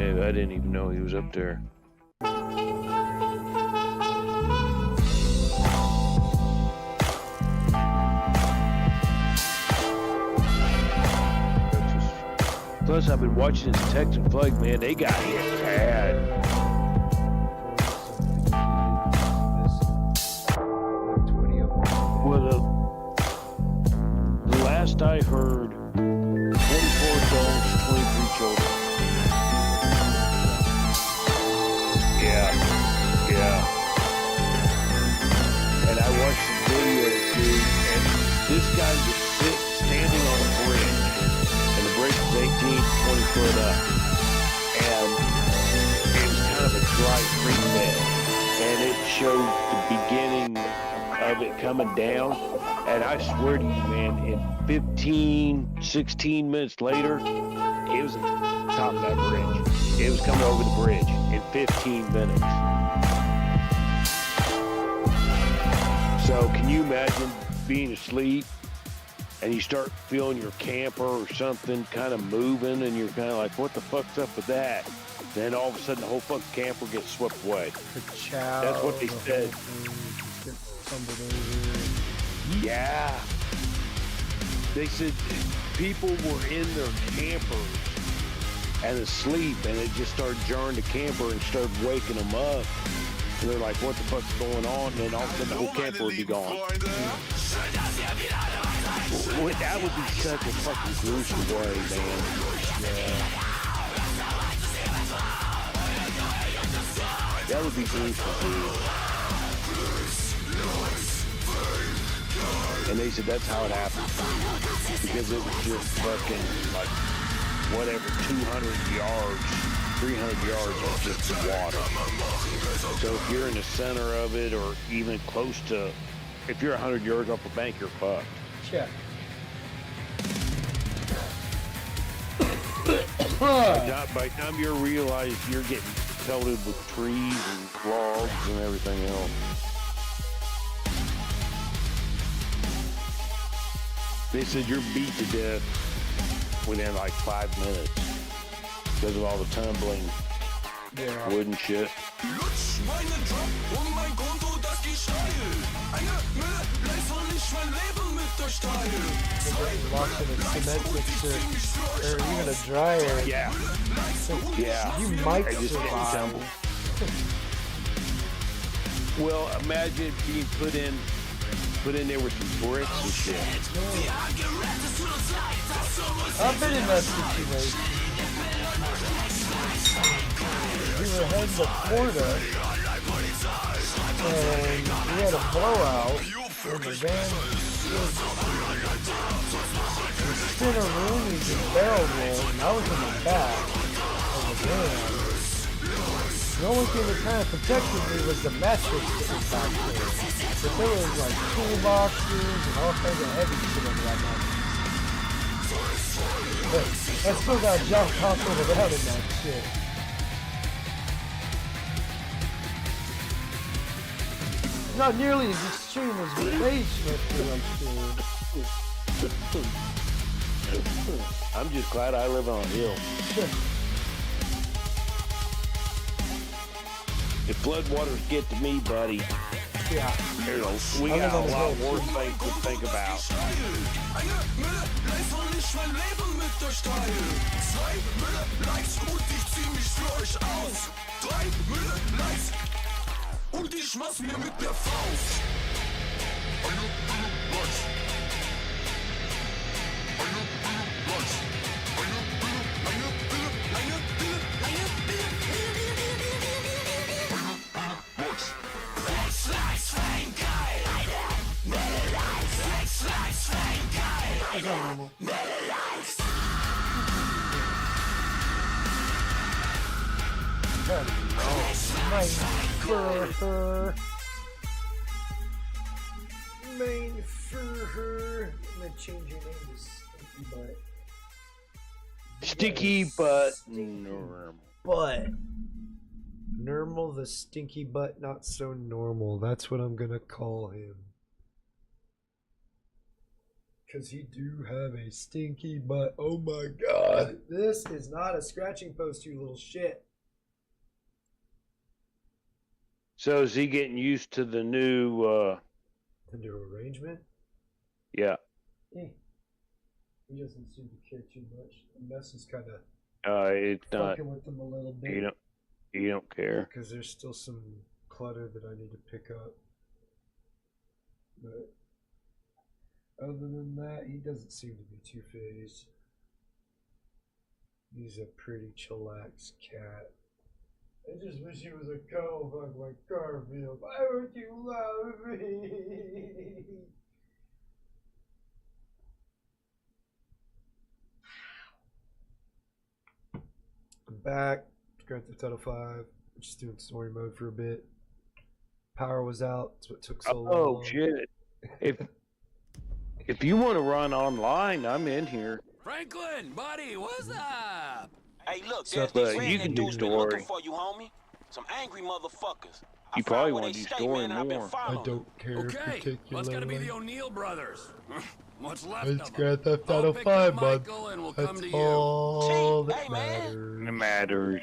Dang, I didn't even know he was up there. Plus, I've been watching this Texan flag, man. They got hit bad. Well, the last I heard, 24 adults, 23 children. Yeah. And I watched the video, dude, and this guy was standing on a bridge, and the bridge was 18 to 20 foot up, and it was kind of a dry creek bed, and it showed the beginning of it coming down, and I swear to you, man, in 15, 16 minutes later, it was at the top of that bridge. It was coming over the bridge in 15 minutes. So can you imagine being asleep and you start feeling your camper or something kind of moving and you're kind of like, what the fuck's up with that? Then all of a sudden the whole fucking camper gets swept away. That's what they said. Yeah. They said people were in their campers and asleep, and it just started jarring the camper and started waking them up. And they're like, what the fuck's going on? And then all of a sudden the whole camper would be gone. Well, that would be such a fucking gruesome way, man. Yeah. That would be gruesome, dude. And they said that's how it happened. Because it was just fucking like, whatever, 200 yards, 300 yards of just water. So if you're in the center of it or even close to, if you're 100 yards off the bank, you're fucked. Yeah. By the time you realize you're getting pelted with trees and logs and everything else. They said you're beat to death within like 5 minutes because of all the tumbling wood and shit. Locked in a cement mixer or even a dryer. Yeah. You might survive. Well, imagine being put in there with some bricks and shit. I've been in that situation. We were heading to Florida, and we had a blowout, and the van was in a room, we just barrel rolled, and I was in the back of the van. The only thing that kind of protected me was the mattress that was back there. But there was like toolboxes and all kinds of heavy shit under that mattress. But I still got John Conklin around in that shit. Not nearly as extreme as the rage went through, I'm sure. I'm just glad I live on a hill. If floodwaters get to me, buddy, yeah, we got a lot worse things to think about. I'm gonna change your name to Stinky Butt. Sticky butt. But Normal the Stinky Butt Not So Normal. That's what I'm gonna call him. Because he do have a stinky butt. Oh my god. This is not a scratching post, you little shit. So is he getting used to the new? The new arrangement? Yeah. He doesn't seem to care too much. The mess is kind of It's not. fucking with him a little bit. You don't care. Because there's still some clutter that I need to pick up. But other than that, he doesn't seem to be too phased. He's a pretty chillax cat. I just wish he was a cuddle bug like Garfield. Why would you love me? I'm back. Grand Theft Auto 5. Just doing story mode for a bit. Power was out. That's what took so long. Oh shit! If you want to run online, I'm in here. Franklin, buddy, what's up? Hey, look, So, there's these you can do dudes been story. looking for you, homie. Some angry motherfuckers. You probably want to do story more. I don't care Okay, particularly. well, it's gotta be the O'Neill brothers. What's left It's of them? Grand Theft I'll Auto pick 5, up bud. Michael and we'll That's come to you. all Hey, that man. It matters. matters.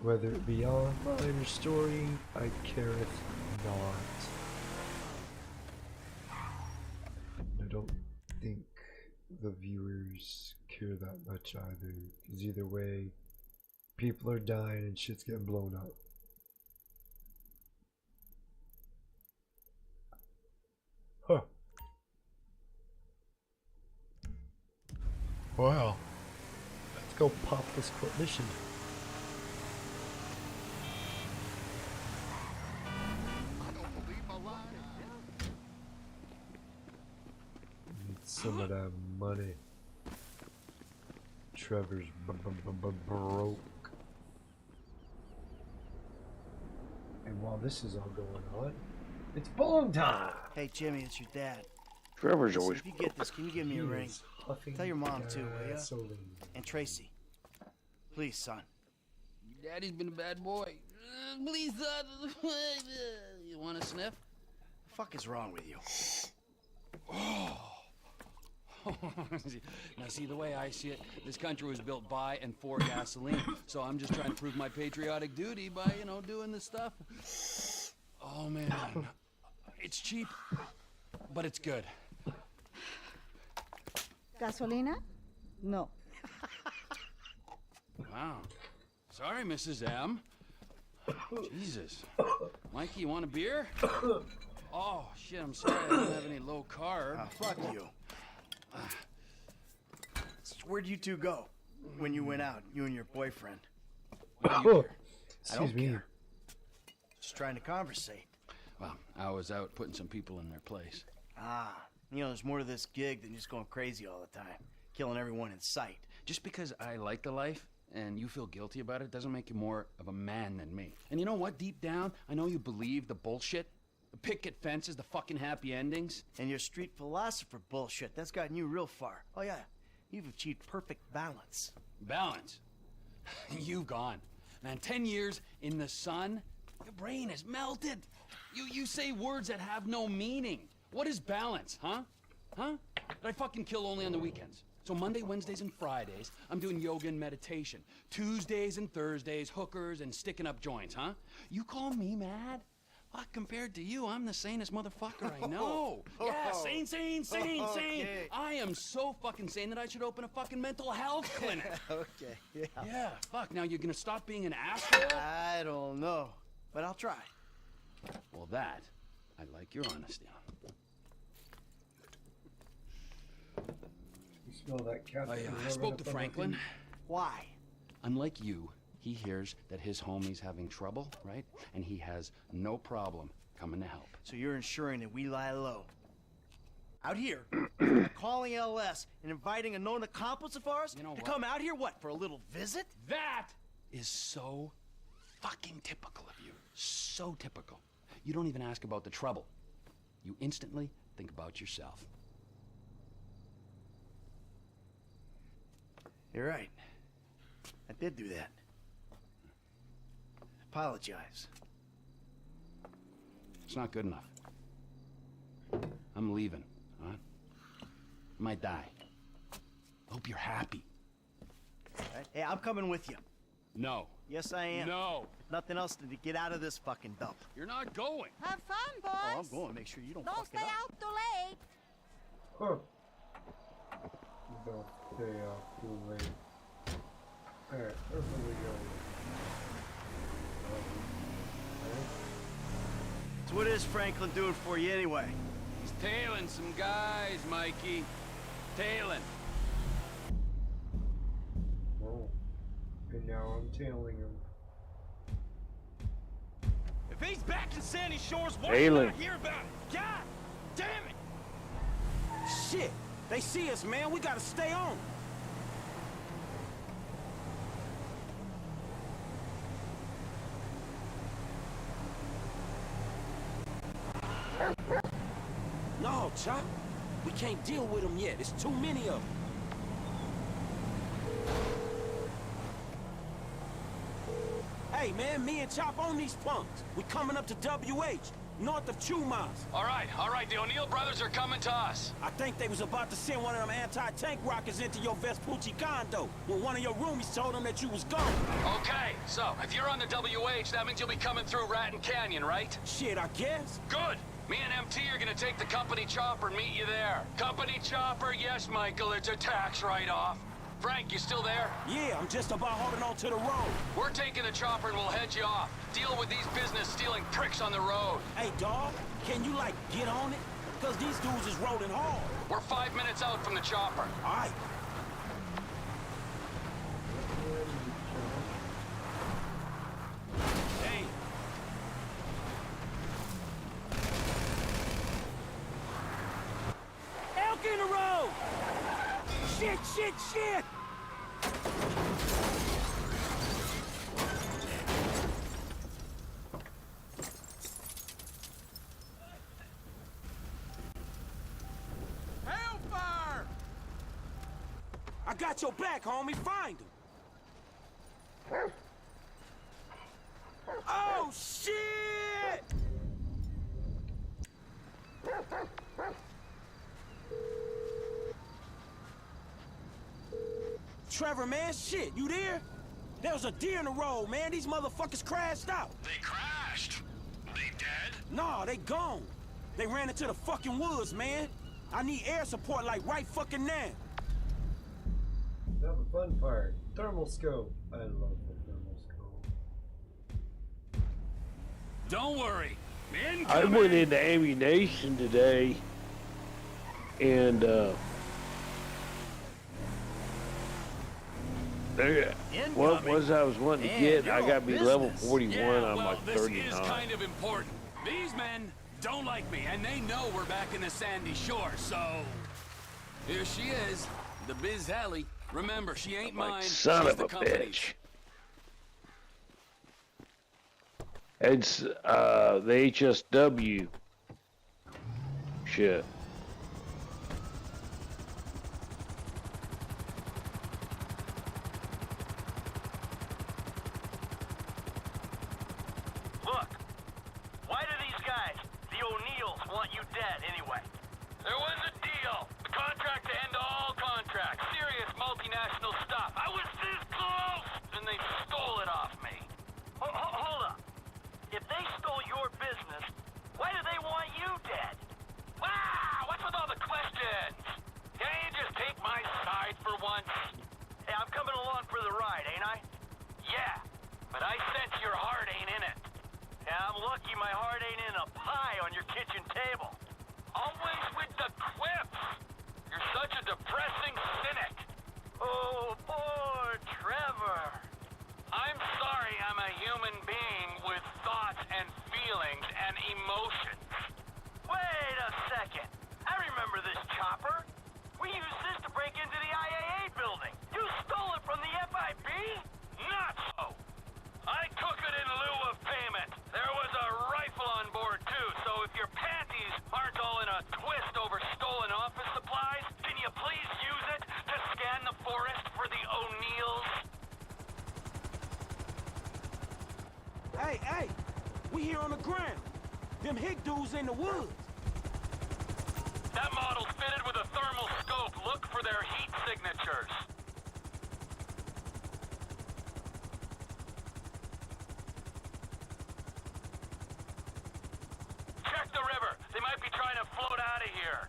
Whether it be online or story, I careth not. I don't think the viewers care that much either. Because either way, people are dying and shit's getting blown up. Huh. Wow. Let's go pop this court mission. Need some of that money. Trevor's broke. And while this is all going on, it's bone time! Hey Jimmy, it's your dad. Trevor's Listen, always. if you get this, can you give me a He ring? is huffing Tell your mom too, will ya? gasoline. And Tracy. Please, son. Daddy's been a bad boy. Please, son. You want a sniff? The fuck is wrong with you? Now, see, the way I see it, this country was built by and for gasoline. So I'm just trying to prove my patriotic duty by, doing this stuff. Oh, man. It's cheap, but it's good. ¿Gasolina? No. Wow. Sorry, Mrs. M. Jesus. Mikey, you want a beer? Oh, shit, I'm sorry I don't have any low carb. Fuck you. So where'd you two go when you went out, you and your boyfriend? Oh, I don't excuse me. care. Just trying to conversate. Well, I was out putting some people in their place. Ah, there's more to this gig than just going crazy all the time, killing everyone in sight. Just because I like the life and you feel guilty about it doesn't make you more of a man than me. And you know what? Deep down, I know you believe the bullshit. The picket fences, the fucking happy endings. And your street philosopher bullshit, that's gotten you real far. Oh yeah, you've achieved perfect balance. Balance. You've gone. Man, 10 years in the sun, your brain is melted. You say words that have no meaning. What is balance, huh? Huh? That I fucking kill only on the weekends. So Monday, Wednesdays, and Fridays, I'm doing yoga and meditation. Tuesdays and Thursdays, hookers and sticking up joints, huh? You call me mad? Fuck, compared to you, I'm the sanest motherfucker I know. Yeah, sane. Okay. I am so fucking sane that I should open a fucking mental health clinic. Okay, yeah. Yeah, fuck, now you're gonna stop being an asshole? I don't know, but I'll try. Well, that, I like your honesty on. You smell that cat? I spoke to Franklin. Why? Unlike you, he hears that his homie's having trouble, right? And he has no problem coming to help. So you're ensuring that we lie low. Out here, calling LS and inviting a known accomplice of ours You know to what? come out here, what, for a little visit? That is so fucking typical of you. So typical. You don't even ask about the trouble. You instantly think about yourself. You're right. I did do that. Apologize. It's not good enough. I'm leaving, huh? might die. Hope you're happy. Hey, I'm coming with you. No. Yes, I am. No. If nothing else to get out of this fucking dump. You're not going. Have fun, boys. Oh, I'm going. Make sure you don't Don't fuck stay it up. out too late. Huh. Don't stay out too late. Alright, where can we go? So what is Franklin doing for you anyway? He's tailing some guys, Mikey. Tailing. Oh. And now I'm tailing him. If he's back in Sandy Shores, why Taylor. did I hear about it? God damn it! Shit! They see us, man. We gotta stay on. No, Chop. We can't deal with them yet. It's too many of them. Hey, man, me and Chop on these punks. We coming up to WH, north of Chumas. All right. The O'Neill brothers are coming to us. I think they was about to send one of them anti-tank rockets into your Vespucci condo when one of your roomies told them that you was gone. Okay, so if you're on the WH, that means you'll be coming through Ratton Canyon, right? Shit, I guess. Good. Me and MT are gonna take the company chopper and meet you there. Company chopper, yes, Michael, it's a tax write-off. Frank, you still there? Yeah, I'm just about holding on to the road. We're taking the chopper and we'll head you off. Deal with these business-stealing pricks on the road. Hey, dawg, can you, like, get on it? Because these dudes is rolling hard. We're 5 minutes out from the chopper. All right. Hey. Elk in the road! Shit! Hellfire! I got your back, homie. Find him. Oh, shit! Trevor, man, shit, you there? There was a deer in the road, man. These motherfuckers crashed out. They crashed? They dead? Nah, they gone. They ran into the fucking woods, man. I need air support like right fucking now. Now the fun part. Thermal scope. I love the thermal scope. Don't worry. I went into ammunition today, and what was I was wanting to get? I got me level 41. I'm like this 39. is kind of important. These men don't like me, and they know we're back in the Sandy Shore, so... Here she is, the Biz Alley. Remember, she ain't Like mine, son she's of the a company's. bitch. It's the HSW shit. Look, why do these guys, the O'Neills, want you dead anyway? There was a deal. The contract to end all contracts. Serious multinational stuff. I was this close! And they stole it off me. Hold up. If they stole your business, why do they want you dead? Wow! What's with all the questions? Can't you just take my side for once? Hey, I'm coming along for the ride, ain't I? Yeah, but I sense your heart ain't in it. And I'm lucky my heart ain't in a pie on your kitchen table. Always with the quips. You're such a depressing cynic. Oh, poor Trevor. I'm sorry I'm a human being with thoughts and feelings and emotions. Wait a second. I remember this chopper. We used this to break into the IAA building. You stole it from the FIB? Not so. I took it in lieu of payment. There was a rifle on board, too, so if your panties aren't all in a twist over stolen office supplies, can you please use it to scan the forest for the O'Neills? Hey, we here on the ground. Them hick dudes in the woods. That model's fitted with a thermal scope, for their heat signatures. Check the river. They might be trying to float out of here.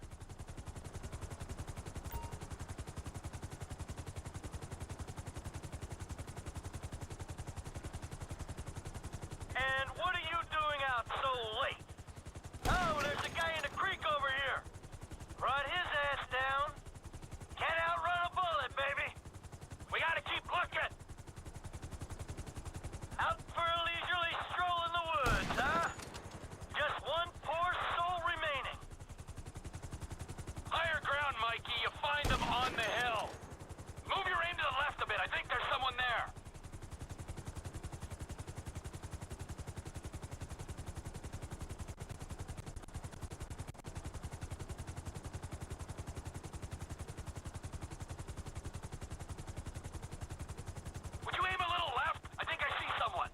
And what are you doing out so late? Oh, there's a guy in the creek over here. Run his ass down. Can't outrun a bullet, baby. We gotta keep looking. Out for a leisurely stroll in the woods, huh? Just one poor soul remaining. Higher ground, Mikey. You find them on the hill. Move your aim to the left a bit. I think there's someone there. Would you aim a little left? I think I see someone.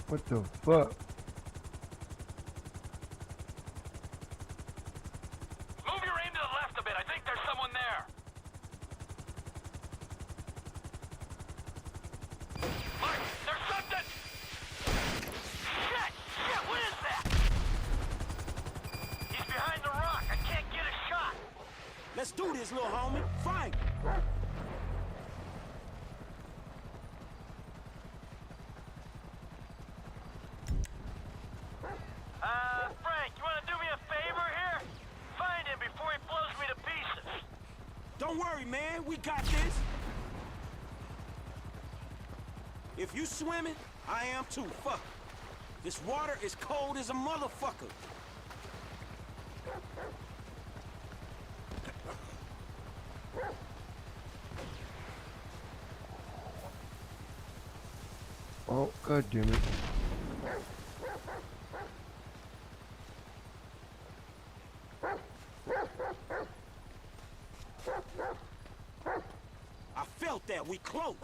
What the fuck? Move your aim to the left a bit. I think there's someone there. Mark, there's something! Shit! Shit, what is that? He's behind the rock. I can't get a shot. Let's do this, little homie. Fight! Frank, you want to do me a favor here? Find him before he blows me to pieces. Don't worry, man. We got this. If you swimming, I am too. Fuck. This water is cold as a motherfucker. Oh, god damn it. I felt that. We close.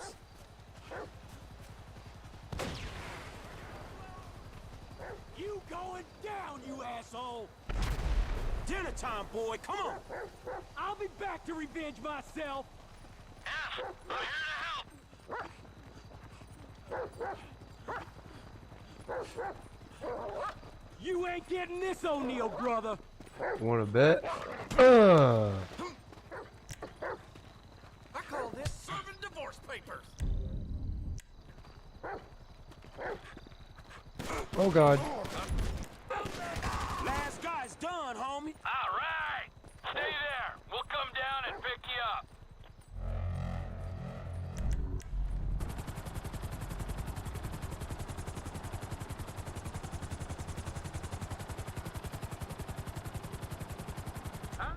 You going down, you asshole! Dinner time, boy. Come on. I'll be back to revenge myself. F, I'm here to help. You ain't getting this, O'Neal, brother. Wanna bet? I call this serving divorce papers. Oh god. Last guy's done, homie. All right. Stay there. We'll come down and pick you up. Huh?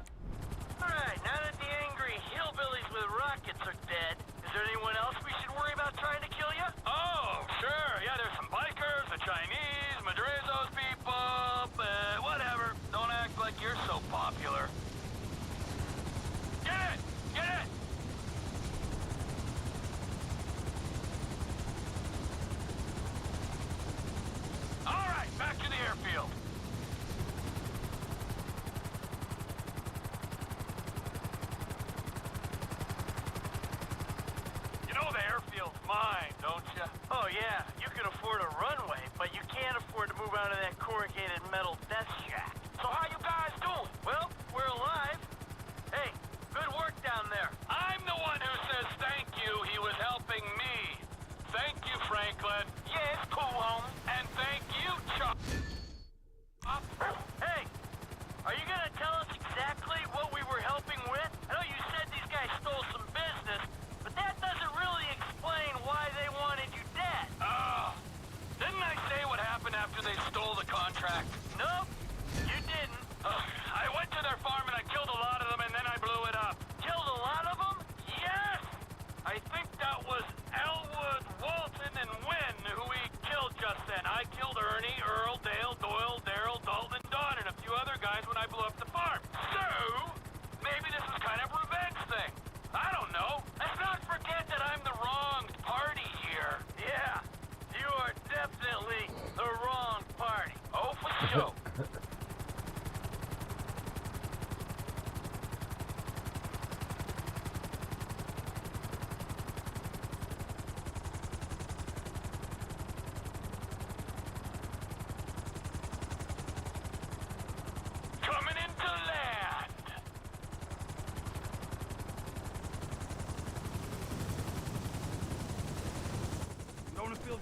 All right, now that the angry hillbillies with rockets are dead, is there anyone else we should worry about trying to kill you? Oh, sure. Yeah, there's some bikers, the Chinese, Madrizo's people, but whatever. Don't act like you're so popular. Get it! Get it! All right, back to the airfield. You know the airfield's mine, don't you? Oh, yeah. You can afford a runway, but you can't afford to move out of that corrugated metal death shack. So how you guys doing? Well, we're alive. Hey, good work down there. I'm the one who says thank you. He was helping me. Thank you, Franklin. Yeah, it's cool, home. And thank you, Chuck. Hey, are you gonna tell us exactly what we were helping with? I know you said these guys stole some business, but that doesn't really explain why they wanted you dead. Didn't I say what happened after they stole the contract? Nope. You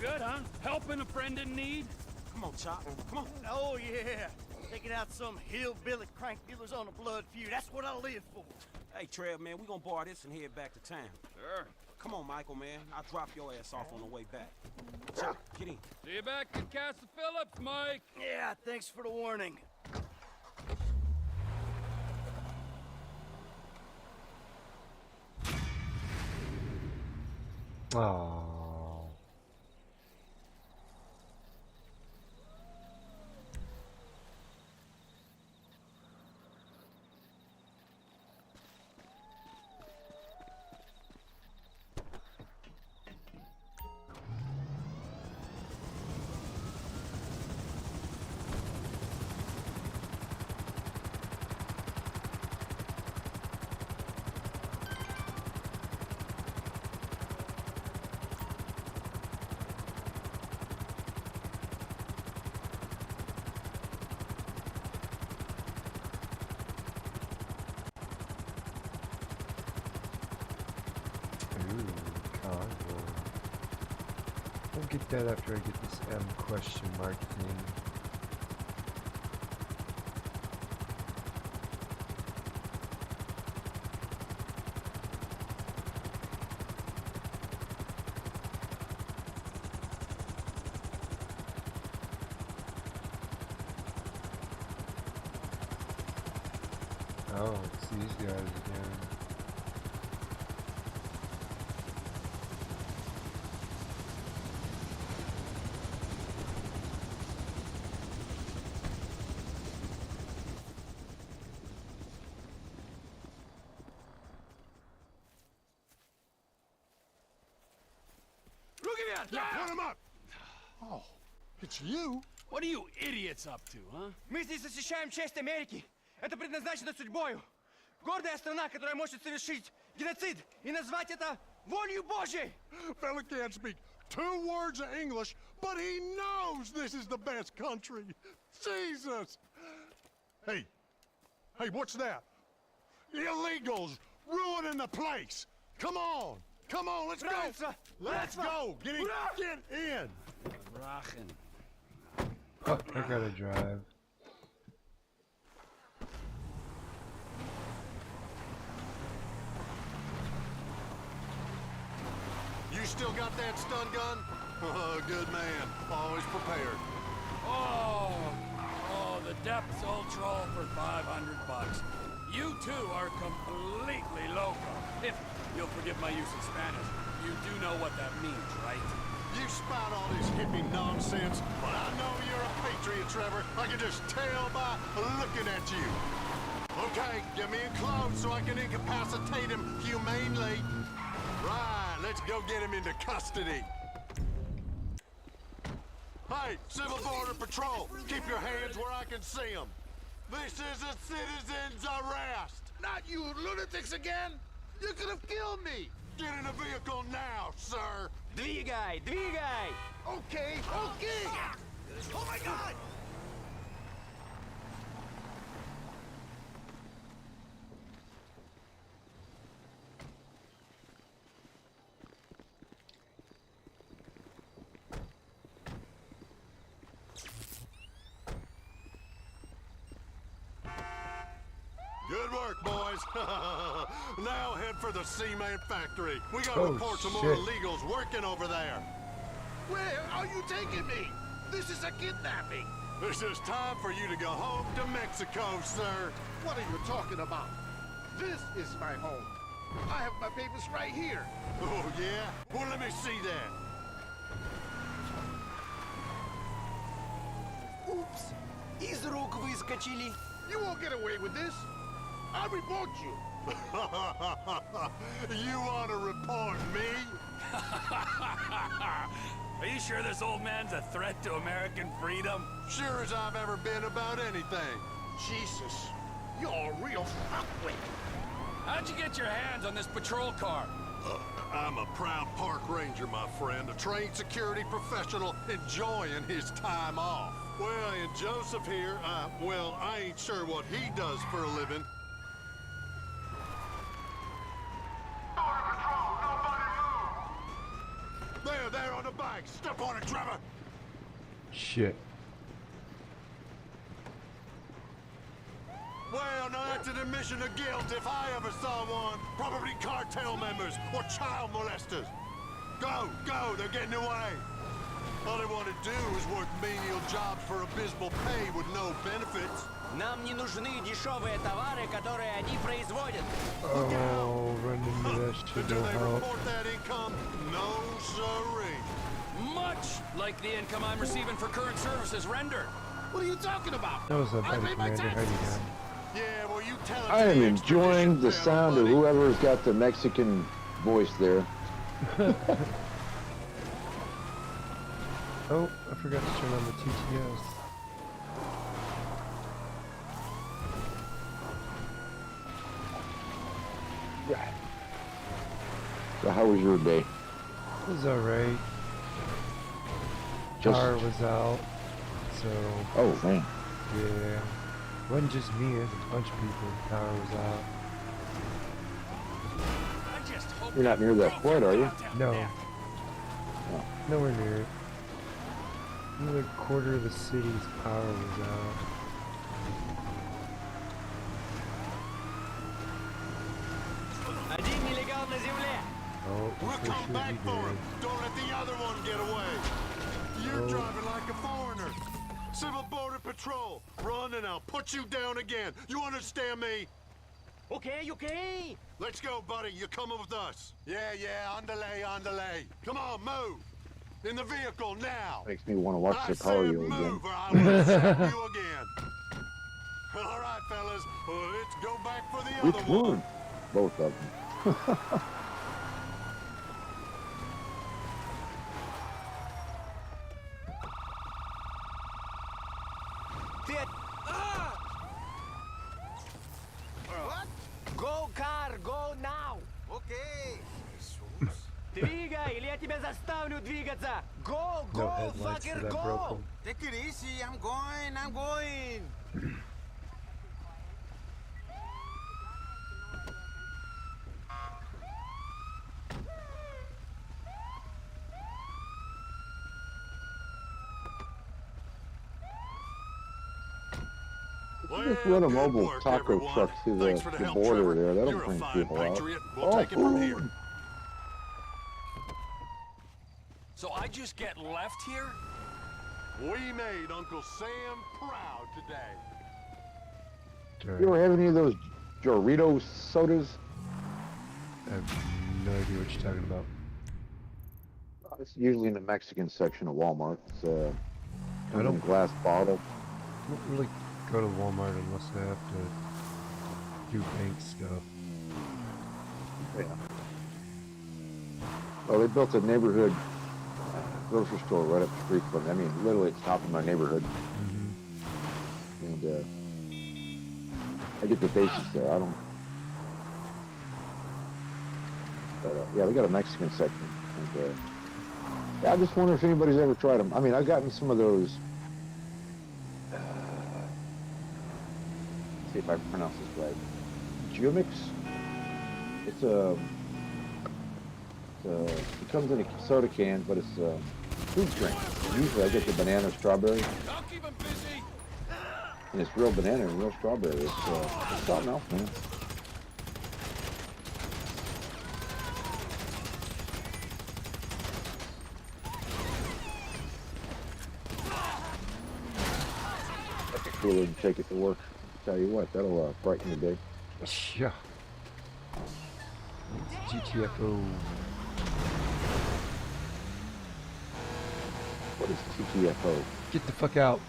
good, huh? Helping a friend in need? Come on, Chop. Come on. Oh, yeah. Taking out some hillbilly crank dealers on a blood feud. That's what I live for. Hey, Trev, man, we gonna borrow this and head back to town. Sure. Come on, Michael, man. I'll drop your ass off on the way back. Chop, get in. See you back at Castle Phillips, Mike. Yeah, thanks for the warning. Oh. I'll get that after I get this M question mark thing. Oh, it's these guys again. Put him up! Oh, it's you? What are you idiots up to, huh? Мы здесь защищаем честь Америки. Это предназначено судьбою. Гордая страна, которая может совершить геноцид и назвать это волею Божьей. Fella can't speak 2 words of English, but he knows this is the best country. Jesus! Hey, what's that? Illegals ruining the place. Come on, let's go. Let's go. Get in. Rachen. Fuck, I gotta drive. You still got that stun gun? Oh, good man. Always prepared. Oh, the Depths Ultra for $500. You too are completely loco. If you'll forgive my use of Spanish, you do know what that means, right? You spout all this hippie nonsense, but I know you're a patriot, Trevor. I can just tell by looking at you. Okay, get me in close so I can incapacitate him humanely. Right, let's go get him into custody. Hey, Civil Border Patrol, keep your hands where I can see them. This is a citizen's arrest. Not you lunatics again? You could have killed me. Get in the vehicle now, sir. Двигай, двигай! Okay. Oh my God! Good work, boys. Now head for the cement factory. We gotta report some more illegals working over there. Where are you taking me? This is a kidnapping. This is time for you to go home to Mexico, sir. What are you talking about? This is my home. I have my papers right here. Oh, yeah? Well, let me see that. Упс! Из рук выскочили. You won't get away with this. I'll report you. You want to report me? Are you sure this old man's a threat to American freedom? Sure as I've ever been about anything. Jesus, you're a real fuckwit. How'd you get your hands on this patrol car? I'm a proud park ranger, my friend, a trained security professional enjoying his time off. Well, and Joseph here, well, I ain't sure what he does for a living. There, on the the bike. Step on it, Trevor. Shit. Well, now that's an admission of guilt if I ever saw one. Probably cartel members or child molesters. Go, go, they're getting away. All they want to do is work menial jobs for abysmal pay with no benefits. Нам не нужны дешевые товары, которые они производят. Oh, run into that shit Until don't they help. report that income, no siree. Much like the income I'm receiving for current services rendered. What are you talking about? That was a I buddy pay my commander. How you taxes. doing? Yeah, well, you tell it I to am the enjoying the extradition sound panel, of buddy. whoever's got the Mexican voice there. Oh, I forgot to turn on the TTS. So how was your day? It was alright. Just- Power was out. So, Oh man, yeah. Wasn't just me, it was a bunch of people. Power was out. I just hope you're not near that flood, are you? No. Nowhere near it. Another quarter of the city's power was out. Один нелегал на земле. Oh, We'll for come sure back he for did. him. Don't let the other one get away. You're Oh. driving like a foreigner. Civil Border Patrol, run and I'll put you down again. You understand me? Okay, okay. Let's go, buddy. You're coming with us. Yeah, yeah, underlay, underlay. Come on, move. In the vehicle now. makes me want to watch I the said car you again. move or I will zap you again. All right, fellas. Let's go back for the Which other one. one? Both of them. Ты... Go car, go now. Окей. Двигай, или я тебя заставлю двигаться. Go, No go, headlights, so fucker, that broke go. them. Take it easy, I'm going. Just run a Well, good mobile work, taco everyone. truck through Thanks for the help, border Trevor. there. That'll You're a bring fine people out. patriot. We'll take it from here. So I just get left here? We made Uncle Sam proud today. You ever have any of those Doritos sodas? I have no idea what you're talking about. It's usually in the Mexican section of Walmart. It's I in a don't- glass bottle. I don't really go to Walmart unless I have to do bank stuff. Yeah. Well, they built a neighborhood grocery store right up the street from me. I mean, literally at the top of my neighborhood. And I get the basics there. I don't. But yeah, they got a Mexican section. And, yeah, I just wonder if anybody's ever tried them. I mean, I've gotten some of those. See if I can pronounce this right. Jumix. It comes in a soda can, but it's a food drink. Usually I get the banana strawberry, I'll keep him busy. and it's real banana and real strawberry. It's something else, man. That's a cooler to take it to work. Tell you what, that'll brighten your day. Yeah. GTFO. What is TTFO? Get the fuck out.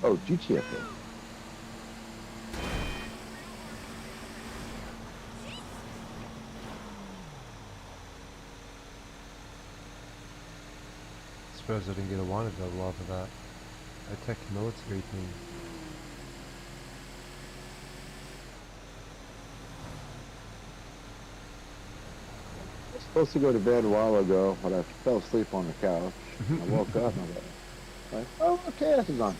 Oh, GTFO. Suppose I didn't get a wanted level off of that. High-tech military thing. I was supposed to go to bed a while ago, but I fell asleep on the couch. I woke up and I was like, oh, okay, this is on.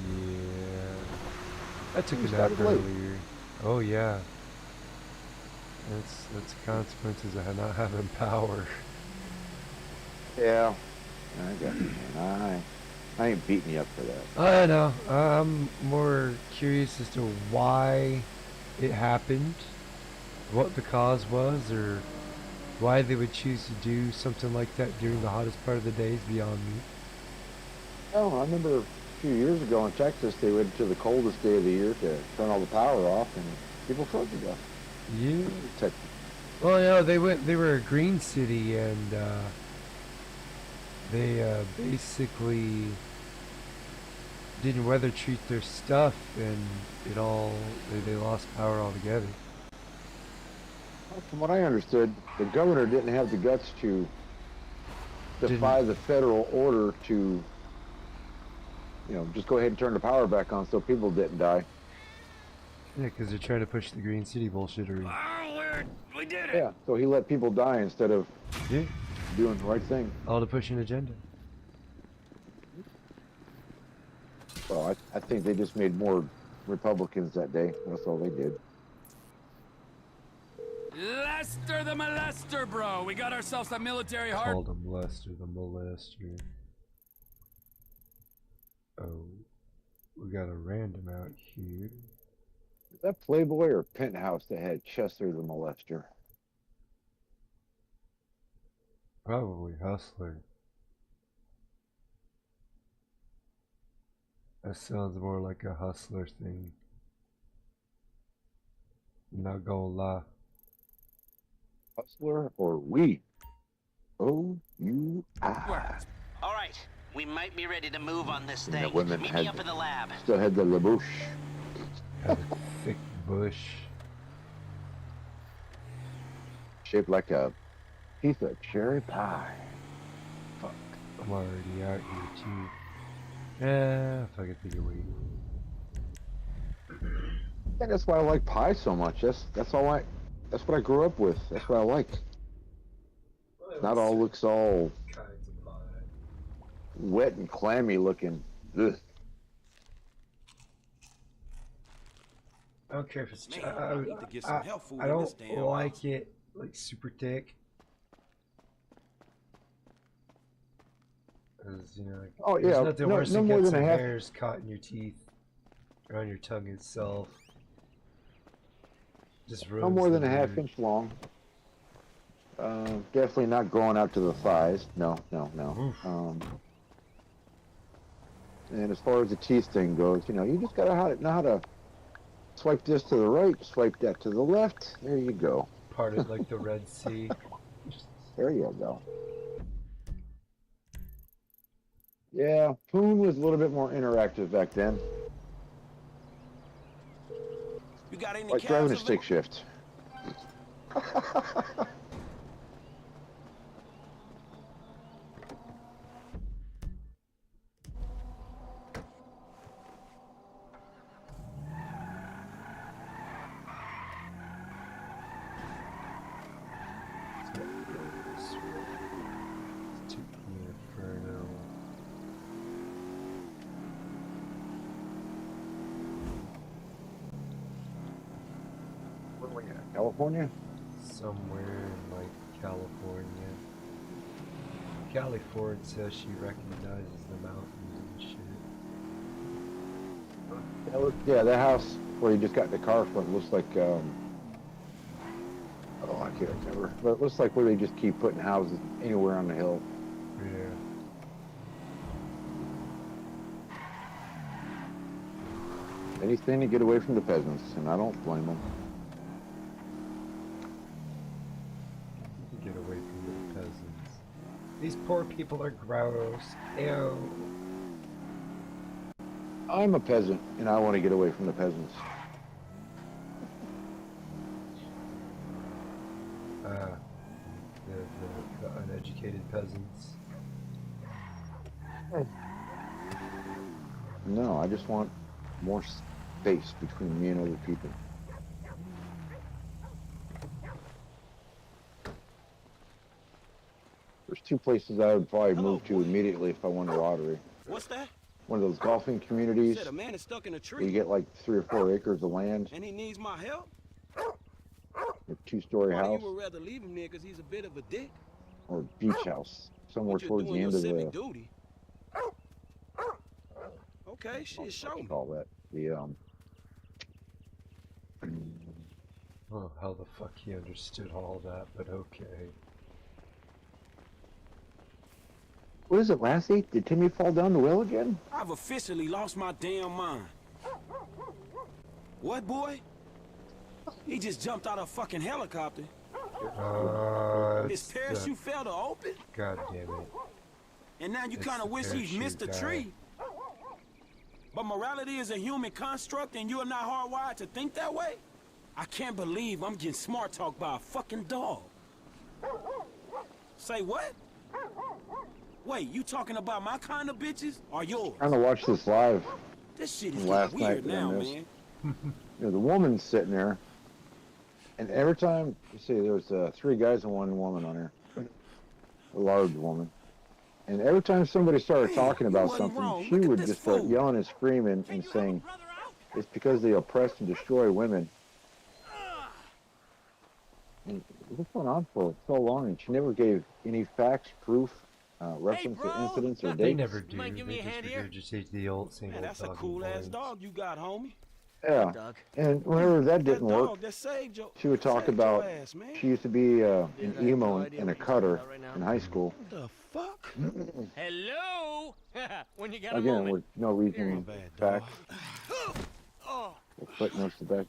Yeah. I took a You nap started late. earlier. Oh yeah. That's the consequences of not having power. Yeah. I got you, man. I ain't beating you up for that. I know. I'm more curious as to why it happened, what the cause was, or why they would choose to do something like that during the hottest part of the day is beyond me. Oh, I remember a few years ago in Texas, they went to the coldest day of the year to turn all the power off, and people froze to death. Yeah. Texas. Well, you know, they were a green city, and they basically didn't weather treat their stuff, and they lost power altogether. Well, from what I understood, the governor didn't have the guts to defy the federal order to, just go ahead and turn the power back on so people didn't die. Yeah, because they're trying to push the green city bullshittery. Oh, we did it! Yeah, so he let people die instead of doing the right thing. All to push an agenda. So I think they just made more Republicans that day. That's all they did. Lester the molester, bro. We got ourselves a military hard. Called him Lester the molester. Oh, we got a random out here. Is that Playboy or Penthouse that had Chester the molester? Probably Hustler. That sounds more like a Hustler thing. Not gonna lie. Hustler or we? O-U-I. All right, we might be ready to move on this thing. The women Meet me up in the lab. still had the labouche. Had a thick bush. Shaped like a piece of cherry pie. Fuck. I'm already out here too. Yeah, if I could think of waiting. I think that's why I like pie so much. That's what I grew up with. That's what I like. Not all looks all Kinds of pie. wet and clammy looking. Ugh. I don't care if it's. Man, I need to get some health food I in this don't damn like house. it like super thick. Cause like, Oh, there's yeah, nothing no- worse no than more get than some a half- hairs caught in your teeth or on your tongue itself. Just No ruins more the than a half mood. inch long. Definitely not growing out to the thighs. No. Oof. And as far as the teeth thing goes, you just gotta know how to swipe this to the right, swipe that to the left. There you go. Parted like the Red Sea. There you go. Yeah, Poon was a little bit more interactive back then. You got any Like driving a cows stick shift. Where were you at? California? Somewhere in like California. Callie Ford says she recognizes the mountains and shit. Yeah, that house where you just got in the car from looks like, oh, I can't remember. But it looks like where they just keep putting houses anywhere on the hill. Yeah. Anything to get away from the peasants, and I don't blame them. Get away from the peasants. These poor people are gross. Ew. I'm a peasant, and I want to get away from the peasants. The uneducated peasants. No, I just want more space between me and other people. There's two places I would probably move to immediately if I won the lottery. What's that? One of those golfing communities Said a man is stuck in a where you tree get like 3 or 4 acres of land, and he needs my help. a 2-story Why house, you would rather leave him there because he's a bit of a dick? or a beach house. somewhere What you towards the doing end your of civic the duty? Okay, shit, show me. call that the Oh, how the fuck he understood all that, but okay. what is it, Lassie? Did Timmy fall down the well again? I've officially lost my damn mind. What, boy? He just jumped out of a fucking helicopter. His parachute fell to open? God damn it. And now you It's kind of the wish he'd missed the parachute tree. But morality is a human construct and you are not hardwired to think that way? I can't believe I'm getting smart talked by a fucking dog. Say what? Wait, you talking about my kind of bitches or yours? Trying to watch this live. This shit is Last getting weird night now, when I missed. man. You know, the woman's sitting there, and every time you see there was 3 guys and 1 woman on here, a large woman, and every time somebody started Man, talking you about wasn't something, wrong. she Look at would this just start fool. yelling and screaming and saying it's because they oppress and destroy women. And this went on for so long, and she never gave any facts, proof, reference to bro. incidents or dates. They never do. Mind give me They a just hand here? regurgitate the old same Man, old that's a dog cool ass lines. dog you got, homie. Yeah, Doug. and whenever that didn't That work, dog that saved your, she would talk saved your about ass, man. she used to be an I have emo no and idea a what he's cutter talking about right now. in high school. What the fuck? Hello? When you got a Again, moment. with no reason Bad back. dog. Oh, Footnotes to back.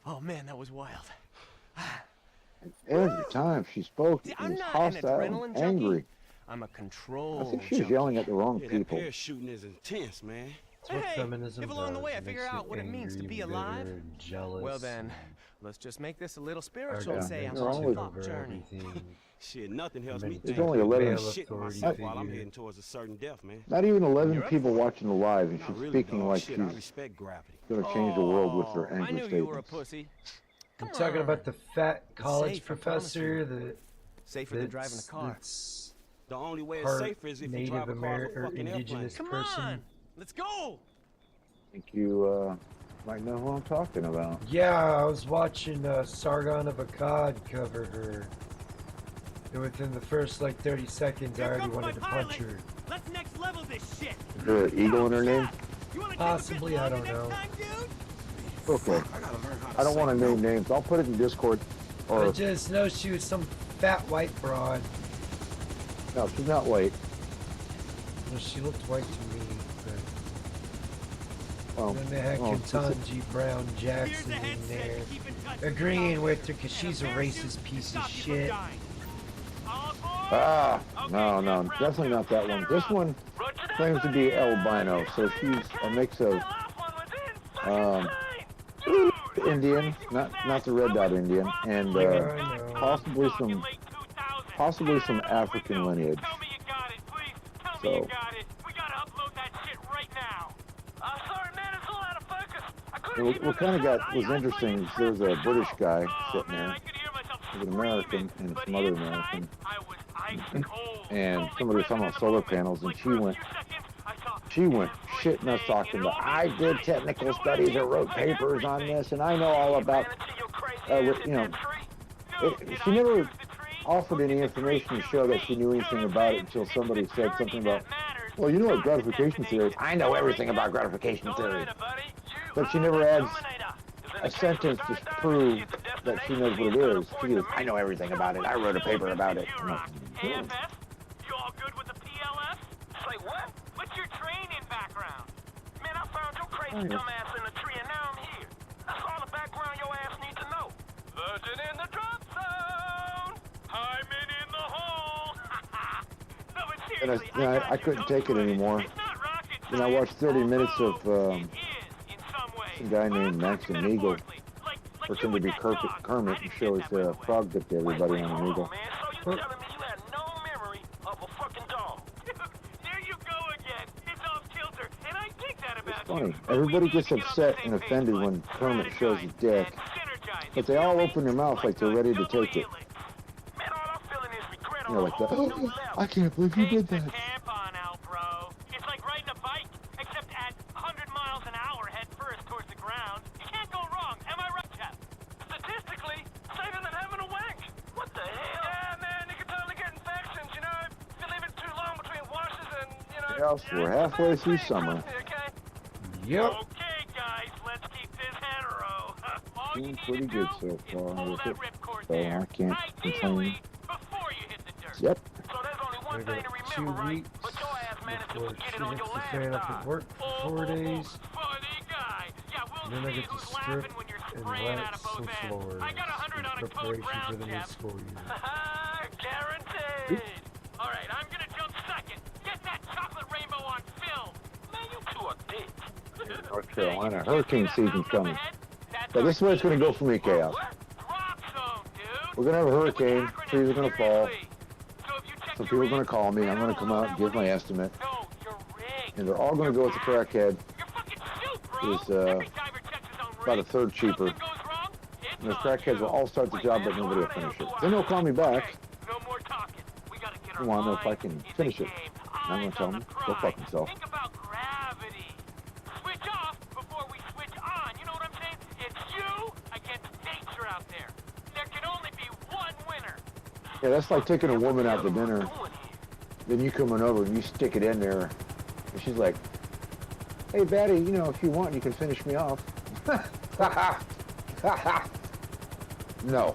oh man, that was wild. Every time she spoke, she I'm was not an hostile adrenaline and junkie. angry. I'm a control. I think she was junkie. yelling at the wrong Yeah, that people. parachuting is intense, man. It's what Hey, feminism if along the does. way I It figure makes out you what it means to angry, be bitter, alive, and jealous. well then, and let's just make this a little spiritual and Yeah, say I'm they're on a always- thought over journey. everything. Shit, nothing helps There's me There's think only of 11 male Male shit authority myself while I'm figure. heading towards a certain death, man. Not even 11 You're up people for it. watching the live, and Not she's really, speaking dog. like Shit, I she's respect gravity. going to change the world with her Oh, I angry knew you were a statements. pussy. I'm Come talking on. about the fat college safe, I promise professor you. that Safer than driving a car. that's The only way it's part safer is if you Native drive a car American or or fucking indigenous airplane. Come person. on, let's go. I think you might know who I'm talking about. Yeah, I was watching Sargon of Akkad cover her. And within the first like 30 seconds, I Here already comes wanted my to punch pilot. her. Let's next level this shit. Is there an eagle in her name? You wanna take a bit Possibly, I longer don't next know. time, dude? Okay. I gotta learn how to I don't say want to no. name names. I'll put it in Discord. I Or, just know she was some fat white broad. no, she's not white. Well, she looked white to me. But Well, then they had well, Ketanji Brown Here's Jackson the in headset there, to keep in touch agreeing with her because and she's a parachute racist to piece stop of you from shit. dying. All aboard? Ah, Okay, no, Jeff no, Brown definitely two, not that set one. her This up. one Roger that, claims to be buddy. albino, so she's a mix of That last one was insane. Dude, Indian, crazy not fast. the red dot Indian, Rocking and like a I dot know. com possibly stock in some late 2000. possibly some Ah, African window. lineage. Tell me you got it, please. Tell me So- you got it. We gotta upload that shit right now. Sorry, man, it's all out of focus. I couldn't And keep what it kind of in the got shot. was I interesting is played there was a crap British guy myself. sitting Man, there, I could hear myself with an American screaming, and but some other inside, American. I was ice cold. And Totally somebody was talking present about in the solar moment. panels, and Like she for a went- few seconds, I saw She went shit nuts everything talking and about, all I this did shit. technical You know what studies, I mean? wrote Like papers on everything. this, and I know all about, Ran into your crazy with, ass you in know, that tree. Dude, did she I never choose the tree? offered Or any did the tree information to choose show that me? she knew You know anything what I'm about it saying? until It's somebody the said journey something that about, matters, well, you know what not the gratification theory is. I know everything destination. about gratification Don't theory. let it, buddy. You But she are never the adds dominator. In the a case of sentence to skydiving, prove if the that she destination knows what it is gonna is. She point goes, to I me, know everything so about it. I what wrote a paper syllabus about did it. you I'm rock? like, "Cool." AFS? You all good with the PLS? Say what? What's your training background? Man, I found your crazy dumbass in the tree and now I'm here. That's all the background your ass needs to know. Virgin in the drop zone! Hyman in the hole! No, but And I, seriously, you know, got I you. couldn't Don't take it sweat anymore. It's not rocket And I science, watched 30 minutes of although it is in some ways. some guy named Well, Max talk and Eagle metaphorically, like pretend you to with be that Kermit, dog. Kermit I and didn't show get his that, by the way. frog dipped to everybody Wait, on an hold eagle. on, man. So you telling me you had no memory of a fucking dog? There you go again. It's off kilter, and I think that about It's funny. you. But we Everybody need gets to get on the upset same and page, offended bud. when Kermit shows his Strategize dick, and synergize. but You they feel all me? open their mouth like they're the ready to double take it. helix. Man, all I'm feeling is regret You on know, a like the, whole new level. I can't believe you did Take that. the tampon out, bro. It's like riding a bike, except at 100 miles an hour head first towards the ground. You can't go wrong, am I right, Jeff? Statistically, safer than having a wank. What the hell? Yeah, man, you can totally get infections, you know? Chaos, we're halfway through summer. Yep. Okay, guys, let's keep this hetero. All you Doing need pretty to good do so is far pull with that it. ripcord So there. I can't complain. Ideally, before you hit the dirt. Yep. So there's only I one thing got to 2 remember, right? weeks But your ass managed to before forget she it on hits your the last fan up stop. at work for 4 days. Funny guy. Yeah, we'll And then I see get to who's strip laughing when you're and spraying out wax of some both ends. floors I got 100 in on a code preparation brown, for the new Jeff. school year. Guaranteed. All right, I'm gonna jump second. Get that chocolate rainbow on film. Man, you two are dicks. North Carolina, hurricane season's coming. So this is where it's going to go for me, Chaos. We're going to have a hurricane, trees are going to fall. Some people are going to call me, I'm going to come out and give my estimate. And they're all going to go with the crackhead. It's about a third cheaper. And the crackheads will all start the job, but nobody will finish it. Then they'll call me back. I want to know if I can finish it. And I'm going to tell them, go fuck themselves. Think about gravity. Switch off before we switch on. You know what I'm saying? It's you against nature out there. There can only be one winner. Yeah, that's like taking a woman out to dinner. Then you coming over and you stick it in there. And she's like, hey, Batty, you know, if you want, you can finish me off. No.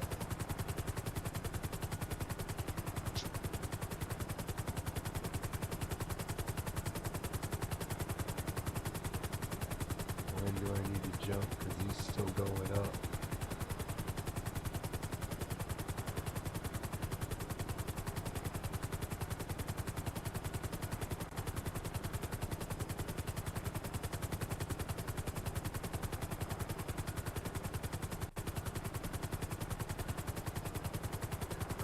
When do I need to jump? Because he's still going up.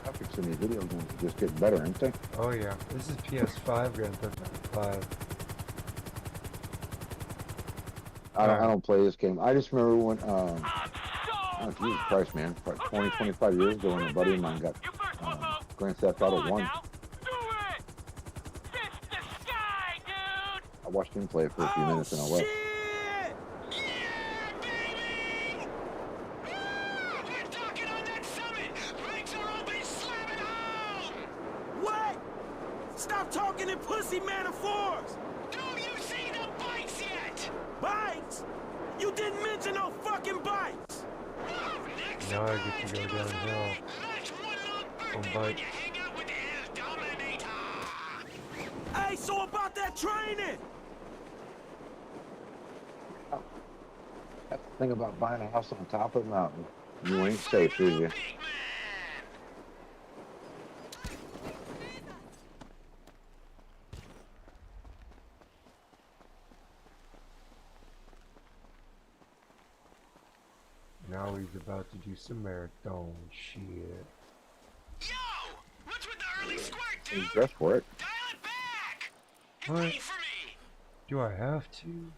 Graphics in these video games are just getting better, aren't they? Oh yeah, this is PS5 Grand Theft Auto 5. I don't play this game. I just remember when, oh, Jesus Christ, man, 20, 25 years ago when a buddy of mine got Grand Theft Auto 1. I watched him play it for a few minutes and I left. What? Stop talking in pussy metaphors! Do you see the bikes yet? Bikes? You didn't mention no fucking bikes! Now I get to go downhill on bike. Hey, so about that training! That's the thing about buying a house on top of a mountain. You ain't safe, is you? Now he's about to do some marathon shit. Yo! What's with the early squirt, Hey, dude? dress for it. Dial it back! What? Wait for me! Do I have to?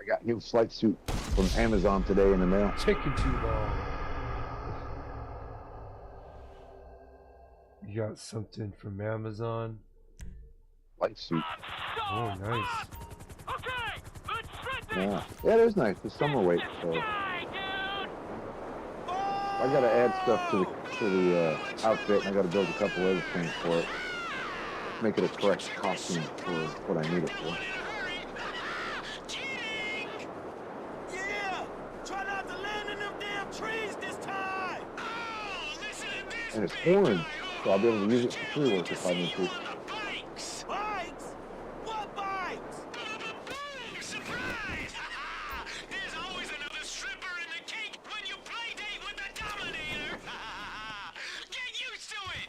I got a new flight suit from Amazon today in the mail. Taking too long. You got something from Amazon? Flight suit. Oh, nice. Okay, let's shred this Yeah, yeah, it is nice. The summer weight. So guy, dude! I gotta add stuff to the outfit, and I gotta build a couple other things for it. Make it a correct costume for what I need it for. Yeah! Try not to land in them damn trees this time! And it's orange, so I'll be able to use it for free work if I need to. Bikes! Bikes? What bikes? Surprise! There's always another stripper in the cake when you play date with the Dominator! Get used to it!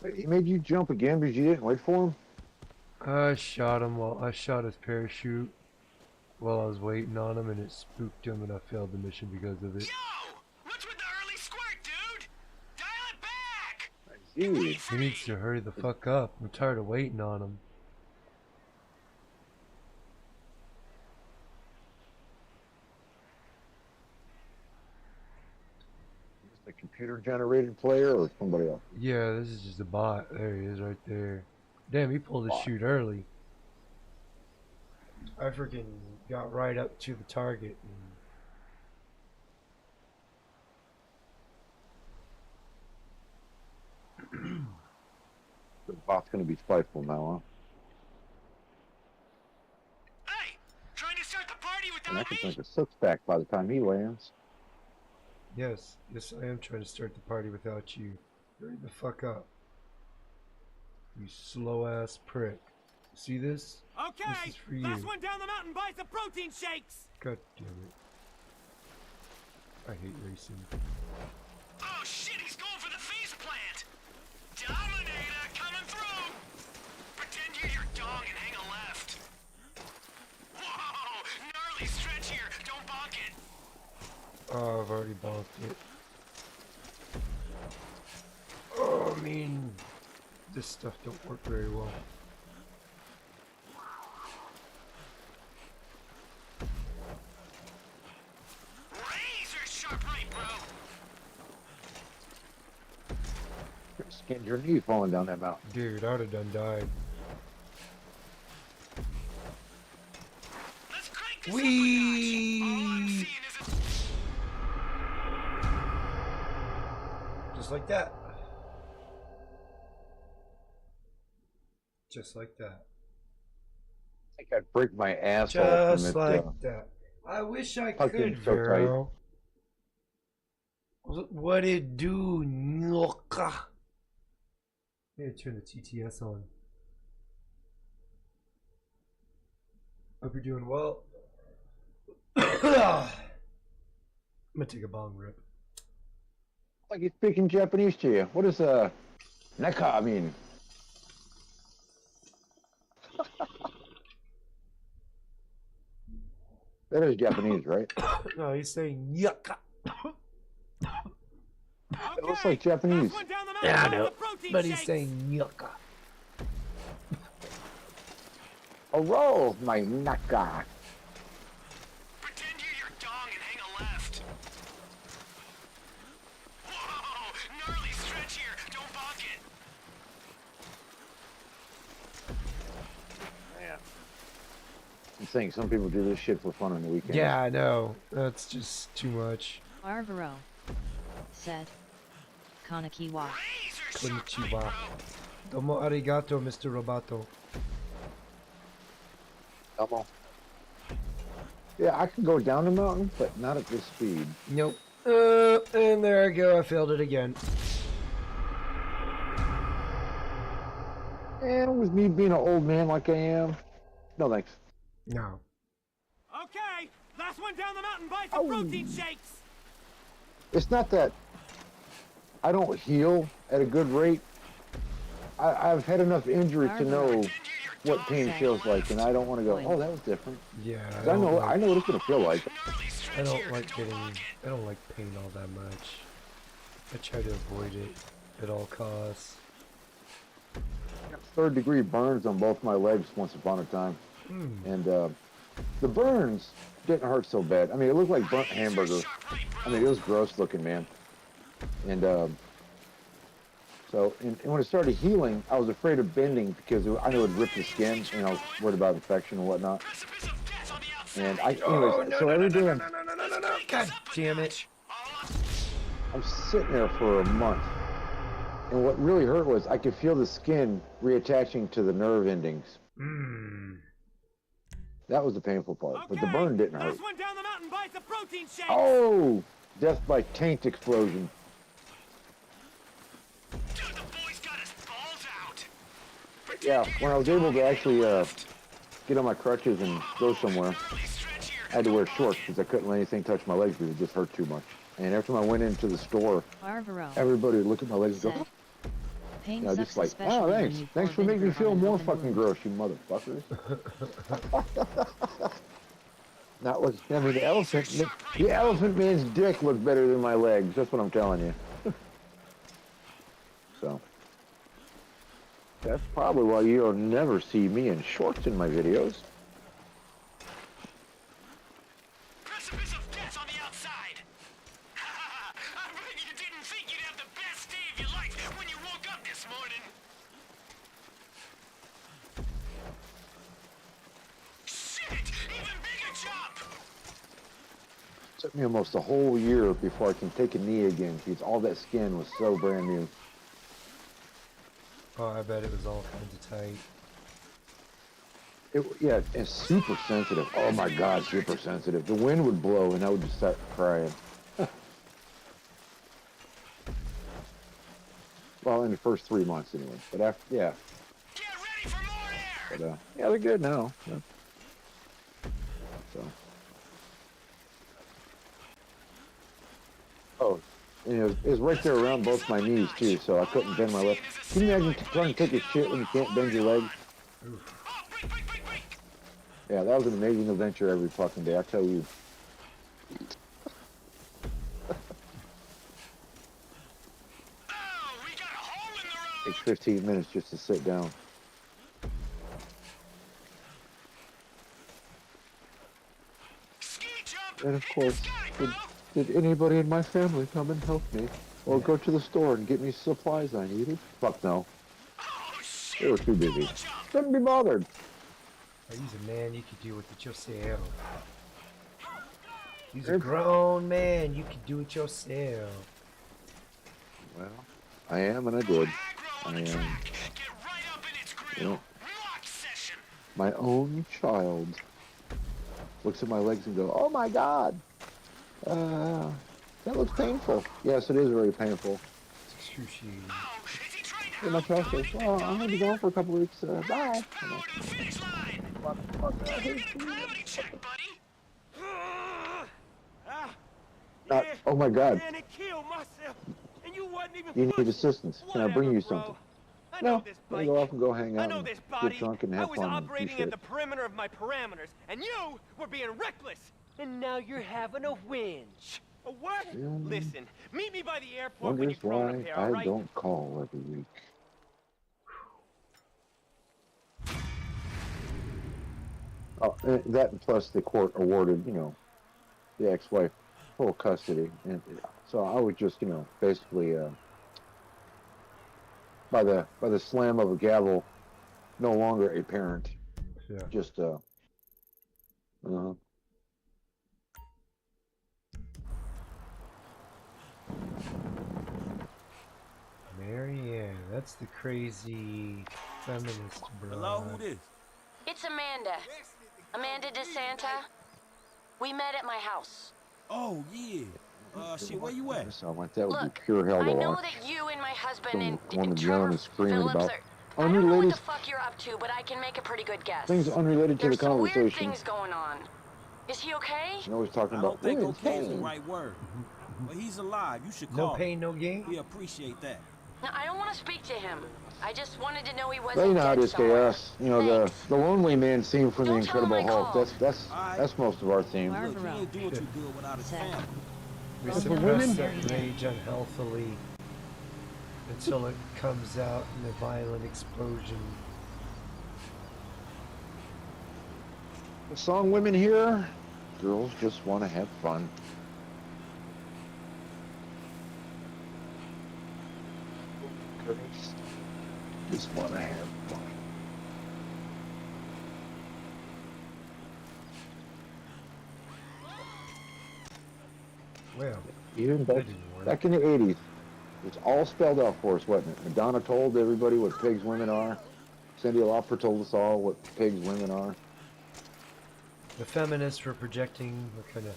Wait, he made you jump again because you didn't wait for him? I shot him while I shot his parachute while I was waiting on him, and it spooked him, and I failed the mission because of it. Yo! What's with the early squirt, dude? Dial it back! Jeez. He needs to hurry the fuck up. I'm tired of waiting on him. Is this a computer-generated player or somebody else? Yeah, this is just a bot. There he is right there. Damn, he pulled his Bot. shoot early. I freaking got right up to the target. The bot's gonna be spiteful now, Hey, trying to start the party huh? And I without can me? think of six back by the time he lands. Yes, I am trying to start the party without you. Hurry the fuck up. You slow ass prick. See this? Okay, This is for you. last one down the mountain buys some protein shakes. God damn it. I hate racing. Oh shit, he's going for the face plant. Dominator coming through. Pretend you're your dog and hang a left. Whoa, gnarly stretch here. Don't bonk it. Oh, I've already bonked it. Oh, I mean, this stuff don't work very well. Razor sharp right, bro. Skinned your knee falling down that mountain. Dude, I would have done died. Let's crank this Whee! up a notch. All I'm seeing is a... Just like that. Just like that. I think I'd break my asshole from Just it. like that. I wish I Fucking could, so tight. Vero. What it do, Nyoka? I'm gonna turn the TTS on. Hope you're doing well. I'm gonna take a bong rip. Like he's speaking Japanese to you. What does neka mean? That is Japanese, right? No, he's saying yucca. It looks like Japanese. Last one down the mountain Yeah, I buys know. the protein But he's shakes. saying yucca. A roll, my naka. Pretend you're your dog and hang a left. Whoa, gnarly stretch here. Don't bonk it. I'm saying some people do this shit for fun on the weekend. Yeah, I know. That's just too much. Arvaro said, Konnichiwa. Razor sharp right, Konnichiwa. bro. Domo arigato, Mr. Roboto. Come on. Yeah, I can go down the mountain, but not at this speed. Nope. And there I go. I failed it again. And with me being an old man like I am, no thanks. No. Okay, last one down the mountain buys some protein shakes. It's not that I don't heal at a good rate. I've had enough injury to know what pain feels like, and I don't want to go, oh, that was different. Yeah. 'Cause I know what it's gonna feel like. I don't like getting. I don't like pain all that much. I try to avoid it at all costs. Third-degree burns on both my legs once upon a time, and the burns didn't hurt so bad. I mean, it looked like burnt hamburger. I mean, it was gross looking, man. And so when it started healing, I was afraid of bending because I knew it would rip the skin, and I was worried about infection and whatnot. And anyways, so every day God damn it! I'm sitting there for a month, and what really hurt was I could feel the skin reattaching to the nerve endings. That was the painful part, but the burn didn't hurt. Last one down the mountain buys the protein shakes. Oh, death by taint explosion. Dude, the boy's got his balls out. Yeah, when I was able to actually get on my crutches and go somewhere, I had to wear shorts because I couldn't let anything touch my legs because it just hurt too much. And every time I went into the store, Arvaro everybody would look at my legs and go, said, pain you know, sucks just like, especially oh, when thanks. you've Thanks for been making me through feel more open fucking wounds. gross, you motherfuckers. Not what, I mean, the elephant man's dick looked better than my legs. That's what I'm telling you. So, that's probably why you'll never see me in shorts in my videos. Precipice of death on the outside. I bet you didn't think you'd have the best day of your life when you woke up this morning. Shit! took me almost a whole year before I can take a knee again because all that skin was so brand new. Oh, I bet it was all kinds of tight. Yeah, it's super sensitive. Oh my God, super sensitive. The wind would blow and I would just start crying. Well, in the first 3 months anyway. But after, yeah. Get ready for more air! But, yeah, they're good now. Yeah. So. Oh, and it was right there around both my knees too, so I couldn't bend my leg. Can you imagine trying to take a shit when you can't bend your leg? Yeah, that was an amazing adventure every fucking day, I tell you. Takes 15 minutes just to sit down. And of course, did anybody in my family come and help me? Or go to the store and get me supplies I needed? Fuck no. They were too busy. Couldn't be bothered. He's a man, you could do it yourself. He's a grown man, you could do it yourself. Well, I am and I did. I am. You know, my own child looks at my legs and goes, "Oh my God, that looks painful." Yes, it is very painful. It's excruciating. And my child says, "Well, I'm gonna be gone for a couple weeks. Bye." Not, oh my God. You need assistance. Can I bring you something? No, I'm gonna go off and go hang out and get drunk and have fun. I was operating at the perimeter of my parameters, and you were being reckless. And now you're having a whinge. A what? Yeah. Listen, meet me by the airport when Wonders you're grown why up here, I all right? don't call every week. Oh, and that and plus the court awarded, you know, the ex-wife full custody, and so I was just, you know, basically by the slam of a gavel, no longer a parent. Yeah. Just Marianne, that's the crazy feminist bro. Hello, who this? It's Amanda. Amanda DeSanta. We met at my house. Oh, yeah. Shit, where you at? So I went, that would Look, be pure hell to I know watch. that you and my husband and One of the Trevor gentlemen screaming Phillips about are... I don't know what unrelated the fuck you're up to, but I can make a pretty good guess. things unrelated to There's the some weird conversation. things going on. Is he okay? You know, he's talking I about don't think women's okay is the pain. right word. But he's alive. You should No call pain, him. no gain? We appreciate that. No, I don't want to speak to him. I just wanted to know he wasn't Well, you know how dead it is, somewhere. KS. You know, the lonely man theme from the Don't tell him Incredible I Hulk. called. That's most of our theme. Look, he ain't doing too good without his family. We For suppress women? that rage unhealthily until it comes out in a violent explosion. The song "Women Here," girls just want to have fun. Girls just want to have fun. Well, Even that back, didn't work. back in the 80s, it's all spelled out for us, wasn't it? Madonna told everybody what pigs women are. Cyndi Lauper told us all what pigs women are. The feminists were projecting what kind of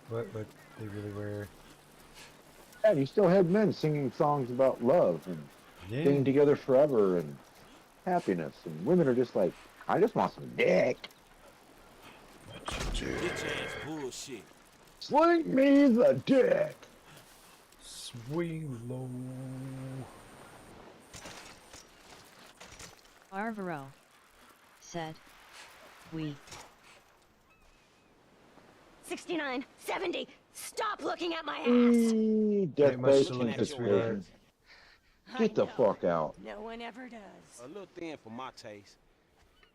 what they really were. And you still had men singing songs about love and being together forever and happiness. And women are just like, I just want some dick. Bitch ass bullshit. Sling me the dick. Swing low. Arvaro said, "We." 69, 70. Stop looking at my ass. Death much face to and look at, persuasion. Get the fuck out. No one ever does. A little thin for my taste.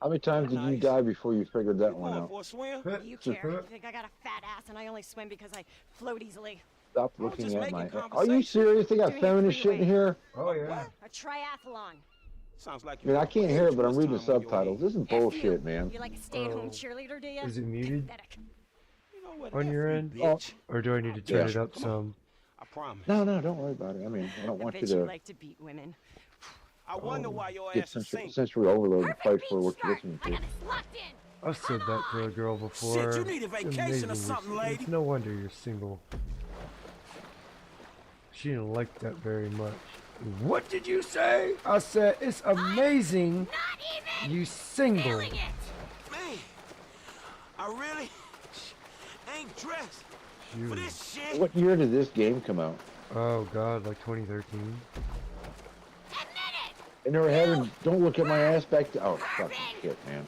How many times did you die before you figured that one Going out? for a swim? What do you care? You think I got a fat ass and I only swim because I float easily? Stop I was looking just at making my... Are conversation. you serious? They got Doing it feminist shit in freeway. here? Oh yeah. A triathlon. Sounds like I mean, I can't hear it, but I'm reading the Time on your subtitles. hands. This is F you. bullshit, man. You like a stay-at-home Oh. cheerleader, do you? Is it muted? Pathetic. on your end? bitch. Or do I need to turn Yeah. it up some? I promise. No, don't worry about it. I mean, I don't I want bet you you to like to beat women. I wonder why your get ass is single. sensory overload and fight for what you're listening to. I've said that to a girl before. Shit, you need a vacation or Amazing something, you're- lady. It's no wonder you're single. She didn't like that very much. What did you say? I said it's amazing you single. Man, I really ain't dressed for this shit. What year did this game come out? Oh god, like 2013. And they were having, don't look at my ass back to, oh, fucking shit, man.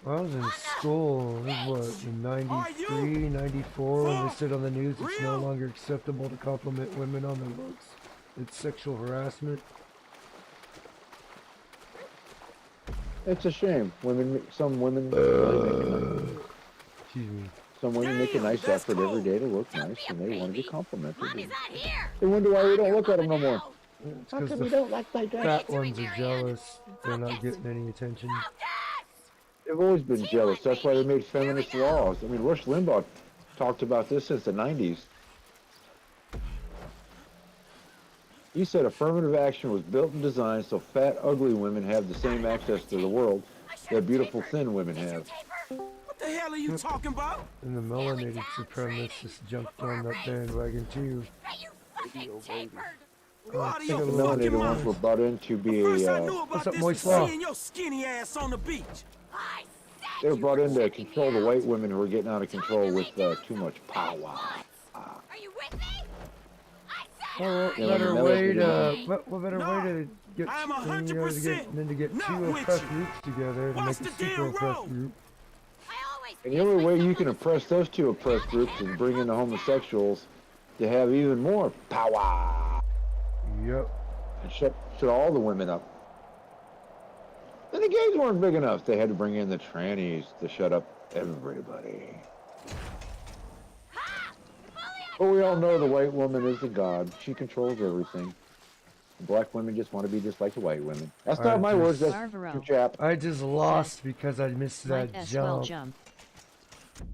Well, I was in school, it was what, in 93, 94, when they said on the news it's no longer acceptable to compliment women on their looks. It's sexual harassment. It's a shame. Some women, excuse me. some women make a nice effort every day to look nice, and they want to be complimented. They wonder why we don't look at them no more. It's How because come the we don't like that guy? fat ones are jealous. They're not getting any attention. They've always been jealous. That's why they made feminist laws. I mean, Rush Limbaugh talked about this since the 90s. He said affirmative action was built and designed so fat, ugly women have the same access to the world that beautiful, thin women have. What the hell are you talking about? And the melanated supremacists jumped on that bandwagon too. You out of The your melanated fucking ones mind. were brought in to be First I a, knew about what's up, this Moist was Law? seeing your skinny ass on the beach. they were brought in to control the white women who were getting out of control with too much power. Well, Yeah, better when the way to, melanated what better way to get, I'm than to get not two with oppressed you. groups together to Watch make the a super damn oppressed road. group. And the only way you can oppress those two oppressed groups is bring in the homosexuals to have even more power Yep. and shut all the women up. And the gays weren't big enough. They had to bring in the trannies to shut up everybody. But we all know the white woman is the god. She controls everything. The black women just want to be just like the white women. That's not my words. That's your chap. I just lost because I missed Might that as well jump. jump.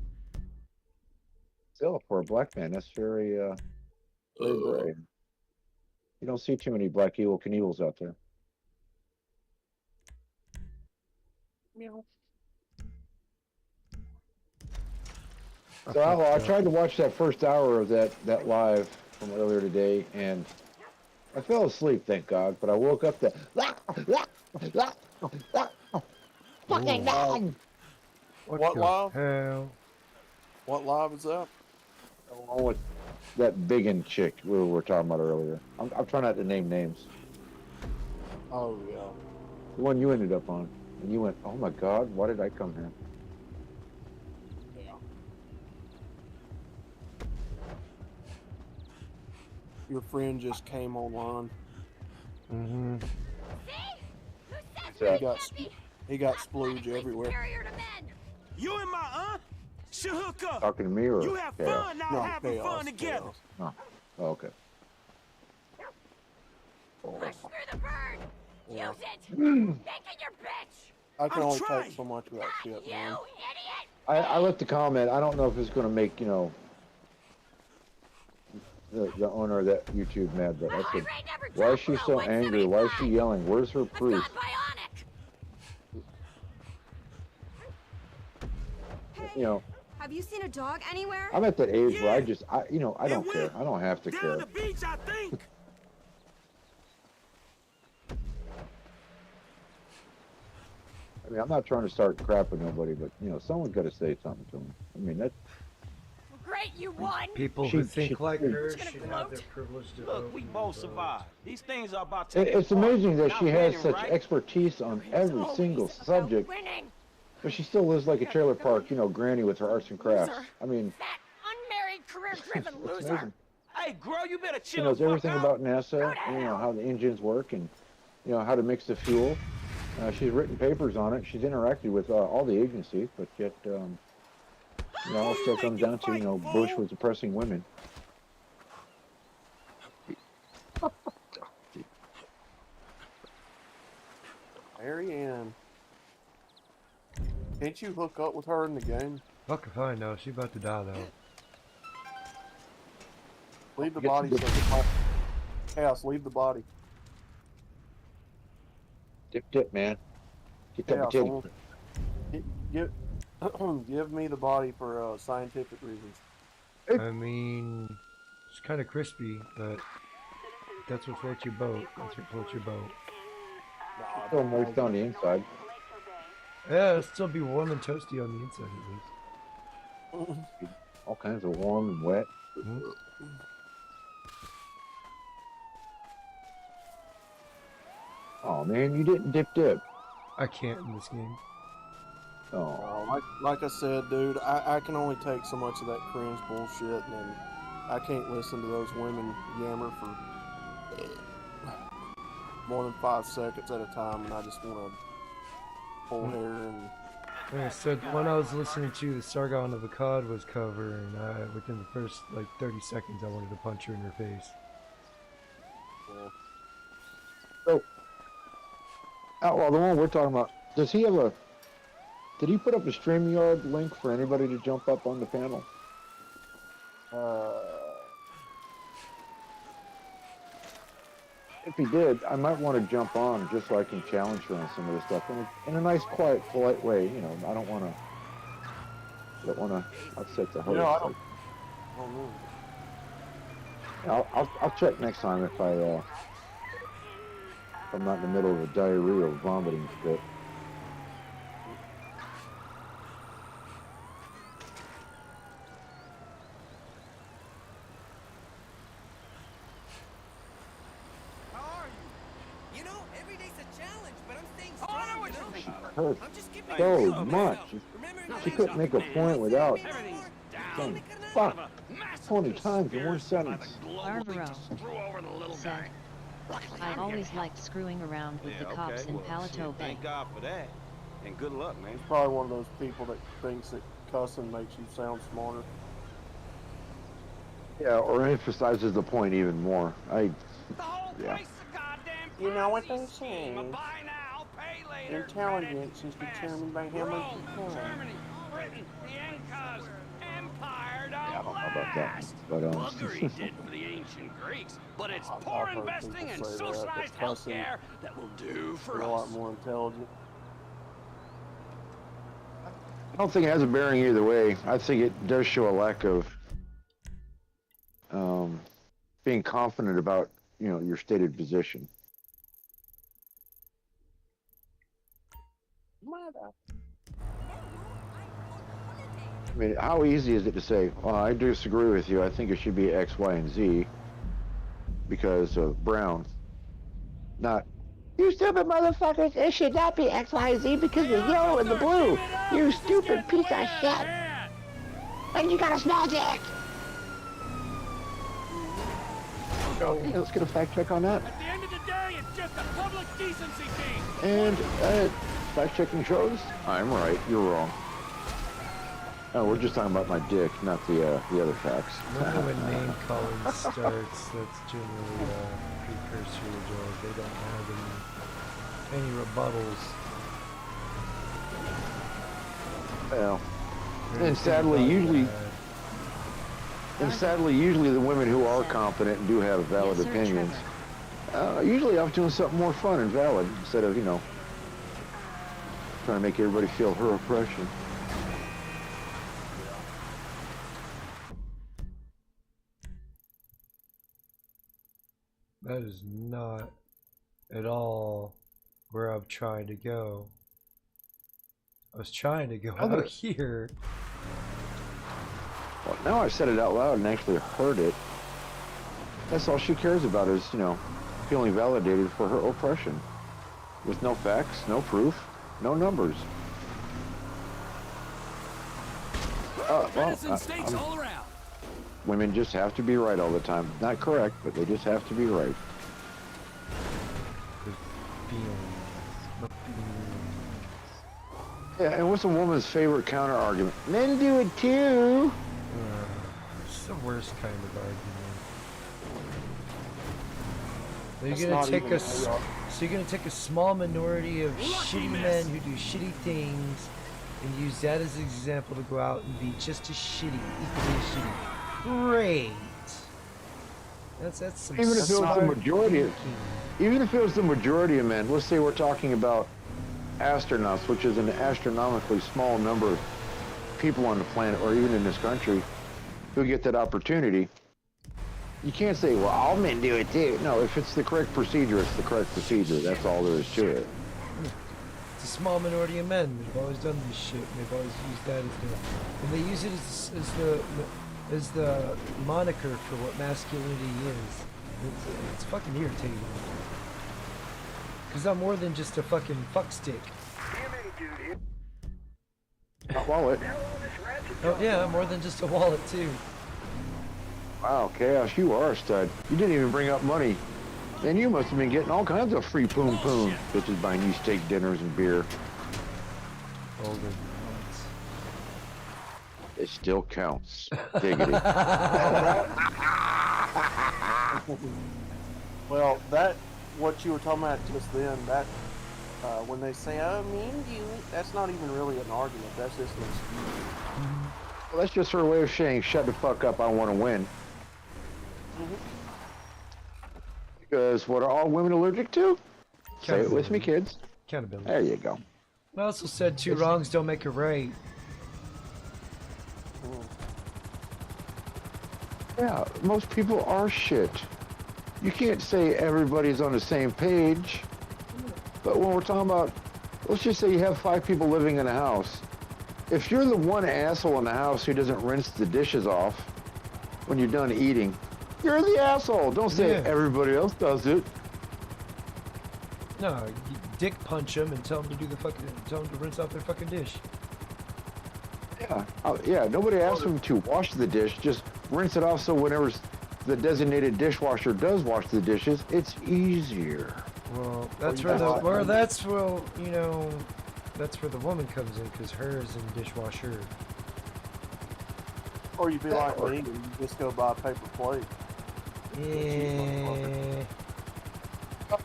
Still, for a black man, that's very brave. You don't see too many black Evel Knievel's out there. So I tried to watch that first hour of that live from earlier today, and I fell asleep, thank God. But I woke up to fucking dog. What live? Hell. What live is that? Along with that biggin chick we were talking about earlier. I'm trying not to name names. Oh yeah. The one you ended up on, and you went, "Oh my God, why did I come here?" Your friend just came online. Mm-hmm. He got splooge everywhere. You and my aunt should hook up. Talking to me or You have Chaos? fun now, No, having Chaos, fun together. Chaos. Oh, okay. Yeah. Mm. I can I'm only trying. take so much of that shit, man. I left a comment. I don't know if it's going to make, the owner of that YouTube mad, but I said, why is she so angry? Why is she yelling? Where's her proof? Have you seen a dog anywhere? I'm at that age where I don't care. I don't have to Down care. the beach, I think. I mean, I'm not trying to start crap with nobody, but, someone's got to say something to him. I mean, Great, you won. People She- who think she- like her It's gonna should have their float. privilege to Look, vote we and both vote. survived. These things are about taking it's amazing that part, she not has winning, such right? expertise on every single subject, Winning. but she still lives like a trailer park, granny with her arts and crafts. Loser. I mean, Fat, unmarried, career-driven it's loser. amazing. Hey, girl, you better She chill knows the fuck everything out. about NASA, how the engines work, and how to mix the fuel. She's written papers on it. She's interacted with all the agencies, but yet, it still comes down to, Bush was oppressing women. Marianne. Can't you hook up with her in the game? Fuck if I know. She about to die though. Leave the body. Chaos, leave the body. Dip, man. Get that Chaos, potato. give me the body for scientific reasons. I mean, it's kind of crispy, but that's what floats your boat. That's what floats your boat. Still moist on the inside. Yeah, it'll still be warm and toasty on the inside at least. All kinds of warm and wet. Mm-hmm. Oh man, you didn't dip. I can't in this game. Oh. Like I said, dude, I can only take so much of that cringe bullshit, and I can't listen to those women yammer for more than 5 seconds at a time, and I just want to pull hair and... Like I said, when I was listening to the Sargon of Akkad was cover, and within the first like 30 seconds I wanted to punch her in her face. Yeah. So, Outlaw, the one we're talking about, does he have a... Did he put up a StreamYard link for anybody to jump up on the panel? If he did, I might want to jump on just so I can challenge her on some of this stuff in a nice, quiet, polite way. You know, I don't want to upset the host. You know, I don't know. I'll check next time if I'm not in the middle of a diarrhea or vomiting fit. Hurt so much. She couldn't make a point without saying fuck 20 times in one sentence. Barbaro said, I always liked screwing around with the cops in Paleto Bay. Thank God for that. And good luck, man. He's probably one of those people that thinks that cussing makes you sound smarter. Yeah, or emphasizes the point even more. Yeah. You know what they say? Intelligence is determined by how much you can. Germany, Britain, the Incas, empire Yeah, I don't don't know about that. last. But Buggery did for the ancient Greeks, but it's poor I've heard investing people and say socialized that cussing healthcare that will do for a lot us. more intelligent. I don't think it has a bearing either way. I think it does show a lack of being confident about, you know, your stated position. I mean, how easy is it to say, well, I disagree with you, I think it should be X, Y, and Z because of Brown. Not, you stupid motherfuckers, it should not be X, Y, and Z because of the yellow and the blue. You stupid piece of shit. And you got a small dick. Okay, let's get a fact check on that. At the end of the day, it's just a public decency thing. And fact checking shows I'm right, you're wrong. Oh, we're just talking about my dick, not the other facts. Normally when name calling starts, that's generally a precursor to they don't have any rebuttals. Well, and sadly, usually the women who are confident and do have valid opinions, usually off doing something more fun and valid instead of, you know, trying to make everybody feel her oppression. That is not at all where I'm trying to go. I was trying to go out here. Well, now I've said it out loud and actually heard it. That's all she cares about is, you know, feeling validated for her oppression. With no facts, no proof, no numbers. States all around. Women just have to be right all the time. Not correct, but they just have to be right. Yeah, and what's a woman's favorite counter argument? Men do it too. It's the worst kind of argument. So you're gonna take a small minority of shitty men who do shitty things and use that as an example to go out and be just as shitty, equally as shitty. Great. That's some Even if it was the smart majority of, thinking. even if it was the majority of men, let's say we're talking about astronauts, which is an astronomically small number of people on the planet, or even in this country, who get that opportunity. You can't say, well, all men do it too. No, if it's the correct procedure, it's the correct procedure. That's all there is to it. It's a small minority of men. They've always done this shit. And they've always used that as the, and they use it as the moniker for what masculinity is. It's fucking irritating. Because I'm more than just a fucking fuck stick. A wallet. Oh yeah, I'm more than just a wallet too. Wow, Chaos, you are a stud. You didn't even bring up money. And you must have been getting all kinds of free poom poom. Bitches buying you steak dinners and beer. It still counts. Diggity. Well, that, what you were talking about just then, that, when they say, oh, me and you, that's not even really an argument. That's just an excuse. Well, that's just her way of saying, shut the fuck up, I want to win. Because what are all women allergic to? Say it with me, kids. Accountability. There you go. I also said two wrongs don't make a right. Yeah, most people are shit. You can't say everybody's on the same page. But when we're talking about, let's just say you have 5 people living in a house. If you're the one asshole in the house who doesn't rinse the dishes off when you're done eating, you're the asshole. Don't say everybody else does it. No, you dick punch them and tell them to do the fucking, tell them to rinse off their fucking dish. Yeah, yeah. Nobody asked them to wash the dish. Just rinse it off so whenever the designated dishwasher does wash the dishes, it's easier. Well, that's where the, that's where, you know, that's where the woman comes in, because hers in dishwasher. Or you'd be like me and you just go buy a paper plate. Yeah.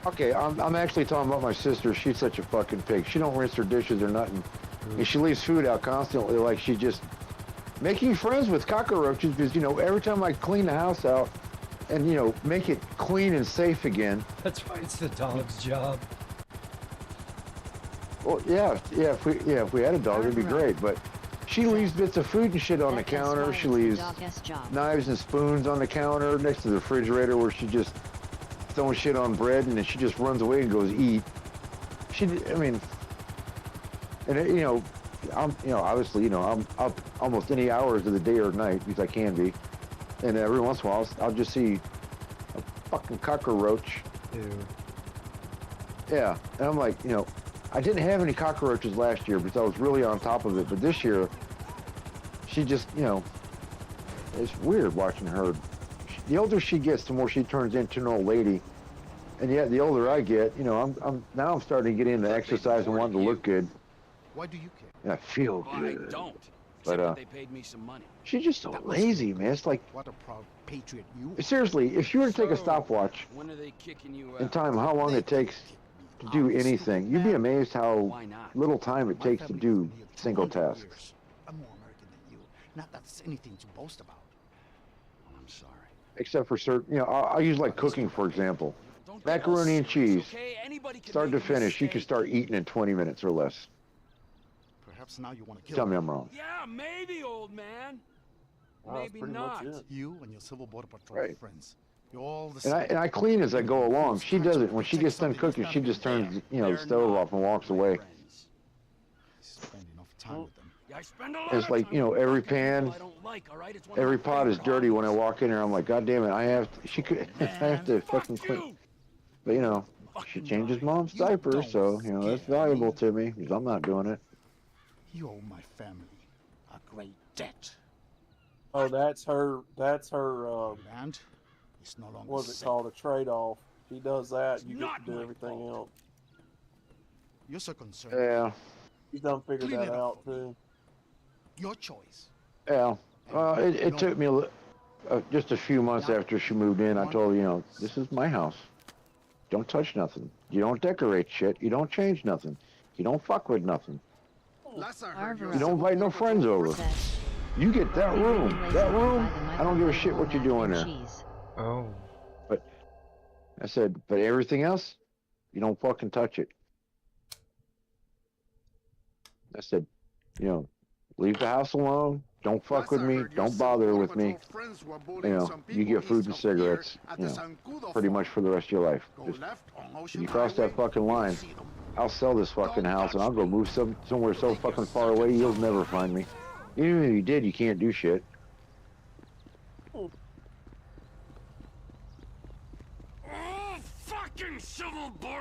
Okay, I'm actually talking about my sister. She's such a fucking pig. She don't rinse her dishes or nothing. And she leaves food out constantly, like she's just making friends with cockroaches, because, you know, every time I clean the house out and, you know, make it clean and safe again. That's why it's the dog's job. Well, yeah, if we had a dog, it'd be great, but she leaves bits of food and shit on the counter. She leaves knives and spoons on the counter next to the refrigerator, where she just throwing shit on bread, and then she just runs away and goes eat. I mean, and it, you know, obviously, you know, I'm up almost any hours of the day or night, because I can be, and every once in a while I'll just see a fucking cockroach. Ew. Yeah, and I'm like, you know, I didn't have any cockroaches last year because I was really on top of it, but this year, she just, you know, it's weird watching her. The older she gets, the more she turns into an old lady, and yet the older I get, you know, I'm starting to get into exercise and wanting to look good. Why do you care? And I feel Well, good. I don't. But Except they paid me some money. she's just so lazy, man. It's like, What a proud patriot you are. seriously, if you were to take a stopwatch When are they kicking you out? and time how long it takes to do anything, you'd be amazed how Why not? little time it takes to do single tasks. I'm more American than you. Not that it's anything to boast about. I'm sorry. Except for certain, you know, I'll use like cooking, for example. Macaroni and cheese, Okay, anybody can start to make a finish, you can mistake. start eating in 20 minutes or less. Perhaps now you want to kill Tell me I'm wrong. Yeah, maybe, old man. Wow, that's Maybe pretty not. much it. You and your Civil Border Patrol Right. friends. You're all the And same. I clean as I go along. She does it. When she gets done cooking, she just turns, you know, the stove off and walks away. Spend enough time with them. Yeah, I spend a lot It's of like, time you know, with every fucking pan, people I don't like, all right? It's one of every my pot is favorite dirty when I hobbies. walk in there. I'm like, God damn it, I have to, she could, I have to fucking clean. But, you know, she changes mom's diapers, so, you know, that's valuable to me, because I'm not doing it. You owe my family a great debt. Oh, that's her, And it's no longer what's it safe. called, a trade-off. He does that, you get not to do my everything fault. else. You're so concerned. Yeah, He's done figured Clean that it up out, for me. too. Your choice. yeah. It took me just a few months after she moved in. I told her, you know, this is my house. Don't touch nothing. You don't decorate shit. You don't change nothing. You don't fuck with nothing. You don't invite no friends over. You get that room. That room, I don't give a shit what you're doing there. Oh. But I said, but everything else, you don't fucking touch it. I said, you know, leave the house alone. Don't fuck with me. Don't bother with me. You know, you get food and cigarettes, you know, pretty much for the rest of your life. Just, if you cross that fucking line, I'll sell this fucking house and I'll go move somewhere so fucking far away you'll never find me. Even if you did, you can't do shit.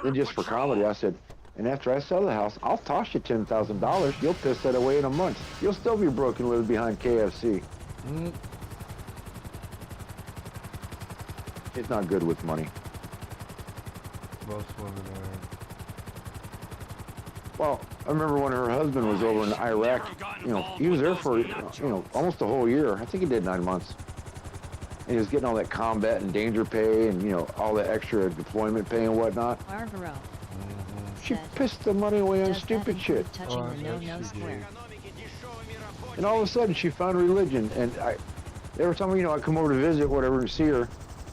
And just for comedy, I said, and after I sell the house, I'll toss you $10,000. You'll piss that away in a month. You'll still be broke and live behind KFC. It's not good with money. Most women are. Well, I remember when her husband was over in Iraq, you know, he was there for, you know, almost a whole year. I think he did 9 months. And he was getting all that combat and danger pay and, you know, all that extra deployment pay and whatnot. She pissed the money away on stupid shit. And all of a sudden, she found religion. And every time, you know, I come over to visit, whatever, and see her,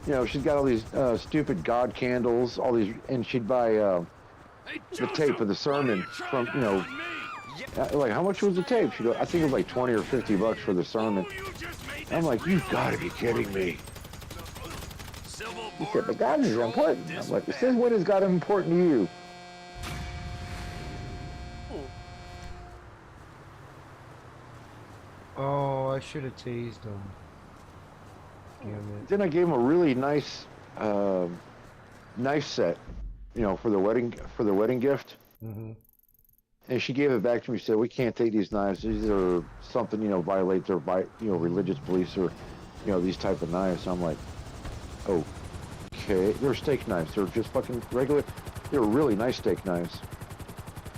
you know, she's got all these stupid God candles, all these, and she'd buy the tape of the sermon from, you know, like, how much was the tape? She'd go, I think it was like 20 or 50 bucks for the sermon. And I'm like, you've got to be kidding me. He said, but God is important. I'm like, since when is God important to you? Oh, I should have tased him. Damn it. Then I gave him a really nice knife set, you know, for the wedding gift. And she gave it back to me. She said, we can't take these knives. These are something, you know, violate their, you know, religious beliefs or, you know, these type of knives. I'm like, okay. They're steak knives. They're just fucking regular. They're really nice steak knives.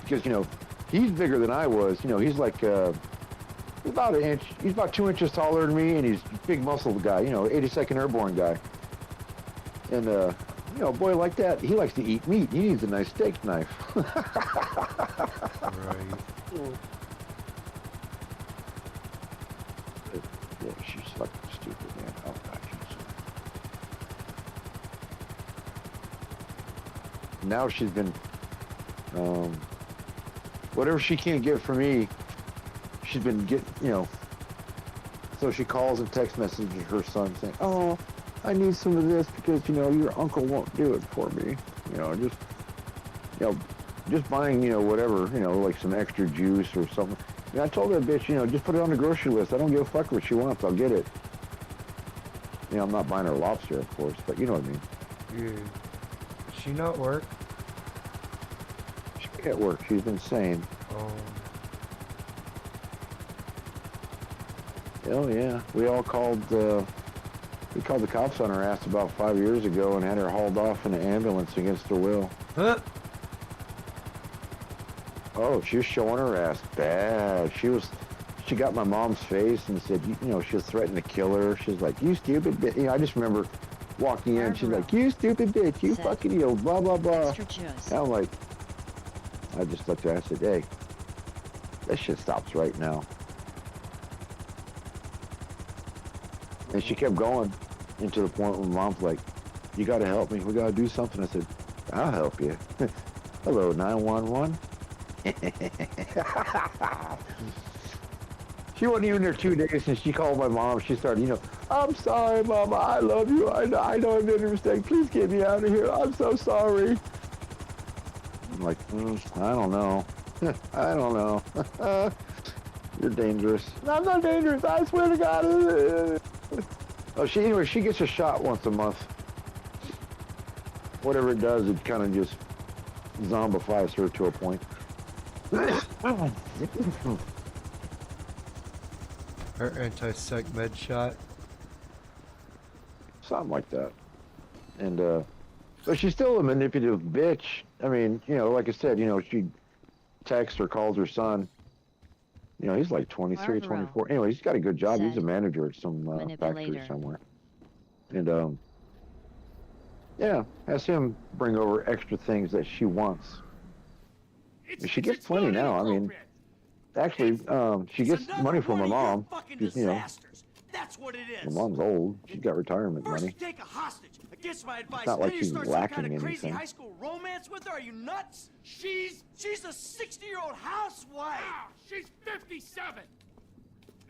Because, you know, he's bigger than I was. You know, he's like, about an inch. He's about 2 inches taller than me, and he's a big muscled guy. You know, 82nd Airborne guy. And, you know, a boy like that, he likes to eat meat. He needs a nice steak knife. Right. Yeah, she's fucking stupid, man. Oh, God, now she's been, whatever she can't get from me, she's been getting, you know, so she calls and text messages her son saying, oh, I need some of this because, you know, your uncle won't do it for me. You know, just buying, you know, whatever, you know, like some extra juice or something. And I told that bitch, you know, just put it on the grocery list. I don't give a fuck what she wants. I'll get it. You know, I'm not buying her lobster, of course, but you know what I mean. Yeah. Does she not work? She can't work. She's insane. Oh yeah, we all called. We called the cops on her ass about 5 years ago and had her hauled off in an ambulance against her will. Huh? Oh, she was showing her ass bad. She got my mom's face and said, you know, she was threatening to kill her. She's like, you stupid bitch. You know, I just remember walking in. She's like, you stupid bitch. You fucking, you know, blah, blah, blah. And I'm like, I just looked at her and I said, hey, that shit stops right now. And she kept going into the point where mom's like, you got to help me. We got to do something. I said, I'll help you. Hello, 911. She wasn't even there 2 days and she called my mom. She started, you know, I'm sorry, Mama. I love you. I know I made a mistake. Please get me out of here. I'm so sorry. I'm like, I don't know. I don't know. You're dangerous. No, I'm not dangerous. I swear to God. Oh, anyway, she gets a shot once a month. Whatever it does, it kind of just zombifies her to a point. Her anti-sec med shot? Something like that. And, but she's still a manipulative bitch. I mean, you know, like I said, you know, she texts or calls her son. You know, he's like 23, 24. Anyway, he's got a good job. He's a manager at some factory somewhere. And, yeah, has him bring over extra things that she wants. She gets plenty now. I mean, Actually, she gets money from her mom. She's, you know, That's what it her is. mom's old. She's got retirement First, money. you take a hostage against my advice. not like then you she's start some lacking kind of crazy anything. high school romance with her. Are you nuts? She's a 60-year-old housewife. She's 57,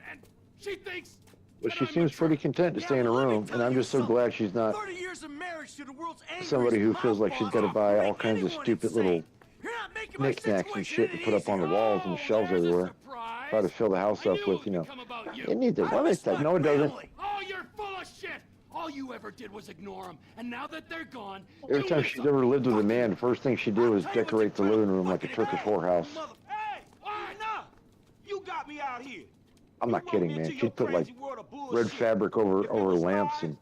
and she thinks. But she seems pretty content to stay in her room, and I'm just so glad she's not 30 years of marriage to the world's somebody who angriest feels like mob she's got to boss. buy all Make kinds of anyone stupid insane. little You're not making my knickknacks and shit to situation put up on the any walls and shelves everywhere. Try to fill the house up with, you know, it needs it. Well, it's that. No, it doesn't. Oh, you're full of shit. All you ever did was ignore them, and now that they're gone, Every time she's ever lived with a man, the first thing she did was decorate the living room like a Turkish whorehouse. Hey, enough! You got me out here. I'm not kidding, man. She'd put like red fabric over lamps and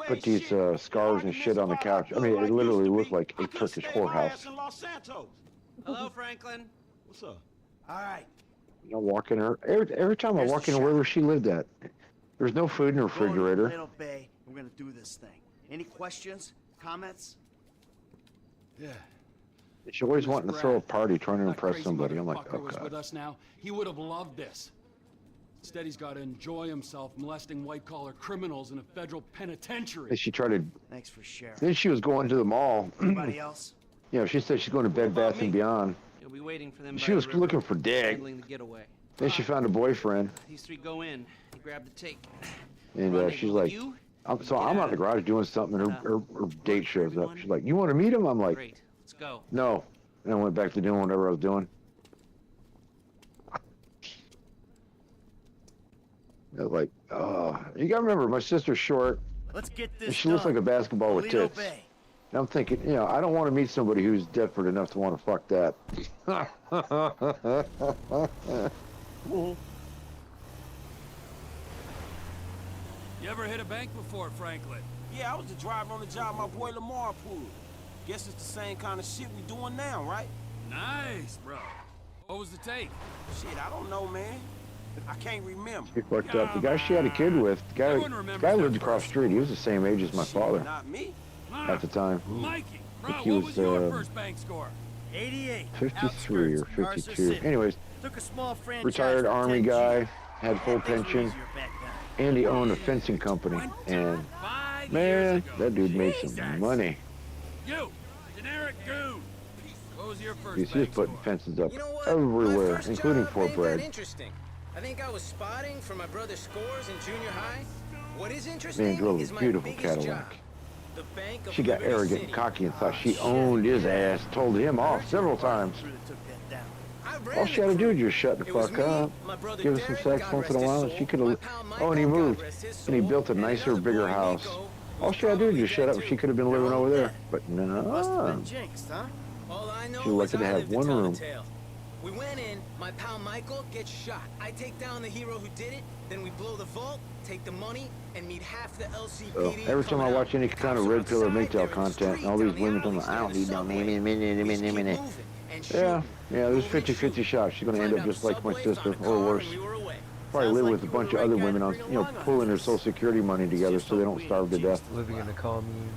put these scarves and shit on the couch. I mean, it literally looked like a Turkish whorehouse. Hello, Franklin. What's up? All right. You know, walking her every time I walk in wherever she lived at, there's no food in the refrigerator. Little Bay, we're gonna do this thing. Any questions? Comments? Yeah. She always wanting to throw a party, trying to That impress crazy somebody. I'm like, motherfucker oh was with god. us now, he would have loved this. Instead, he's got to enjoy himself molesting white-collar criminals in a federal penitentiary. Then she tried to. Thanks for sharing. Then she was going to the mall. Anybody else? You know, she said she's going to Bed Bath and Beyond. You'll be waiting for them. She was looking for dick. Handling the getaway. Then she found a boyfriend, These three go in. You grab the tape. and she's like, so I'm out in the garage doing something, and her date shows up. She's like, you want to meet him? I'm like, Great. Let's go. no. And I went back to doing whatever I was doing. I was like, oh, you gotta remember, my sister's short, Let's get and this she looks like a basketball with Toledo tits. Bay. And I'm thinking, you know, I don't want to meet somebody who's desperate enough to want to fuck that. You ever hit a bank before, Franklin? Yeah, I was the driver on the job my boy Lamar pulled. Guess it's the same kind of shit we doing now, right? Nice, bro. What was the take? Shit, I don't know, man. I can't remember. She fucked up. The guy she had a kid with, the guy lived across the street. He was the same age as my father Not me. at the time. Mikey, bro, I think he what was, was your first bank score? 88. 53 or Outskirts, Garza 52. City. Anyways, Took a small franchise retired for Army 10 guy, G's. had full Things were pension, easier back then. and he owned a fencing company. And man, that dude made some money. You, generic goon. What was your first He's bank just putting score? fences up You know what? everywhere, My first including job Fort ain't that Bragg. interesting. I think I was spotting for my brother's scores in junior high. What is interesting Man drove is a my beautiful biggest Cadillac. job. The Bank of She got Liberty arrogant City. and cocky and thought she owned his ass, told him off several times. Really took that down. I ran All she had to the do was crew. just shut the It was fuck me, up, my brother give us some Derek, sex God once in a rest his while, and soul, she could my have. pal Oh, Michael, and he God moved, rest his and he soul, built a and nicer, another bigger boy, house. Nico, All was she had to do was probably just shut dead up. too. She could have been living over there, but Must have no. been jinxed, huh? All I know She elected is to I have lived to one tell the room. tale. We went in, my pal Michael gets shot. I take down the hero who did it, then we blow the vault, take the money, and meet half the LCPD. So every time I coming watch out. any kind of Cops are red pill or outside, MGTOW they're in the content, and all street, these down women the come alleys, out, I don't they're in need no the minute, subway. We just keep minute. moving and Yeah, shooting. yeah, there's Moving, 50-50 shooting. shots. She's gonna end Climbed up out just like my subway, sister, found a or car, worse. and we were away. Probably Sounds live like with a you were bunch the of right other guy women to on, bring you know, along on pulling their this. Social Security money together so they don't starve to death. Living in a commune.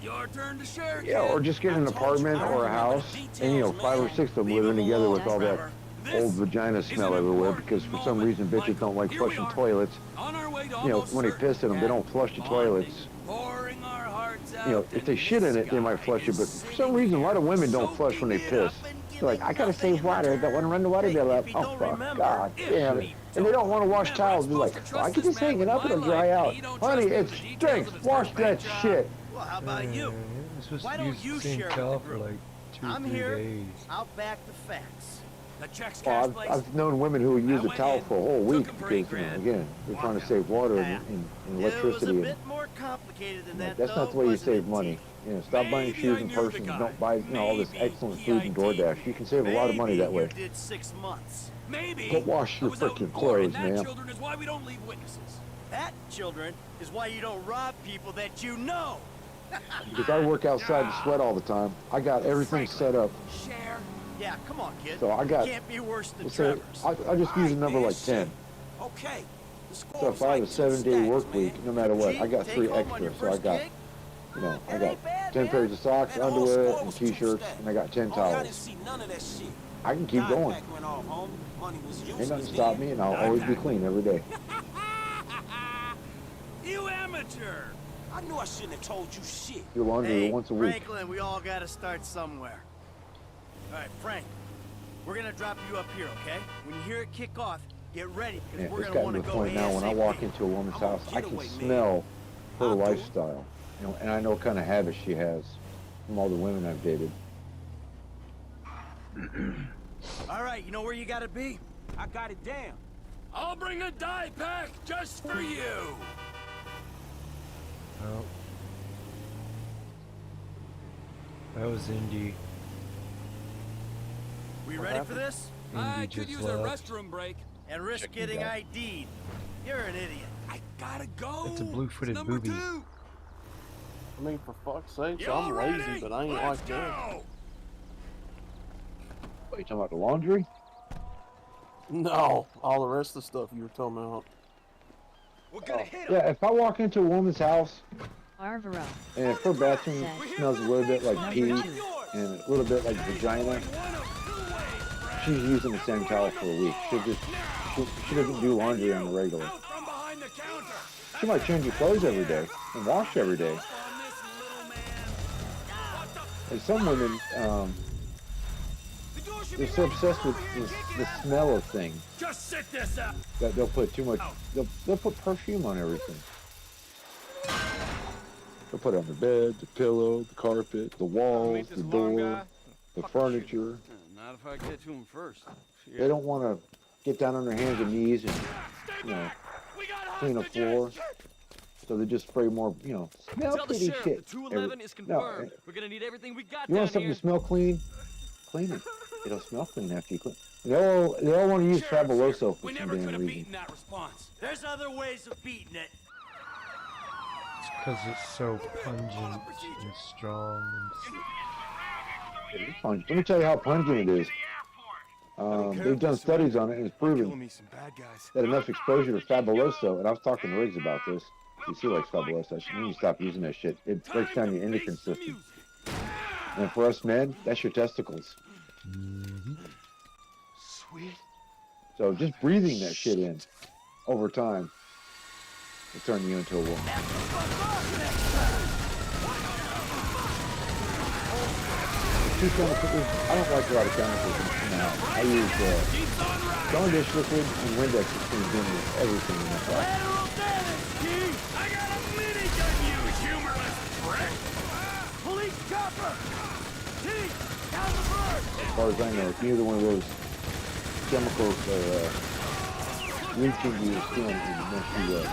Your turn to share, Yeah, or just get an apartment or a house, and you know, 5 or 6 of them living together with all that old vagina smell everywhere because for some reason bitches don't like flushing toilets. On our way to You know, almost when they certain piss in them, they don't flush the toilets. pouring our hearts out You know, if they shit in it, they might flush it, but for some reason, a lot of women don't flush when they piss. They're like, I gotta save water, I don't want to run the water bill up. Oh, fuck, God damn it. And they don't want to wash towels. They're like, well, I can just hang it up, it'll dry out. Honey, it stinks. Wash that shit. Well, how about you? This was Why don't used you the same share with towel the for group? like 2 or I'm 3 here. days. I'll back the facts. The checks Well, cash place. I've known women who use a towel for a whole week took 'em for $8 because, you know, grand. again, they're trying to save water and It was a electricity. And, bit more complicated than that, that's though, not the way you wasn't save it, money. T? You know, stop buying Maybe shoes I in knew the person. guy. Don't buy, you know, all this Maybe excellent he food in ID'd DoorDash. You can save a lot of money Maybe that way. You did 6 months. Maybe. Go wash your I was out freaking in court, clothes, and that, man. children, is why we don't leave witnesses. That, children, is why you don't rob people that you know. Because I work outside and sweat all the time. I got everything set up. Share. Yeah, come on, kid. So I got, Can't be worse than let's say, Trevor's. I just use a number like 10. Okay. The So score's if I have a like 2 7-day stacks, work man. week, no matter what, G, I got take 3 home on your extra. So I first got, gig? you know, I That got ain't bad, 10 man. pairs of socks, Man, the whole underwear, score and was 2 t-shirts, stacks. and I got 10 Oh, y'all didn't towels. see none of that shit. I can keep going. Back went off, homie. Money was Ain't useless nothing to stop me, and I'll always be clean every day. You amateur! I knew I shouldn't have told you shit. Do laundry once a week. Franklin, we all gotta start somewhere. All right, Frank, we're gonna drop you up here, okay? When you hear it kick off, get ready, because Yeah, we're it's gonna gotten want to to the go point now when I walk ASAP. into a woman's house, I can getaway man. smell her lifestyle. You know, and I know what kind of habits she has from all the women I've dated. All right, you know where you gotta be? I got it down. I'll bring a dye pack just for you. Oh. That was Indy. We ready for this? I Indy could just use a left. restroom break. And risk Check me getting out. ID'd. You're an idiot. I gotta go. It's a blue-footed Number booby. 2. I mean, for fuck's sake, You I'm ready? lazy, but I ain't Let's like that. go. What, you talking about the laundry? No, all the rest of the stuff you were talking about. We're gonna hit him. Yeah, if I walk into a woman's house Arvaro. and if her bathroom smells a little bit like pee Number 2. and a little bit like vagina, she's using the same towel for a week. She doesn't do laundry on the regular. From behind the counter. She might change her clothes every day and wash every day. And some women, they're so obsessed with the smell of things Just sit this out. that they'll put too much. They'll put perfume on everything. They'll put it on the bed, the pillow, the carpet, the walls, the door, the furniture. Not if I get to him first. They don't want to get down on their hands and knees and, you know, clean a floor. So they just spray more, you know, smell Tell the pretty sheriff shit. the 211 is confirmed. We're gonna need everything we got You down want something here. to smell clean? Clean it. It'll smell clean after you clean. They all want to use Fabuloso for We some never damn could have reason. beaten that response. There's other ways of beating it. It's because it's so pungent and strong. It's pungent. Let me tell you how pungent it is. They've done studies on it, and it's proven that enough exposure to Fabuloso, and I was talking to Riggs about this. You see, like Fabuloso, you need to stop using that shit. It breaks down your endocrine system. And for us men, that's your testicles. Sweet. So just breathing that shit in over time will turn you into a woman. Two chemicals. I don't like a lot of chemicals in the house. I use Dawn dish liquid and Windex to clean everything in the house. Lateral damage, T! I got a minigun, you humorless prick! Police chopper! T! Down the bird! As far as I know, it's neither one of those chemicals reaching your skin and mess you up.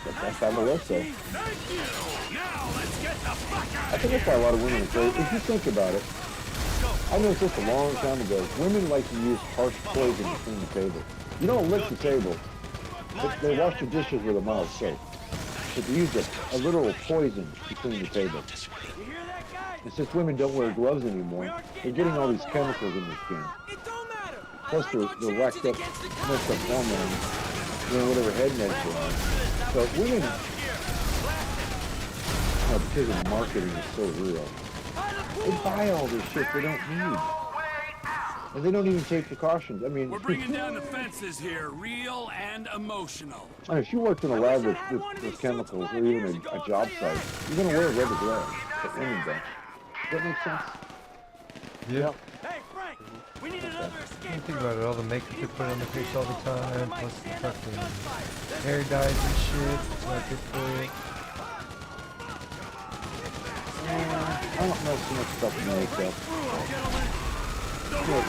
But that's Fabuloso. Thank you! Now let's get the fuck out I think that's why a lot of women are afraid. If you think about it, I noticed this a long time ago. Women like to use harsh poison to clean the table. You don't lick the table. They wash the dishes with a mild soap. But they use a literal poison to clean the table. And since women don't wear gloves anymore, they're getting all these chemicals in their skin. Plus they're whacked up, messed up hormones, whatever head meds they're on. So women, because the marketing is so real, they buy all this shit they don't need. And they don't even take precautions. I mean, We're bringing down the fences here, real and emotional. if you worked in a lab with chemicals or even a job site, you're going to wear rubber gloves. But women don't. Does that make sense? Yeah. Hey, Frank! We need another escape Think about it, all the makeup they put on their face all the time, plus the fucking hair dyes and shit. It's not good for you. I don't know so much about the makeup.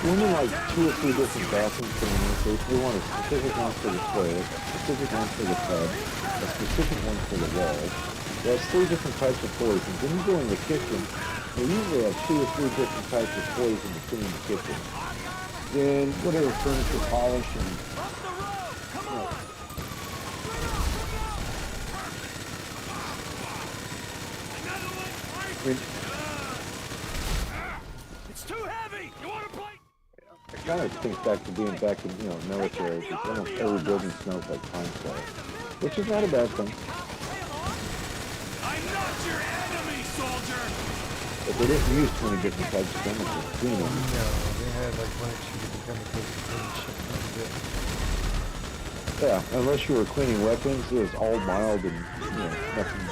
Women like 2 or 3 different bathroom cleaners. They want a specific one for the toilet, a specific one for the tub, a specific one for the walls. There's 3 different types of poisons. When you go in the kitchen, they usually have 2 or 3 different types of poison to clean the kitchen. Then whatever furniture polish and It's too heavy! You wanna play? it kind of thinks back to being back in, military, because almost every building smells like pine tar, which is not a bad thing. I'm not your enemy, soldier! But they didn't use 20 different types of chemicals to clean them. No, they had like 1 or 2 different chemicals to clean shit like that. Yeah, unless you were cleaning weapons, it was all mild and, you know, nothing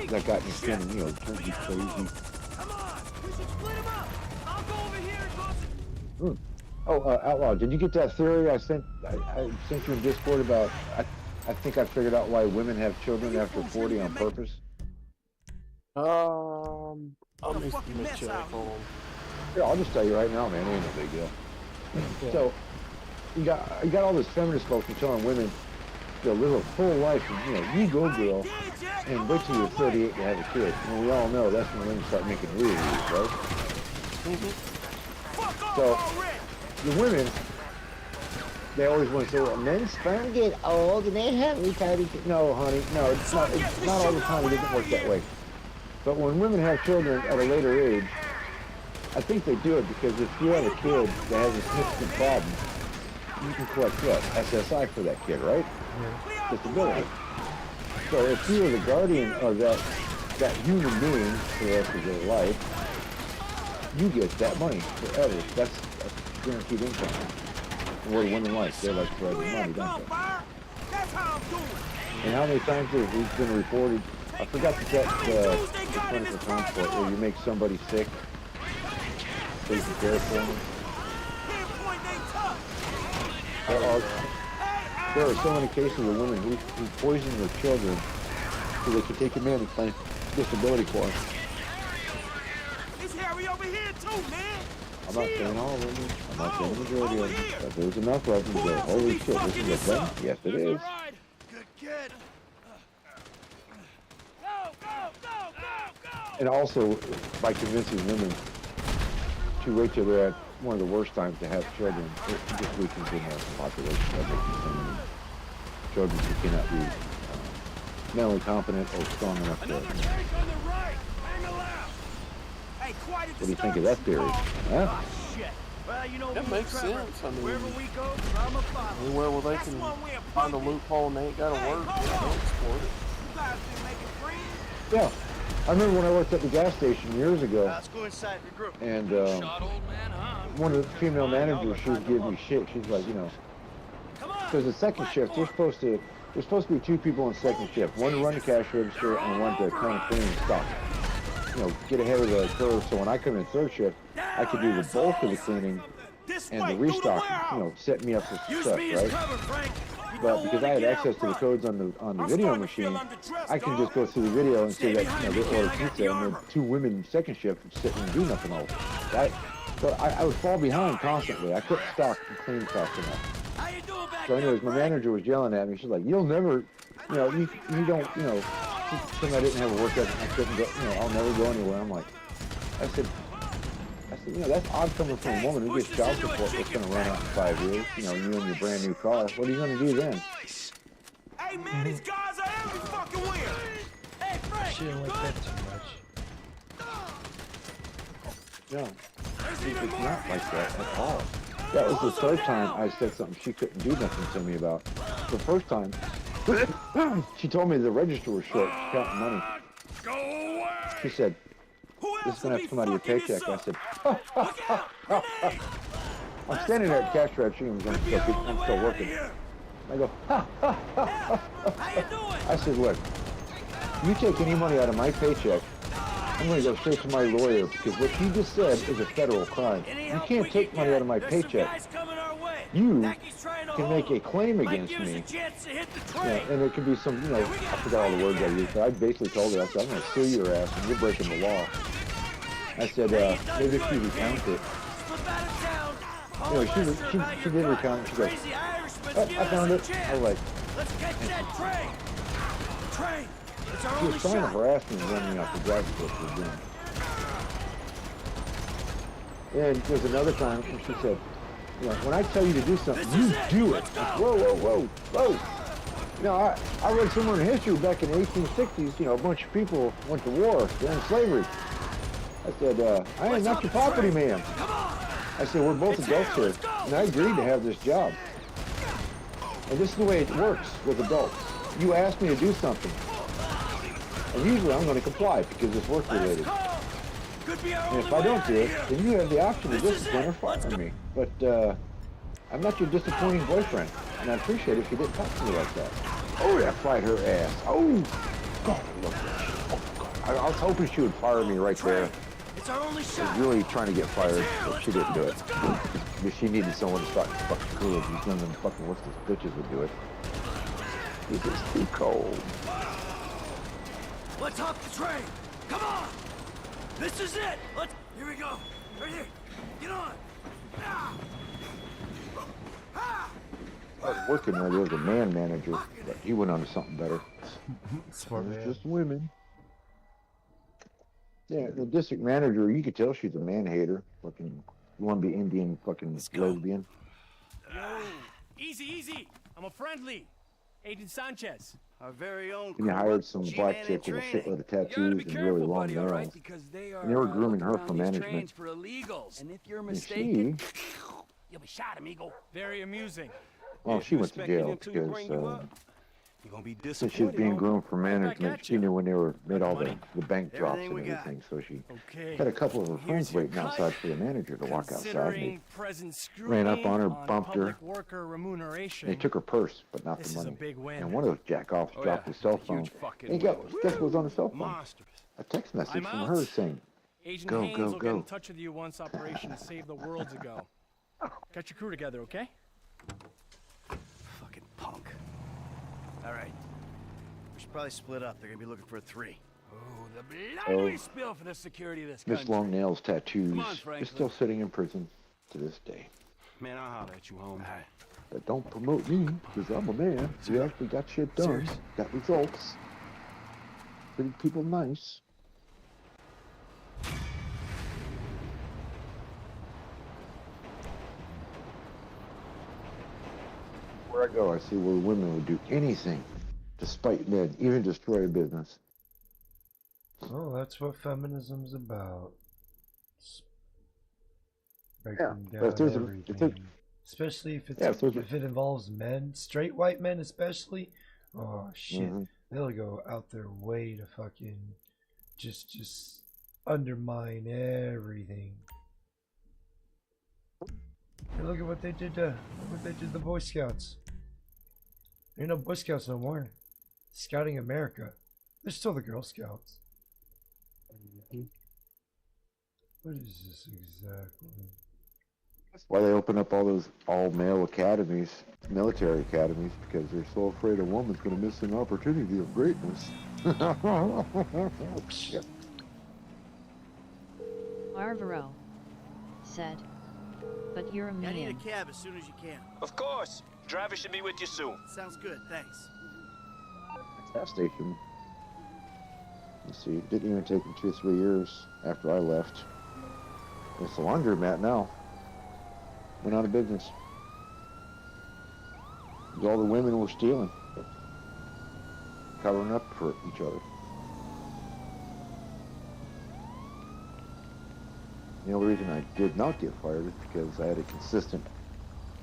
that got your skin, you know, turned you crazy. Come on, we should split them up. I'll go over here and go. Oh, Outlaw, did you get that theory I sent you in Discord about, I think I figured out why women have children after 40 on purpose? Let me check. Hold on. Here, I'll just tell you right now, man, it ain't no big deal. So, you got all this feminist folks telling women to live a full life, and, you know, you go girl, and wait till you're 38 to have a kid. And we all know that's when women start making real moves, right? So, the women, they always want to say, well, men's sperm get old and they have retarded. No, honey, no, it's not all the time. It doesn't work that way. But when women have children at a later age, I think they do it because if you have a kid that has a significant problem, you can collect what? SSI for that kid, right? Yeah. Disability. So if you are the guardian of that human being for the rest of their life, you get that money forever. That's guaranteed income. And what do women like? They like forever money, don't they? And how many times has it been reported? I forgot to get the clinical transport where you make somebody sick, so you can care for them. There are so many cases of women who poison their children so they can take them in and claim disability for them. It's Harry over here too, man. I'm not saying all of them. I'm not saying the majority of them. But there's enough of them to go, holy shit, this is a gun? Yes, it is. Good kid. And also, by convincing women to wait till they're at one of the worst times to have children, it just weakens the American population by making so many children who cannot be mentally competent or strong enough to. What do you think of that theory? Huh? Well, you know, that makes sense. I mean, anywhere where they can find a loophole and they ain't got to work, they'll export it. Yeah. I remember when I worked at the gas station years ago, Let's go inside the group. and one of the female managers, she was giving me shit. She's like, you know, because the second shift, there's supposed to be 2 people on second shift, one to run the cash register and one to kind of clean and stock. You know, get ahead of the curve. So when I come in third shift, I could do the bulk of the cleaning and the restock. You know, set me up for success, right? But because I had access to the codes on the video machine, I can just go through the video and say that, you know, they order pizza and then 2 women second shift would sit and do nothing else. So I would fall behind constantly. I couldn't stock and clean fast enough. So anyways, my manager was yelling at me. She's like, you'll never, you know, you don't, you know, since I didn't have a work ethic, I couldn't go, you know, I'll never go anywhere. I'm like, I said, you know, that's odd coming from a woman who gets child support that's going to run out in 5 years. You know, you and your brand new car. What are you going to do then? Hey man, these guys are every fucking where. Hey Frank, she didn't like that too much. No, it's not like that at all. That was the third time I said something she couldn't do nothing to me about. The first time, she told me the register was short. She's counting money. She said, this is going to have to come out of your paycheck. I said, I'm standing there at the cash register and I'm still working. I go, I said, look, you take any money out of my paycheck, I'm going to go straight to my lawyer because what you just said is a federal crime. You can't take money out of my paycheck. You can make a claim against me. Yeah, and it could be some, you know, I forgot all the words I used, but I basically told her, I said, I'm going to sue your ass and you're breaking the law. I said, maybe if you recount it. You know, she did recount it. She goes, oh, I found it. I was like, she was trying to harass me and run me off the driver's course again. And there's another time when she said, you know, when I tell you to do something, you do it. Like, whoa, whoa, whoa, whoa. You know, I read somewhere in history back in the 1860s, you know, a bunch of people went to war during slavery. I said, I am not your property man. I said, we're both adults here, and I agreed to have this job. And this is the way it works with adults. You ask me to do something, and usually I'm going to comply because it's work related. Could be our And only if I way don't out do of it, here. then you have the option to This is discipline it. or fire Let's me. But I'm not your disappointing boyfriend, and I appreciate it if you didn't talk to me like that. Oh, yeah, fight her ass. Oh, God, look at that shit. Oh, God. I was hoping she would fire me right there. It's our only I shot. was really trying to get fired, but she didn't do it. Because she needed someone to start fucking cool. None of them fucking what's bitches would do it. It's just too cold. Let's hop the train. Come on. This is it. Let's. Here we go. Right here. Get on. Ah. Ah. I was working there was a man manager, but he went on to something better. Smart It was man. just women. Yeah, the district manager, you could tell she's a man hater. Fucking, you want to be Indian fucking lesbian. Yo, easy, easy. I'm a friendly. Agent Sanchez. Our very own. And you hired some black chick with a shitload of tattoos and really long nails. Because they are And they were grooming her looking for around these management. trains for illegals. And if you're And mistaken, you'll be shot, amigo. Very amusing. Well, she went to jail because You're gonna be since she was disappointed. being groomed for back management, at she you. knew when they were made all the bank drops Everything and we got. everything. So she Okay. had a couple of her friends Here's your waiting cut. outside for the manager to walk outside. And Considering present ran up scrutiny on her, bumped her. public worker remuneration. they took her purse, but not This the is a money. big win. And one of those jackoffs Oh, dropped yeah. his cell Huge phone. fucking And win. guess what was on the cell phone? Monsters. A text message I'm from out. her saying, Agent Go, Haynes go, will go. get in touch with you once Operation Save the World's ago. Got your crew together, okay? Fucking punk. All right. We should probably split up. They're gonna be looking for a 3. Oh, the blood Oh. we spill for the security of this Miss country. Long Nails tattoos Come on, is Franklin. still sitting in prison to this day. Man, I'll holler at you home. But don't promote me, because I'm a man. We actually got shit done. Serious? Got results. Treated people nice. Where I go, I see where women would do anything to spite men, even destroy a business. Oh, that's what feminism's about. Breaking Yeah, down but if there's everything. Especially if it's Yeah, if there's a- if it involves men, straight white men especially. Oh shit, Mhm. they'll go out their way to fucking just undermine everything. Hey, look at what they did to the Boy Scouts. There ain't no Boy Scouts no more. Scouting America. They're still the Girl Scouts. What is this exactly? That's why they open up all those all-male academies, military academies, because they're so afraid a woman's going to miss an opportunity of greatness. Shit. Arvaro said, but you're a I need a man. cab as soon as you can. Of course. Driver should be with you soon. Sounds good. Thanks. Gas station. Let's see, it didn't even take them 2 or 3 years after I left. It's a laundromat now. Went out of business. All the women were stealing. Covering up for each other. The only reason I did not get fired is because I had a consistent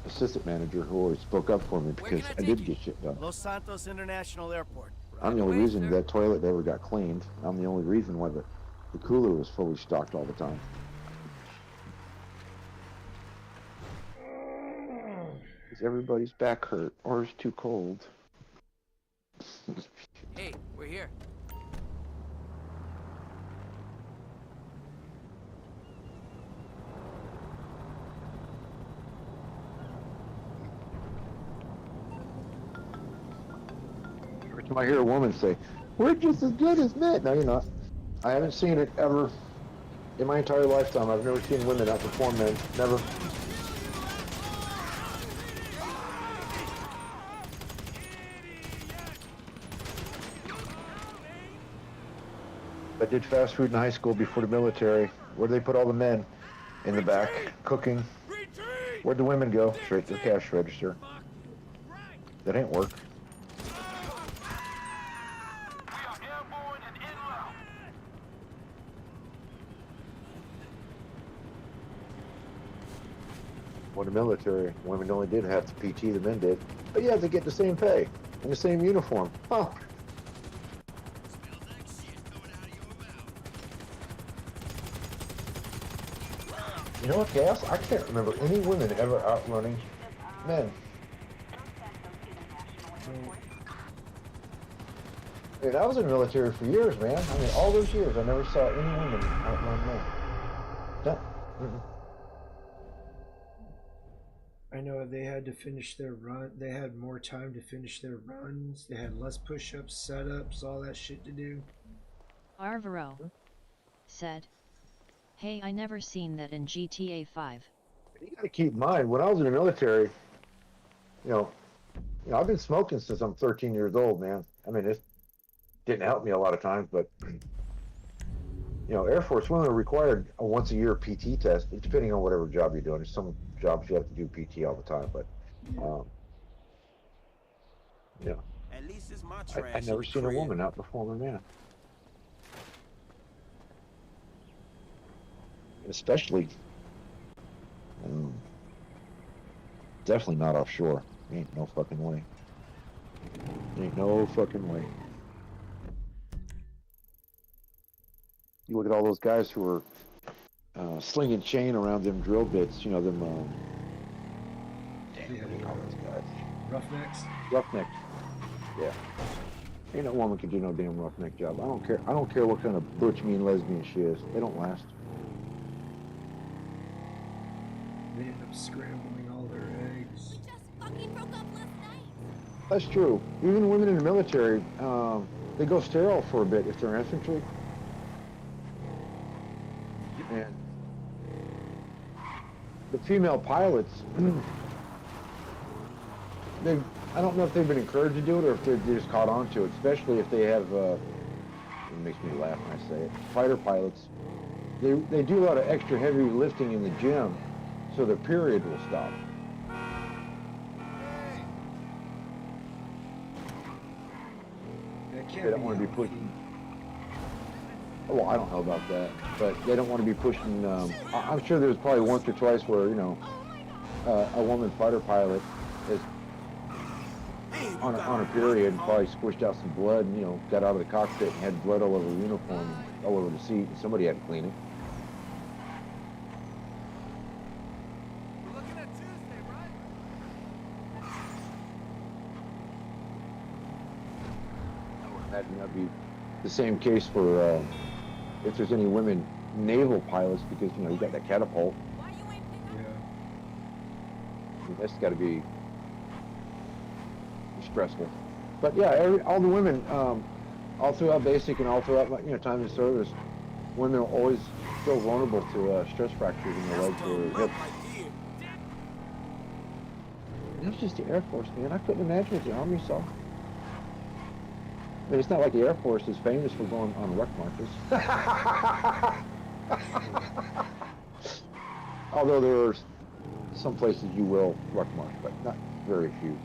assistant manager who always spoke up for me because I did get shit done. Los Santos International Airport. I'm the only reason that toilet ever got cleaned. I'm the only reason why the cooler was fully stocked all the time. Because everybody's back hurt or it's too cold. Hey, we're here. Every time I hear a woman say, "We're just as good as men," no, you're not. I haven't seen it ever in my entire lifetime. I've never seen women outperform men. Never. I did fast food in high school before the military. Where do they put all the men? In the back, cooking. Where'd the women go? Straight to the cash register. That ain't work. When the military, women only did half the PT the men did. But yeah, they get the same pay and the same uniform. Huh. You know what, Chaos? I can't remember any women ever outrunning men. Dude, I was in the military for years, man. I mean, all those years, I never saw any women outrun men. I know they had to finish their run. They had more time to finish their runs. They had less push-ups, setups, all that shit to do. Arvaro said, "Hey, I never seen that in GTA 5. You gotta keep in mind, when I was in the military, you know, I've been smoking since I'm 13 years old, man. I mean, it didn't help me a lot of times, but you know, Air Force women are required a once-a-year PT test, depending on whatever job you're doing. There's some jobs you have to do PT all the time, but you know, At least it's my I never seen a woman outperform a man, especially definitely not offshore. Ain't no fucking way. Ain't no fucking way. You look at all those guys who are slinging chain around them drill bits, you know, them, damn, what do you call those guys? Roughnecks? Roughnecks. Yeah. Ain't no woman can do no damn roughneck job. I don't care. I don't care what kind of butch, mean lesbian she is. They don't last. They end up scrambling all their eggs. We just fucking broke up last night. That's true. Even women in the military, they go sterile for a bit if they're infantry. And the female pilots, I don't know if they've been encouraged to do it or if they just caught on to it, especially if they have, it makes me laugh when I say it, fighter pilots. They do a lot of extra heavy lifting in the gym, so their period will stop. They don't want to be pushing. Well, I don't know about that, but they don't want to be pushing. I'm sure there's probably once or twice where, you know, a woman fighter pilot is on a period and probably squished out some blood and, you know, got out of the cockpit and had blood all over the uniform and all over the seat, and somebody had to clean it. We're looking at Tuesday, right? I would imagine that'd be the same case for if there's any women naval pilots, because, you know, you got that catapult. Yeah. I mean, that's got to be stressful. But yeah, all the women, all throughout basic and all throughout, you know, time in service, women are always still vulnerable to stress fractures in their legs or their hips. It was just the Air Force, man. I couldn't imagine what the Army saw. I mean, it's not like the Air Force is famous for going on ruck marches. Although there are some places you will ruck march, but not very few.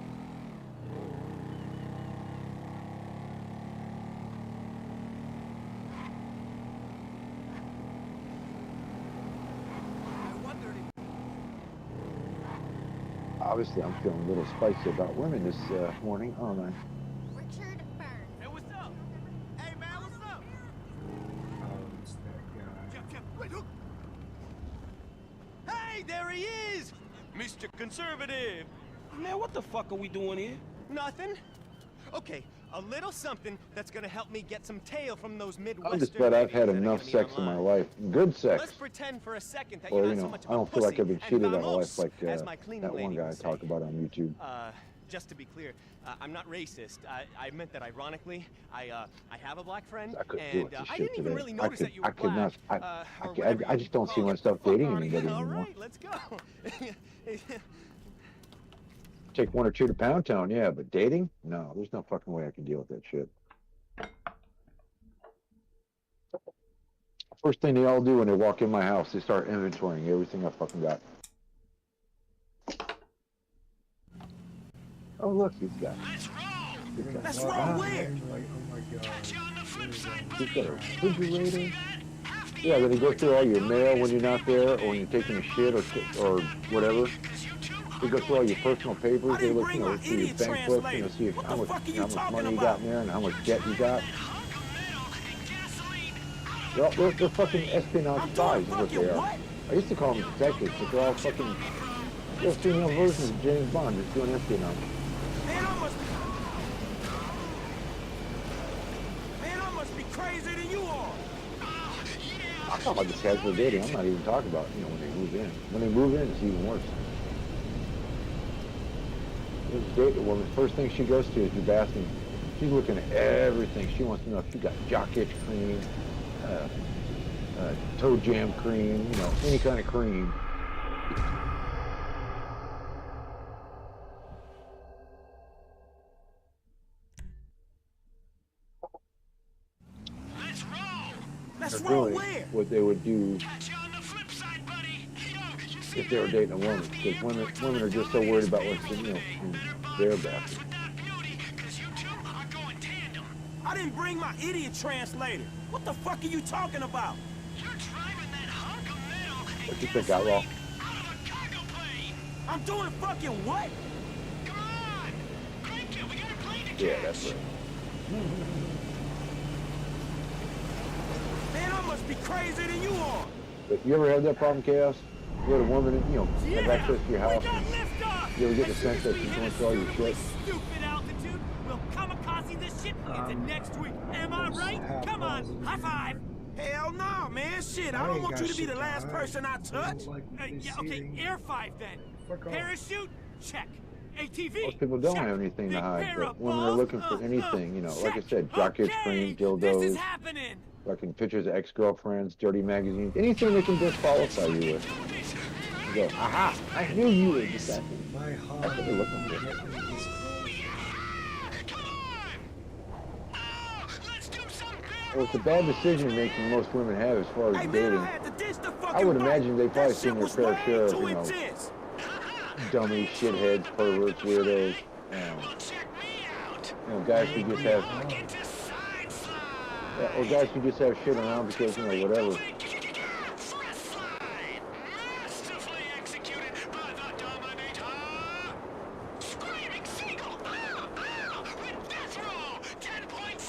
Obviously, I'm feeling a little spicy about women this morning, aren't I? Richard Burns. Hey, what's up? Hey, man, what's up? Oh, it's that guy. Wait, who? Hey, there he is! Mr. Conservative. Man, what the fuck are we doing here? Nothing. Okay, a little something that's gonna help me get some tail from those Midwestern. I'm just glad I've had enough sex in my life. Good sex. Let's pretend for a second that Or, you're you not so know, much of I a don't feel like pussy I've been and cheated on my vamos, life like as my cleaning that one lady guy I would say. talk about on YouTube. Just to be clear, I'm not racist. I meant that ironically. I have a black friend, I couldn't do and it this I shit didn't even today. really notice that you were I could black. not. I just don't see myself dating anybody All anymore. right, let's go. Take one or two to Pound Town, yeah, but dating? No, there's no fucking way I can deal with that shit. First thing they all do when they walk in my house, they start inventorying everything I fucking got. Oh, look, he's got. Let's roll where? Like, oh my god. He's got a refrigerator. Yeah, then he goes through all your mail when you're not there, or when you're taking a shit or whatever. They go through all your personal papers. They look, you know, through your bank book, you know, see how much money you got in there and how much debt you got. They're fucking espionage spies is what they are. I used to call them detectives, but they're all fucking just female versions of James Bond, just doing espionage. Man, I must be crazier than you are. I'm talking about just casual dating. I'm not even talking about, you know, when they move in. When they move in, it's even worse. You date a woman, first thing she goes to is your bathroom. She's looking at everything. She wants to know if you got jock itch cream, toe jam cream, you know, any kind of cream. Let's roll where? What they would do if they were dating a woman, because women are just so worried about what's in, you know, in their bathroom. I didn't bring my idiot translator. What the fuck are you talking about? What you think, Outlaw? I'm doing fucking what? Yeah, that's right. Man, I must be crazier than you are. But you ever had that problem, Chaos? You had a woman, you know, have access to your house. You ever get the sense that she's going through all your shit? Stupid altitude. We'll kamikaze this shit into next week. Am I right? Come on, high five. Hell no, man. Shit, I don't want you to be the last person I touch. Yeah, okay, air 5 then. Parachute? Check. ATV? Most people don't have anything to hide, but women are looking for anything, you know, like I said, jock itch cream, dildos, fucking pictures of ex-girlfriends, dirty magazines, anything they can disqualify you with. You go, aha, I knew you were deceptive. That's what they're looking for. Well, it's a bad decision making most women have as far as dating. I would imagine they've probably seen their fair share of, you know, dummies, shitheads, perverts, weirdos, you know, guys who just have, or guys who just have shit around because, you know, whatever.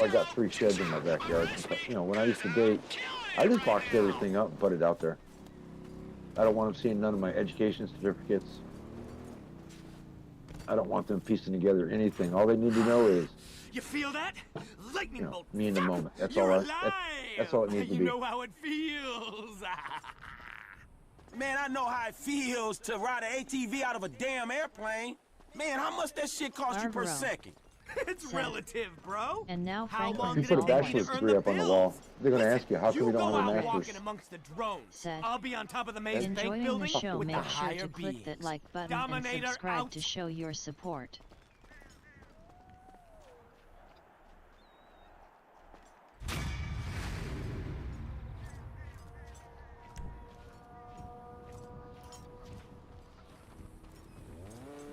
I got 3 sheds in my backyard. You know, when I used to date, I just boxed everything up and put it out there. I don't want them seeing none of my education certificates. I don't want them piecing together anything. All they need to know is, you feel that? Lightning bolt. Me in the moment. That's all. That's all it needs to be. You know how it feels. Man, I know how it feels to ride an ATV out of a damn airplane. Man, how much that shit cost you per second? It's relative, bro. And now how long if you put a bachelor's degree up on the wall, they're going to ask you, how come you don't have a master's? Walking amongst the drones. I'll be on top of the main bank enjoying building the show, with make the sure higher to click beams. that like button Dominator and subscribe out. to show your support.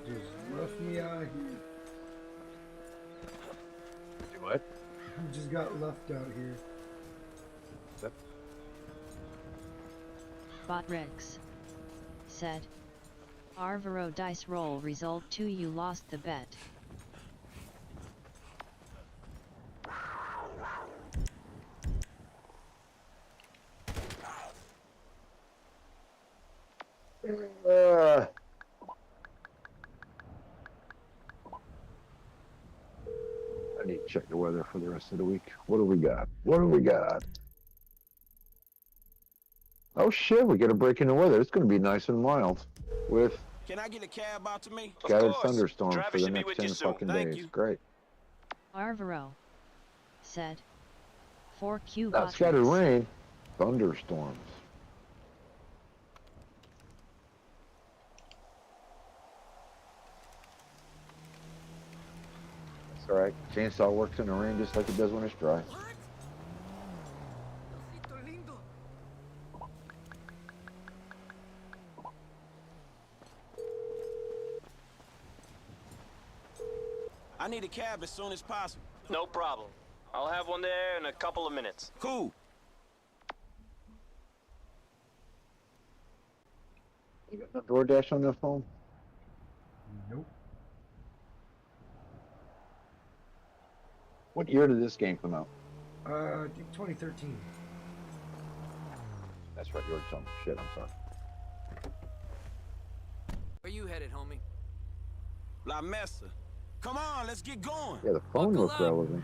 Just left me out here. What? I just got left out here. Botrix said, Arvaro dice roll result 2, you lost the bet. I need to check the weather for the rest of the week. What do we got? What do we got? Oh shit, we get a break in the weather. It's going to be nice and mild with Can I get a cab out to me? scattered thunderstorms for the next 10 fucking days. Great. Arvaro said, 4Q Not scattered rain, thunderstorms. That's alright. Chainsaw works in the rain just like it does when it's dry. I need a cab as soon as possible. No problem. I'll have one there in a couple of minutes. Cool. You got no DoorDash on the phone? Nope. What year did this game come out? I think 2013. That's right, you already told me. Shit, I'm sorry. headed, homie? La Mesa. Come on, let's get going. Yeah, the phone looked relevant.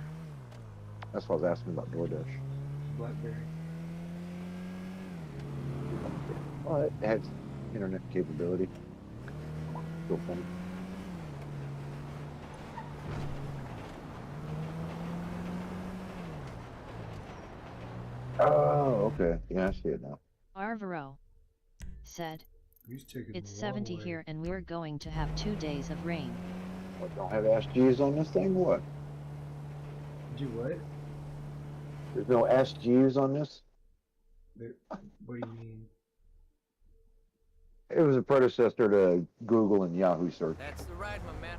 That's why I was asking about DoorDash. BlackBerry. Oh, it has internet capability. Still funny. Oh, okay. Yeah, I see it now. Arvaro said, He's taking it's the 70 long way. here and we're going to have 2 days of rain. What, don't have SGs on this thing? What? Did you what? There's no SGs on this? What do you mean? It was a predecessor to Google and Yahoo search. That's the ride, my man.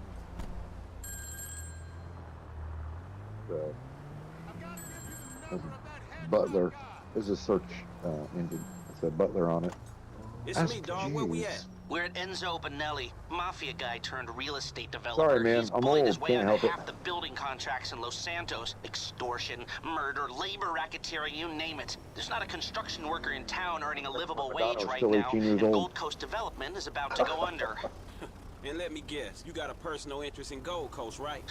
Butler is a search engine. It said Butler on it. It's me, dog. Where we at? We're at Enzo Benelli, mafia guy turned real estate developer. Sorry, man. He's I'm bullied old. his way Can't onto help half it. the building contracts in Los Santos. Extortion, murder, labor racketeering, you name it. There's not a construction worker in town earning a livable wage right still now, 18 years and old. Gold Coast Development is about to go under. And let me guess, you got a personal interest in Gold Coast, right?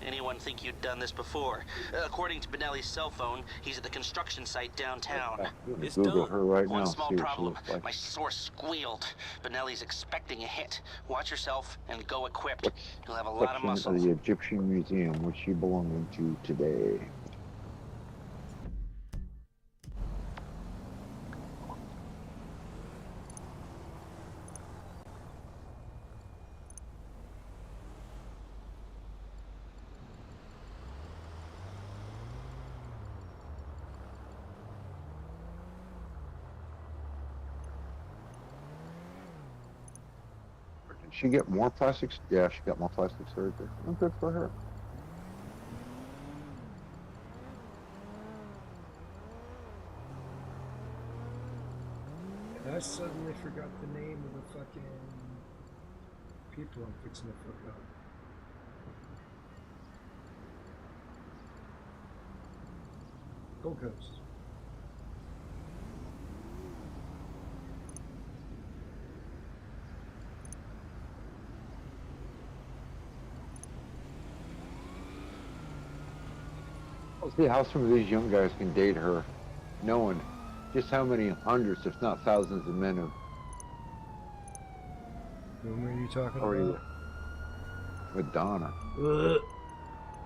Anyone think you'd done this before? According to Benelli's cell phone, he's at the construction site downtown. It's Google done. her right One now. small See what she problem. looks like. My source squealed. Benelli's expecting a hit. Watch yourself and go equipped. You'll have a lot of Section muscle. of the Egyptian Museum, which she belonged to today. Did she get more plastics? Yeah, she got more plastic surgery. Oh, good for her. And I suddenly forgot the name of the fucking people I'm fixing to fuck up. Gold Coast. Let's see how some of these young guys can date her, knowing just how many hundreds, if not thousands, of men have Whom are you talking already about? with Donna. Ugh.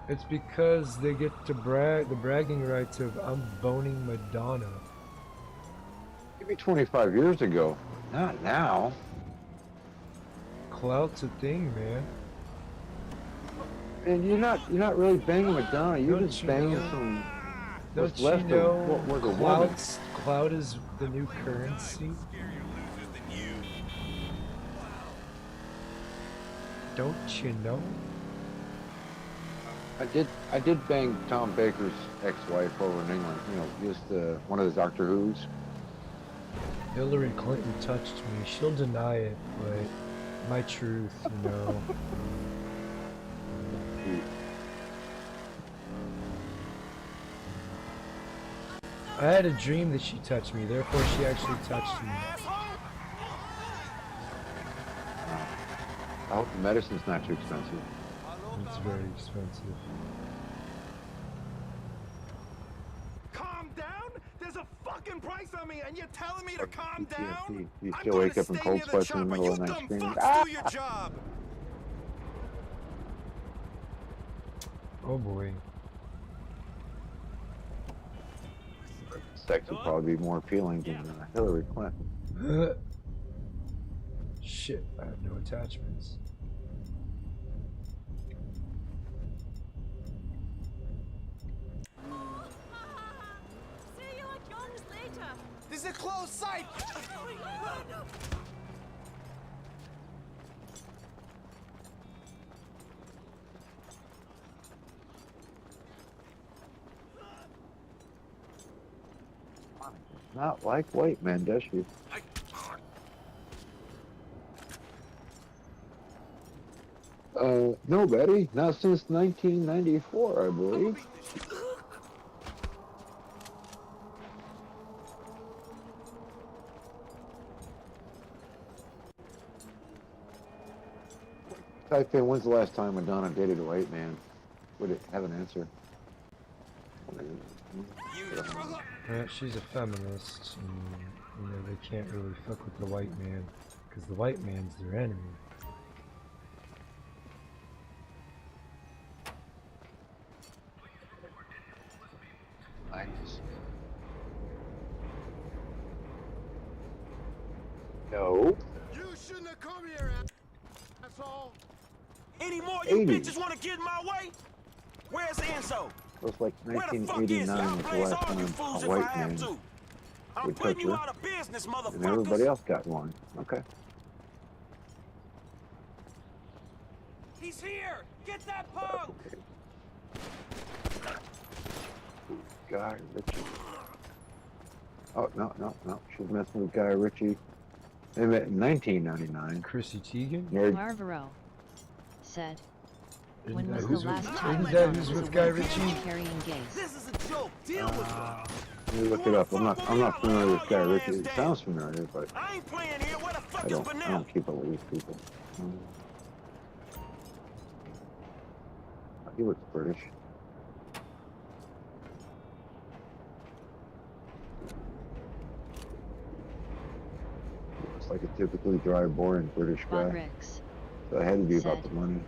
It's because they get to brag the bragging rights of I'm boning Madonna. Maybe 25 years ago, not now. Clout's a thing, man. And you're not really banging Madonna. You're Don't just you banging know- some. Don't What's you left know of what was a woman. clout is the new currency? Don't you know? I did bang Tom Baker's ex-wife over in England. You know, just one of the Doctor Who's. Hillary Clinton touched me. She'll deny it, but my truth, you know. I had a dream that she touched me, therefore she actually touched me. I hope the medicine's not too expensive. It's very expensive. Calm down? There's a fucking price on me, and you're telling me to calm down? You I'm still gonna wake up in stay cold near the sweats in the chopper. middle You of the night dumb screaming, fucks, do your job. Oh boy. Sex would probably be more appealing than Hillary Clinton. Shit, I have no attachments. See you at Young's later. This is a closed site. Not like white men, does she? No, Betty. Not since 1994, I believe. Type in, when's the last time Madonna dated a white man? Would it have an answer? She's a feminist, and you know they can't really fuck with the white man because the white man's their enemy. No. You shouldn't have come here, asshole. Any more you 80s. bitches want to get in my way? Where's Enzo? Looks like Where the fuck is 1989 I'll was the blaze last all you time fools a if I white have man to. I'm would putting touch you her, out of business, and motherfuckers. everybody else got one. Okay. He's here! Get that punk! Guy Ritchie. Oh, no. She's messing with Guy Ritchie. They met in 1999. Chrissy Teigen? Marlboro said, when Isn't was that the who's last with- time isn't that Madonna who's was with a Guy woman Ritchie? carrying gays? This is a joke. Deal with her. Let me look it up. I'm not familiar with Guy Ritchie. It sounds familiar, but I ain't playing here. Where the fuck I is don't Vanilla? keep up with these people. He looks British. Looks like a typically dry, boring British guy. Bodricks So it had to be said, about the money.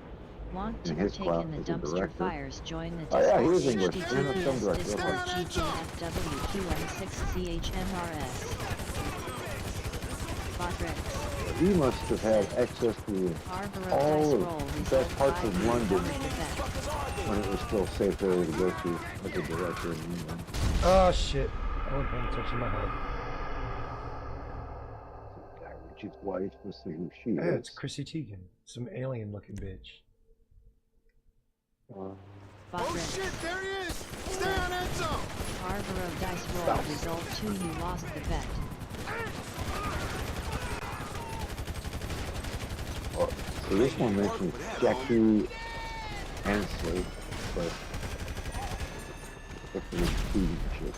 want to In his partake in the class as a dumpster director. fires, join the Oh, yeah, he Discord is English. He's not some HTTPS director. Discord Okay. GGFWQM6CHMRS. Bodricks. He must have had access to all of the best parts of London when it was still safe area to go to as a director in England. Oh shit! I wasn't paying attention to my head. Guy Ritchie's wife, let's see who she Yeah, is. it's Chrissy Teigen, some alien-looking bitch. Oh shit, there he is! Stay on Enzo! Barbaro dice roll result 2, you lost the bet. Oh, so this one mentions Jackie Hensley, but it's the TV shit.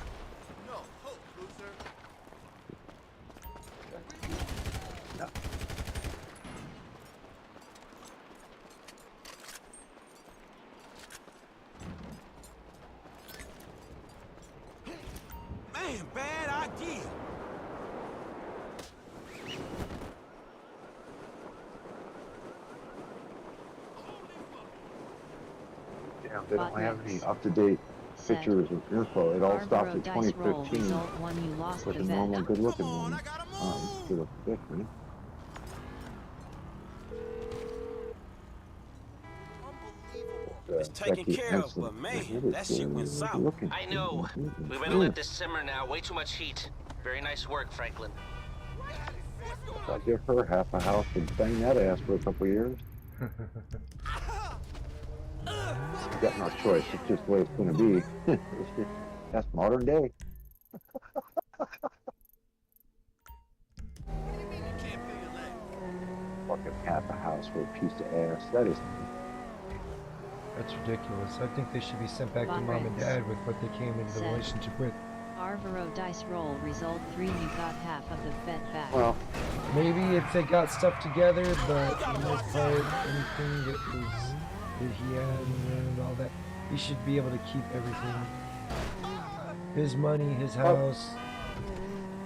No. Man, bad idea. Damn, they don't have any up-to-date pictures or info. It all stops at 2015 with a normal good-looking one. Good-looking bitch, man. It's taken care of, but man, that shit went south. I know. We better let this simmer now. Way too much heat. Very nice work, Franklin. I'll give her half a house and bang that ass for a couple of years. You've got no choice. It's just the way it's going to be. That's modern day. Fucking half a house for a piece of ass. That is. That's ridiculous. I think they should be sent back to mom and dad with what they came into the relationship with. Barbaro dice roll result 3, you got half of the bet back. Well, maybe if they got stuff together, but for the most part, anything that he had and all that, he should be able to keep everything. His money, his house.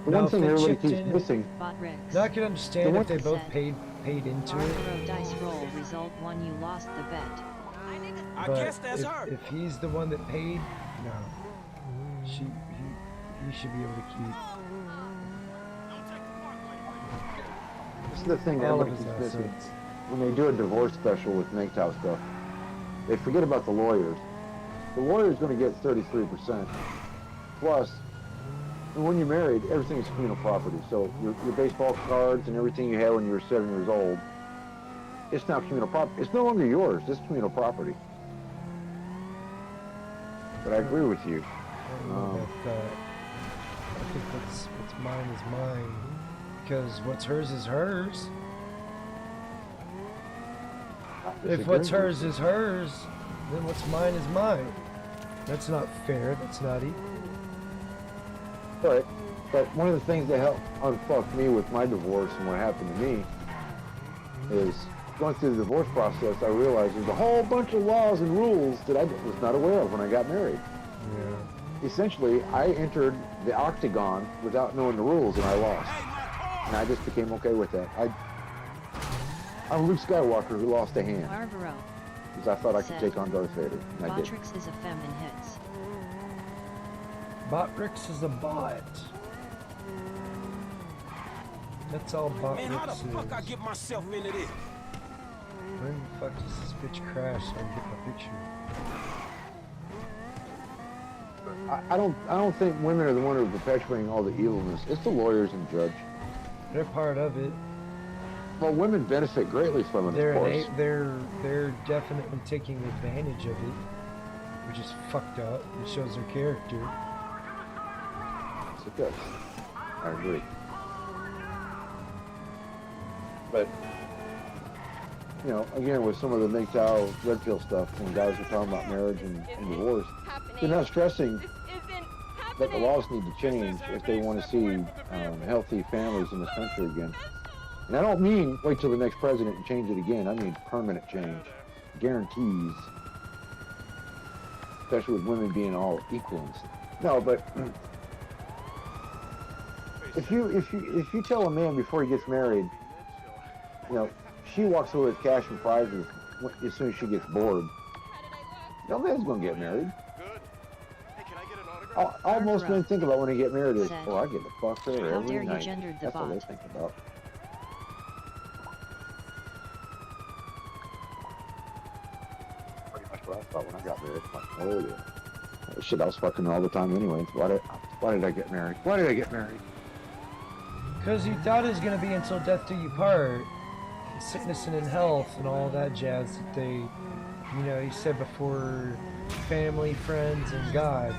The one thing everybody keeps missing. Now I can understand if they both paid into it. Barbaro dice roll result 1, you lost the bet. I But guess that's her. if he's the one that paid, no. He should be able to keep. This is the thing all of everybody his keeps missing. assets. When they do a divorce special with MGTOW stuff, they forget about the lawyers. The lawyer's going to get 33%. Plus, when you're married, everything is communal property. So your baseball cards and everything you had when you were 7 years old, it's now communal property. It's no longer yours. It's communal property. But I agree with you. I think what's mine is mine, because what's hers is hers. If what's hers is hers, then what's mine is mine. That's not fair. That's not equal. But one of the things that helped unfuck me with my divorce and what happened to me is going through the divorce process, I realized there's a whole bunch of laws and rules that I was not aware of when I got married. Yeah. Essentially, I entered the octagon without knowing the rules, and I lost. And I just became okay with that. I'm Luke Skywalker who lost a hand. Barbaro. Because I thought I could take on Darth Vader, and I didn't. Botrix is a feminine hits. Botrix is a bot. That's all Botrix is. Man, how the fuck I get myself into this? When the fuck does this bitch crash so I can get my picture? I don't think women are the one who are perpetuating all the evilness. It's the lawyers and judge. They're part of it. Well, women benefit greatly from it, of course. They're definitely taking advantage of it, which is fucked up. It shows their character. Yes, it does. I agree. But, you know, again, with some of the MGTOW red pill stuff, when guys are talking about marriage and divorce, they're not stressing that the laws need to change if they want to see healthy families in this country again. And I don't mean wait till the next president and change it again. I mean permanent change, guarantees, especially with women being all equal and stuff. No, but if you tell a man before he gets married, you know, she walks away with cash and prizes as soon as she gets bored, no man's gonna get married. All most men think about when they get married is, oh, I get to fuck her every night. That's what they think about. Pretty much what I thought when I got married. I'm like, oh yeah. Shit, I was fucking her all the time anyway. Why did I get married? Why did I get married? Because you thought it was gonna be until death do you part, sickness and in health and all that jazz that they, you know, he said before family, friends, and God.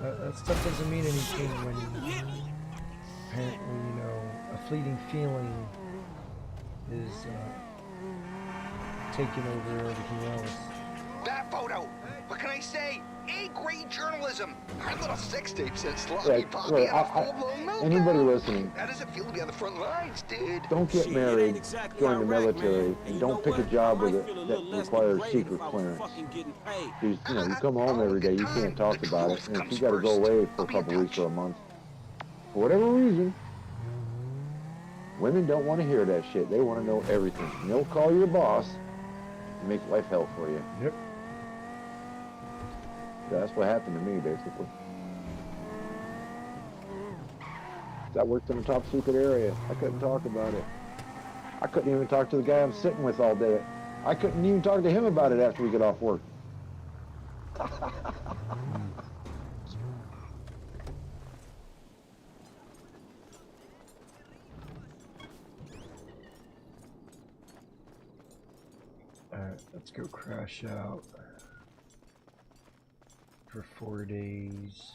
But that stuff doesn't mean anything when apparently, you know, a fleeting feeling is taking over everything else. That photo! What can I say? A-grade journalism! Our little sex tape said sloppy poppy on a full-blown meltdown. Anybody listening, How does it feel to be on the front lines, dude? don't get married, join the military, and don't pick a job with it that requires secret clearance. You know, you come home every day, you can't talk about it, and if you got to go away for a couple weeks or a month, for whatever reason, women don't want to hear that shit. They want to know everything. And they'll call your boss and make life hell for you. Yep. That's what happened to me, basically. I worked in a top secret area. I couldn't talk about it. I couldn't even talk to the guy I'm sitting with all day. I couldn't even talk to him about it after we get off work. Alright, let's go crash out for 4 days.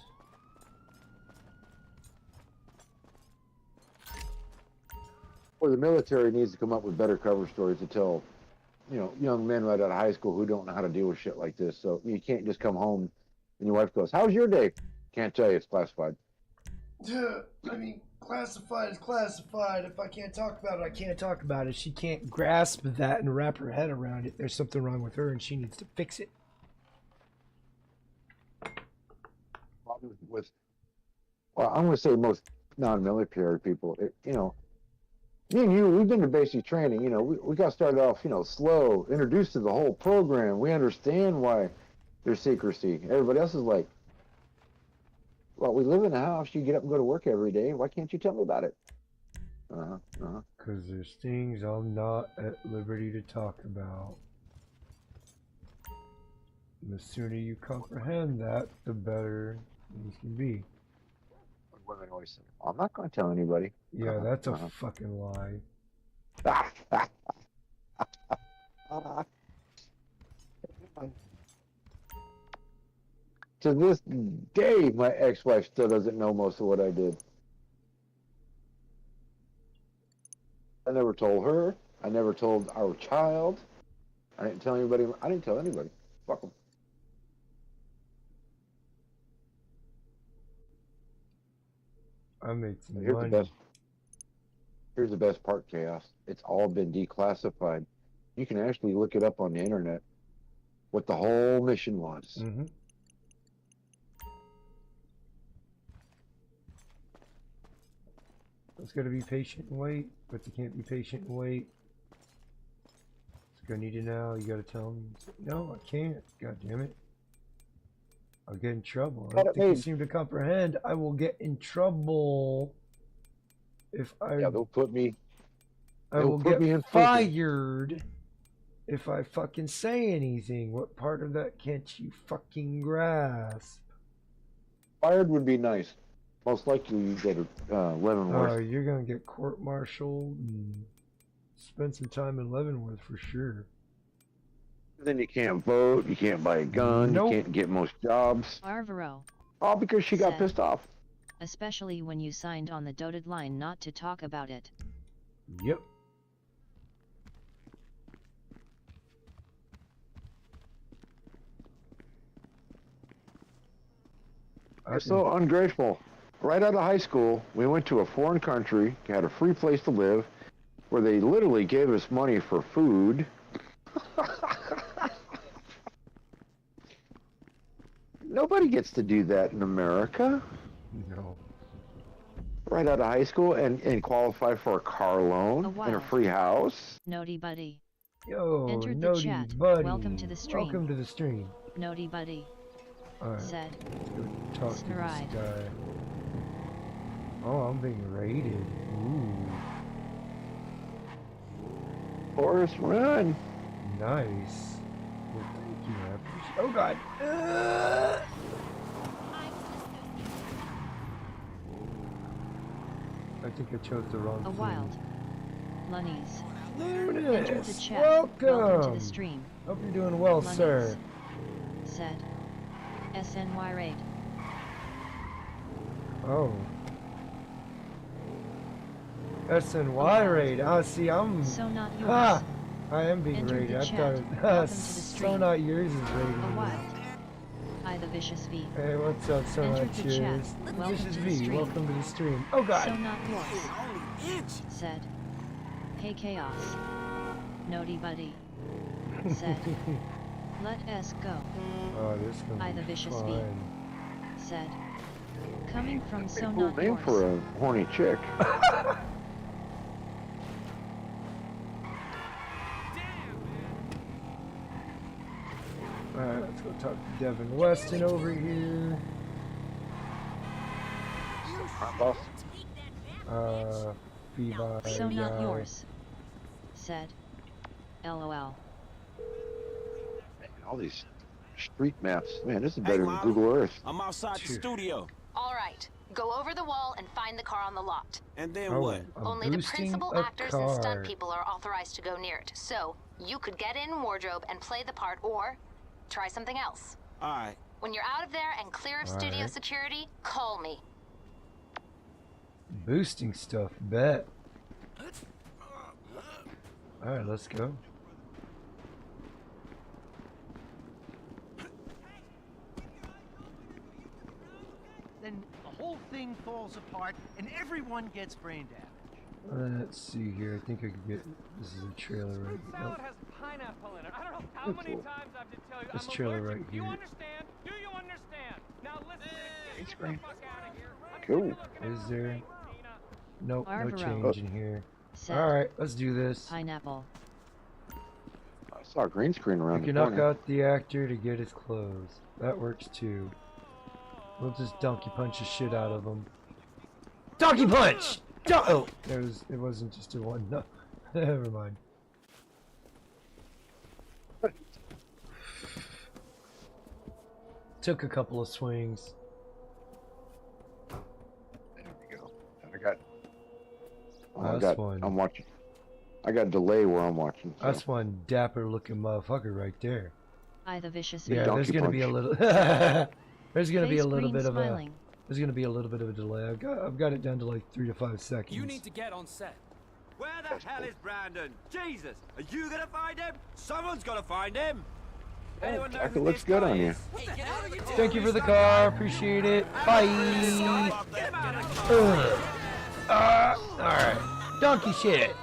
Well, the military needs to come up with better cover stories to tell, you know, young men right out of high school who don't know how to deal with shit like this. So you can't just come home and your wife goes, "How's your day?" Can't tell you, it's classified. Yeah, I mean, classified is classified. If I can't talk about it, I can't talk about it. She can't grasp that and wrap her head around it. There's something wrong with her and she needs to fix it. Well, I'm going to say most non-military people, you know, me and you, we've been to basic training. You know, we got started off, you know, slow, introduced to the whole program. We understand why there's secrecy. Everybody else is like, well, we live in a house. You get up and go to work every day. Why can't you tell me about it? Because there's things I'm not at liberty to talk about. And the sooner you comprehend that, the better you can be. Women always say, I'm not going to tell anybody. Yeah, that's a fucking lie. To this day, my ex-wife still doesn't know most of what I did. I never told her. I never told our child. I didn't tell anybody. I didn't tell anybody. Fuck them. I made some Here's money. the best. Here's the best part, Chaos. It's all been declassified. You can actually look it up on the internet what the whole mission was. Mm-hmm. It's gonna be patient and wait, but you can't be patient and wait. It's gonna need to know. You gotta tell them. No, I can't. God damn it! I'll get in trouble. I don't think you seem to comprehend. I will get in trouble if I. Yeah, they'll put me. I will get fired if I fucking say anything. What part of that can't you fucking grasp? Fired would be nice. Most likely you get Leavenworth. Oh, you're gonna get court-martialed and spend some time in Leavenworth for sure. Then you can't vote, you can't buy a gun, you can't get most jobs. Arvaro. All because she got pissed off. Especially when you signed on the dotted line not to talk about it. Yep. They're so ungrateful. Right out of high school, we went to a foreign country, had a free place to live, where they literally gave us money for food. Nobody gets to do that in America. No. Right out of high school and qualify for a car loan and a free house. Naughty buddy. Yo, Entered the Naughty chat. buddy. Welcome to the stream. Welcome to the stream. Naughty buddy. Alright. Said. Talk to this guy. Oh, I'm being raided. Ooh. Forrest, run. Nice. Well, thank you, rappers. Oh god. I think I chose the wrong thing. Wild. Lunnies. Lunis, Entered the chat. welcome. To the stream. Hope you're doing well, Lunnies. sir. Said. SNY raid. Oh. SNY raid. Oh, see, I'm. So not yours. Ha! I am being Entered raided. the I chat. thought. Welcome to the So stream. not yours is raiding. A wild. I the vicious V. Hey, what's up, so Entered not the yours? chat. Welcome This is to the V. stream. Welcome to the stream. Oh god. So not yours. Said. Hey Chaos. Naughty buddy. Said. Let us go. Oh, this is gonna I the be vicious fun. V. Said. Coming from so Cool not name yours. for a horny chick. Alright, let's go talk to Devin Weston over here. Viva. So not yours. Said. LOL. All these street maps. Man, this is better than Google Earth. I'm outside the studio. All right. Go over the wall and find the car on the lot. And then Oh, what? I'm Only the boosting principal a actors and car. stunt people are authorized to go near it. So, you could get in wardrobe and play the part or try something else. Alright. When you're out of there and clear of studio Alright. security, call me. Boosting stuff, bet. Alright, let's go. Then the whole thing falls apart and everyone gets brain damage. Let's see here. I think I could get. This is a trailer right here. Nope. has pineapple in it. I don't know how many times I have to tell you. This trailer right Do you here. understand? Do you understand? Now listen to this. Get the fuck out of here. Cool. Is there? Nope, no Arvaro. change in here. Said. Alright, let's do this. Pineapple. I saw a green screen You around can the knock corner. out the actor to get his clothes. That works too. We'll just donkey punch the shit out of him. Donkey punch! Oh, it wasn't just a one. No, never mind. Took a couple of swings. There we go. I got. That's one. I'm watching. I got delay where I'm watching. So. That's one dapper looking motherfucker right there. I the vicious V. Yeah, there's gonna be a little. There's gonna be a little bit of a. There's gonna be a little bit of a delay. I've got it down to like 3 to 5 seconds. You need to get on set. Where the hell is Brandon? Jesus! Are you gonna find him? Someone's gotta find him! Anyone know Jacket who looks this good guy on you. is? What the hell are you doing? Thank you for the car. Appreciate it. Bye. Alright. Donkey shit.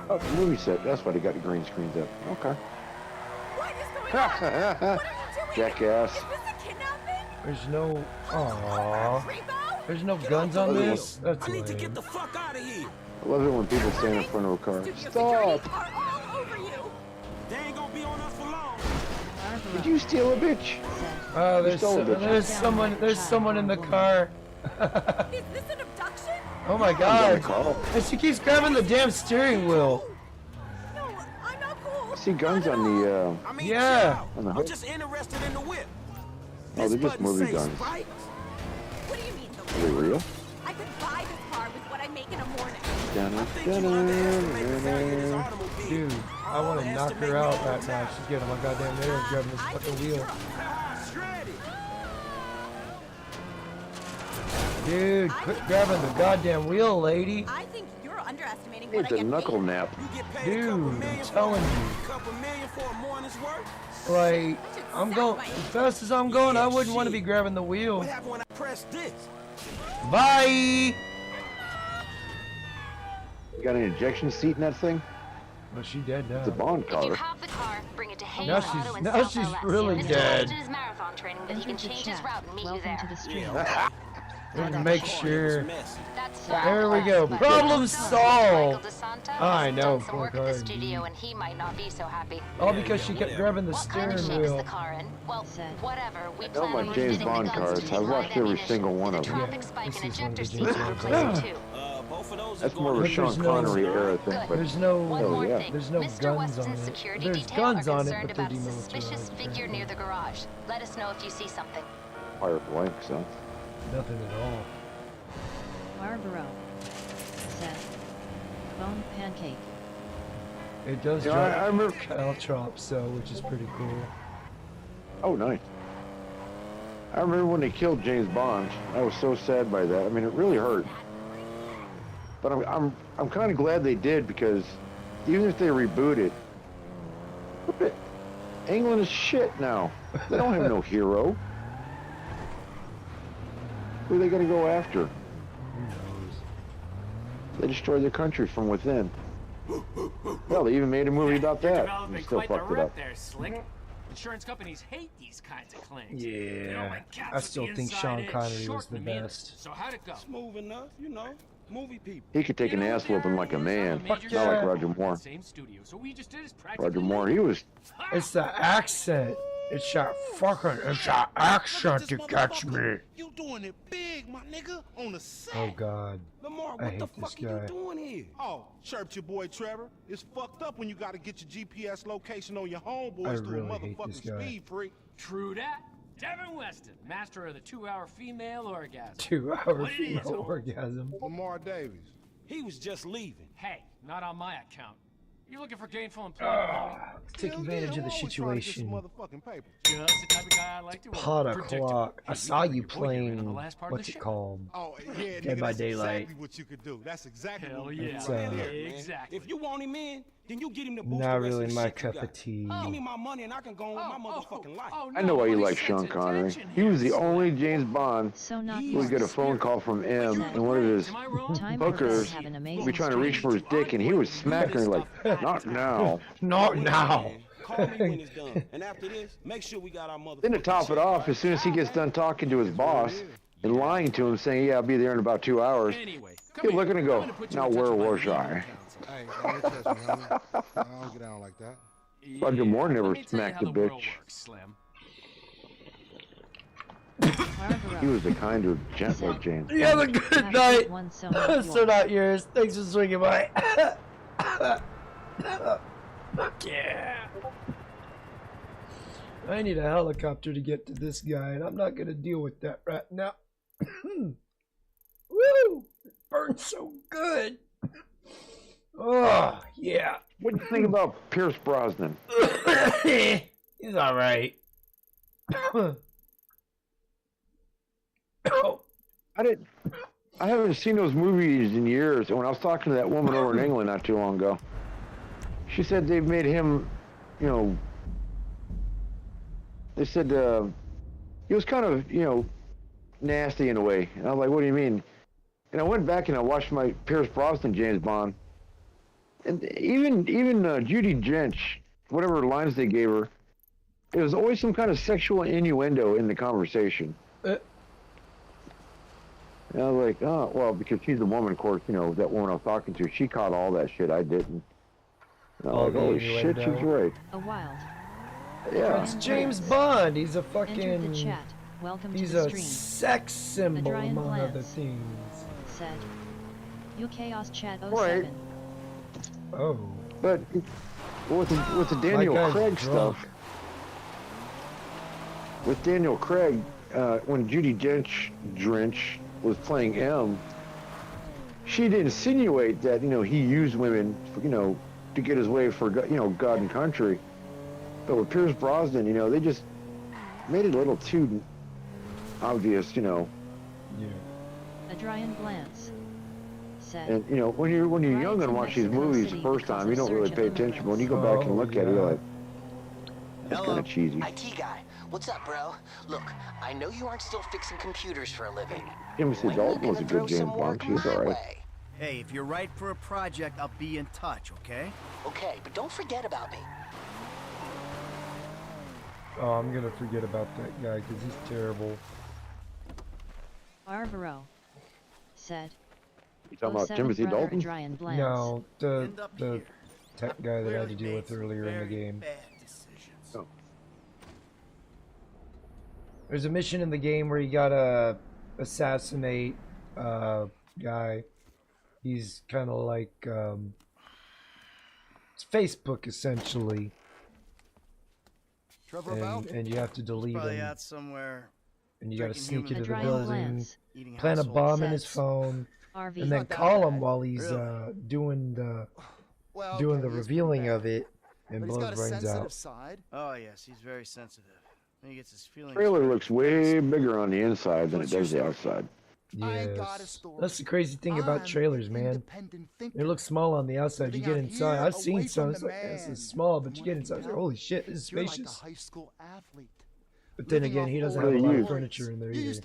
Oh, the movie set. That's why they got the green screens up. Okay. What is going on? What are you doing? Jackass. Is this a kidnapping? There's no. Aww. There's no guns on this? That's I need to lame. get the fuck out of here. I love it when people stand in front of a car. Studio Stop! security are all over you. They ain't gonna be on us for long. Did you steal a bitch? Oh, there's, stole a bitch. there's someone in the car. Is this an abduction? Oh my god. And she keeps grabbing the damn steering wheel. No, I'm not cool. I see guns on the, I mean, Yeah. on the I'm hood. just interested in the whip. Oh, they're just movie Say guns. Sprite? What do you mean? Are they real? I could buy this car with what I make in a morning. Dude, I want to knock her out right now. She's getting on my goddamn nerves grabbing this fucking wheel. Dude, quit grabbing the goddamn wheel, lady. I think you're underestimating what It's I a get knuckle paid. nap. Dude, I'm telling you. Couple million for a morning's work? Like, I'm going, as fast as I'm going, I wouldn't want to be grabbing the wheel. What happened when I pressed this? Bye! You got an ejection seat in that thing? Well, she dead now. It's a Bond If you car. have the car, bring it to Hayes Now Auto she's- in now South she's LS. really Mr. dead. Weston is marathon training, but he can change his route and meet you Welcome there. to the stream. And make sure. That's There we go. but Problem Michael solved. DeSanto I has know, done some poor work at the car. studio, and he might not be so happy. All because she kept grabbing the What kind of steering shape is wheel. the car in? Well, whatever. We I know plan my on James refitting the Bond guns cars. to I've use watched live every ammunition. single one The of them. traffic spike and This is one ejector of the seats James are Bond replaced cars. too. Both of those That's are more of a going Sean There's no- Connery era thing, but There's no. One hell more yeah. thing. There's no Mr. guns on Weston's it. security There's detail guns are on it, concerned but they're about a suspicious demilitarized. figure near the garage. Let us know if you see something. fire blanks, huh? Nothing at all. Marlboro. Seth. Bone pancake. It does Yeah, drop I remember. caltrops, so which is pretty cool. Oh, nice. I remember when they killed James Bond. I was so sad by that. I mean, it really hurt. But I'm kind of glad they did, because even if they reboot it, look at England is shit now. They don't have no hero. Who are they gonna go after? Who knows? They destroyed their country from within. Well, they even made a movie about that. Developing And still quite the fucked it rep up. there, Slick. Insurance companies hate these kinds of claims. They don't Yeah, like cats I with still the think inside Sean edge, Connery was short the and mean. best. So how'd it go? Smooth enough, you know. Movie people. He could take an ass whooping like a man, Fuck not yeah. like Roger Moore. Same studio. So we just did is practically Roger Moore, he was. It's the accent. It's that fucking. It's that accent to catch me. You doing it big, my nigga, on the set. Oh God. Lamar, I what hate the this fuck you guy. doing here? Oh, chirped your boy Trevor. It's fucked up when you gotta get your GPS location on your homeboys I through really a hate this motherfucking guy. speed freak. True that. Devin Weston, master of the 2-hour female orgasm. 2-hour What it is, female oh. orgasm. Lamar Davies. He was just leaving. Hey, not on my account. You looking for gainful employment, homie? Take advantage of the situation. Motherfucking paper. Just the type of guy I like to work. Pot Predictable. o'clock. I Hey, saw look you like your boy here in on the playing. last part of What's the it show. called? Oh, yeah, Dead nigga, by that's Daylight. exactly what you could do. That's exactly Hell what you yeah. It's, could do right there, Yeah, man. exactly. If you want him in, then you get him the boost Not the rest really of the my shit you cup got. of tea. Give me my money and I can go on with my motherfucking life. I know why you like Sean Connery. He was the only James Bond So not who would get a phone call from M, and one of his hookers have an would amazing be trying to reach for his dick, and he was smacking her like, not now. Not now. Call me when it's done. And after this, make sure we got our motherfucking Then to top it off, as soon as he gets done talking to his boss and lying to him, saying, yeah, I'll be there in about 2 hours, he'll look at him and go, now where was I? Hey, don't touch me, homie. I don't get down like that. Roger Moore never Let me tell you smacked how a the world bitch. works, Slim. He was the kinder, gentler James. You have a good night. So not yours. Thanks for swinging by. Fuck yeah. I need a helicopter to get to this guy, and I'm not gonna deal with that right now. Woo! It burns so good. Oh, yeah. What do you think about Pierce Brosnan? He's alright. I haven't seen those movies in years, and when I was talking to that woman over in England not too long ago, she said they've made him, you know, they said he was kind of, you know, nasty in a way. And I was like, what do you mean? And I went back and I watched my Pierce Brosnan James Bond, and even Judi Dench, whatever lines they gave her, there was always some kind of sexual innuendo in the conversation. And I was like, oh, well, because she's a woman, of course, you know, that woman I'm talking to, she caught all that shit, I didn't. And I was like, holy shit, she's right. A wild. Yeah. It's James Bond. He's a Enter the fucking... chat. Welcome He's to the a stream. sex symbol, Adrian among other Blance things. Said. You Chaos Chat 07. Right. Oh. But with the Daniel My guy's Craig drunk. stuff, with Daniel Craig, when Judi Dench was playing M, she'd insinuate that, you know, he used women, you know, to get his way for, you know, God and country. But with Pierce Brosnan, you know, they just made it a little too obvious, you know. Yeah. Adrian Blance said. And you know, when you're young and watch these movies the first time, you don't really pay attention. But when you go back and look at it, you're like, that's kind of cheesy. IT guy, what's up, bro? Look, I know you aren't still fixing computers for a living. Timothy Dalton was a good James Bond. She was alright. Hey, if you're right for a project, I'll be in touch, okay? Okay, but don't forget about me. Oh, I'm gonna forget about that guy because he's terrible. Arvaro said. You talking about 07 Timothy brother Dalton? Adrian Blance. No, the tech guy that I had to deal with earlier in the game. Oh. There's a mission in the game where you gotta assassinate a guy. He's kind of like it's Facebook essentially. And you have to delete Probably him. out somewhere. And you gotta sneak into the Adrian building, Blance. plant a bomb in his Sets. phone, RV. and then call him while he's doing the revealing of it, and blows brains out. Oh yes, he's very sensitive. He gets his feelings. Trailer looks way bigger on the inside than it does the outside. Yes. That's the crazy thing about trailers, man. They look small on the outside. You get inside. I've seen some. It's like, this is small, but you get inside. It's like, holy shit, this is spacious. But then again, he doesn't have a lot of furniture in there either.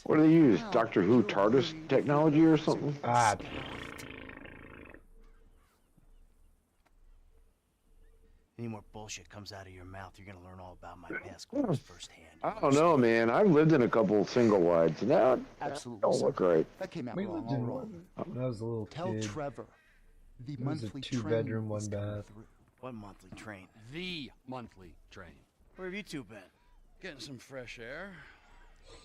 What do they use? Doctor Who TARDIS technology or something? Ah. Any more bullshit comes out of your mouth, you're gonna learn all about my past quarters firsthand. I don't know, man. I've lived in a couple single wides, and that don't look right. That came out We wrong. lived in one when I was a little Tell kid. Trevor. The It was a monthly 2-bedroom, train is 1 coming bath. through. What monthly train? The monthly train. Where have you two been? Getting some fresh air.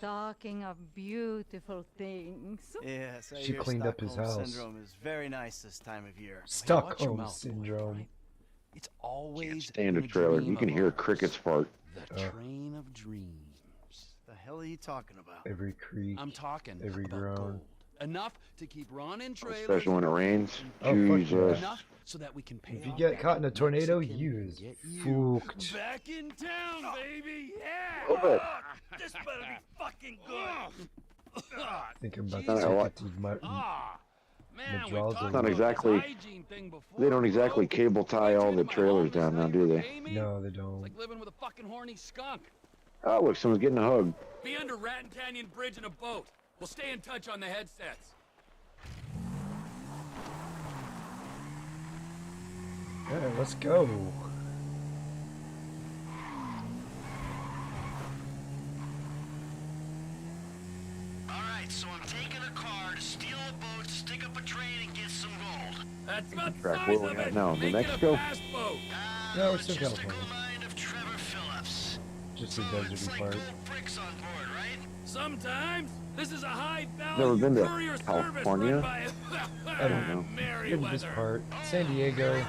Talking of beautiful things. Yes, I She hear cleaned up his Stockholm house. Syndrome is very nice this time of year. Stockholm Syndrome. It's always Stand a trailer. You can hear crickets fart. the train of dreams. The hell are you talking about? Every creak, I'm talking every about groan. gold. Enough to keep Ron in trailers. Especially when it rains. Oh, fuck Jesus. Enough so that we can pay If you off get that caught in a tornado, Mexican you is get you fucked. Back in town, baby. Yeah. Oh, but This better be fucking good. I think I'm about Not to a take lot. it to my Man, we jaws talked are It's not about exactly. this hygiene thing before, They don't exactly bro. cable tie all the trailers down now, do they? No, they don't. Like living with a fucking horny skunk. Oh, look, someone's getting a hug. Be under Raton Canyon Bridge in a boat. We'll stay in touch on the headsets. Yeah, let's go. Alright, so I'm taking a car to steal a boat, stick up a train, and get some gold. That's about the Track, size where we of at it. now? New Make it a Mexico? fast boat. No, we're still in California. Mind of Trevor Phillips. Just the deserty part. Bricks on board, right? Sometimes this is a high value Never been to courier California. service run by I don't know. Get to this part. San Diego.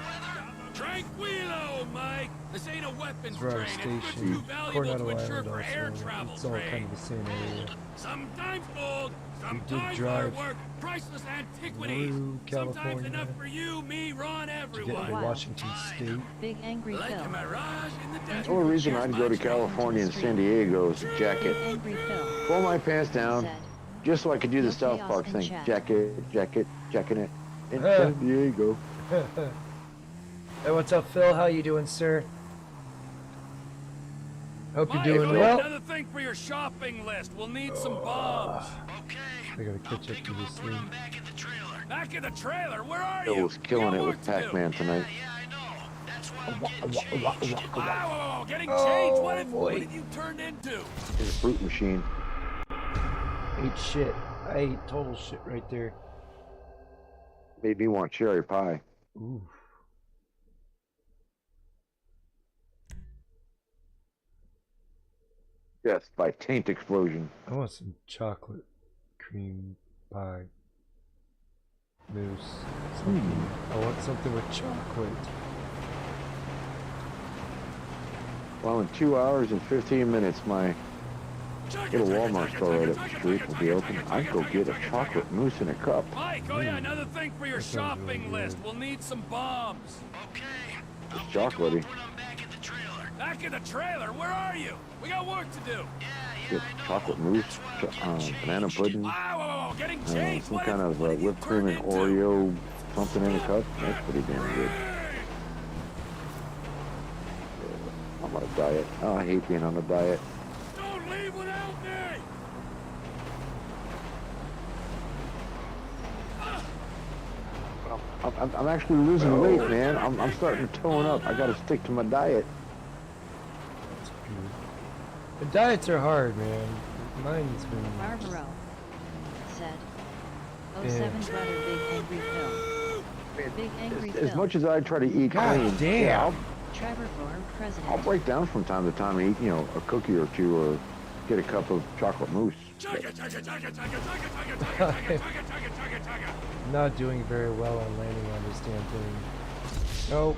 Tranquilo, Mike. This ain't a weapons It's Rara train. It's Station. too valuable Coronado to insure Island for air also. travel It's all train. kind of the same area. Sometimes gold, did sometimes drive artwork, priceless antiquities. through Sometimes California enough for you, me, Ron, to get everyone. to Washington State. Big Angry Like Phil. a mirage in the desert. The only reason I'd go to California and San Diego is a jacket. Angry Phil Pull my pants down, said. just so I could do the No South chaos Park in thing. chat. Jacking it. In San Diego. Hey, what's up, Phil? How you doing, sir? Hope you're Mike, doing well. Another thing for your shopping list. We'll need some bombs. I gotta catch up to this thing. Back in the trailer. Where are Bill you? was killing it with Pac-Man tonight. Wow, getting changed. What have you turned into? His brute machine. Ate shit. I ate total shit right there. Made me want cherry pie. Ooh. Death by taint explosion. I want some chocolate cream pie. Mousse. Something. I want something with chocolate. Well, in 2 hours and 15 minutes, my little Walmart store right up the street will be open. I'd go get a chocolate mousse in a cup. Mike, oh yeah, another thing for your shopping list. We'll need some bombs. It's chocolatey. Back in the trailer. Where are you? We got work to do. Get chocolate mousse, banana pudding, Wow, getting changed. some kind of whipped cream and Oreo something in a cup. That's pretty damn good. I'm on a diet. Oh, I hate being on a diet. Don't leave without me. I'm actually losing weight, man. I'm starting to tone up. I got to stick to my diet. The diets are hard, man. Mine's been... Barbaro said, 07 brother Big Angry Phil. Big Angry Phil. As much as I try to eat God clean, damn. yeah, Trevor for president. I'll break down from time to time and eat, a cookie or two or get a cup of chocolate mousse. Not doing very well on landing on this damn thing. Nope.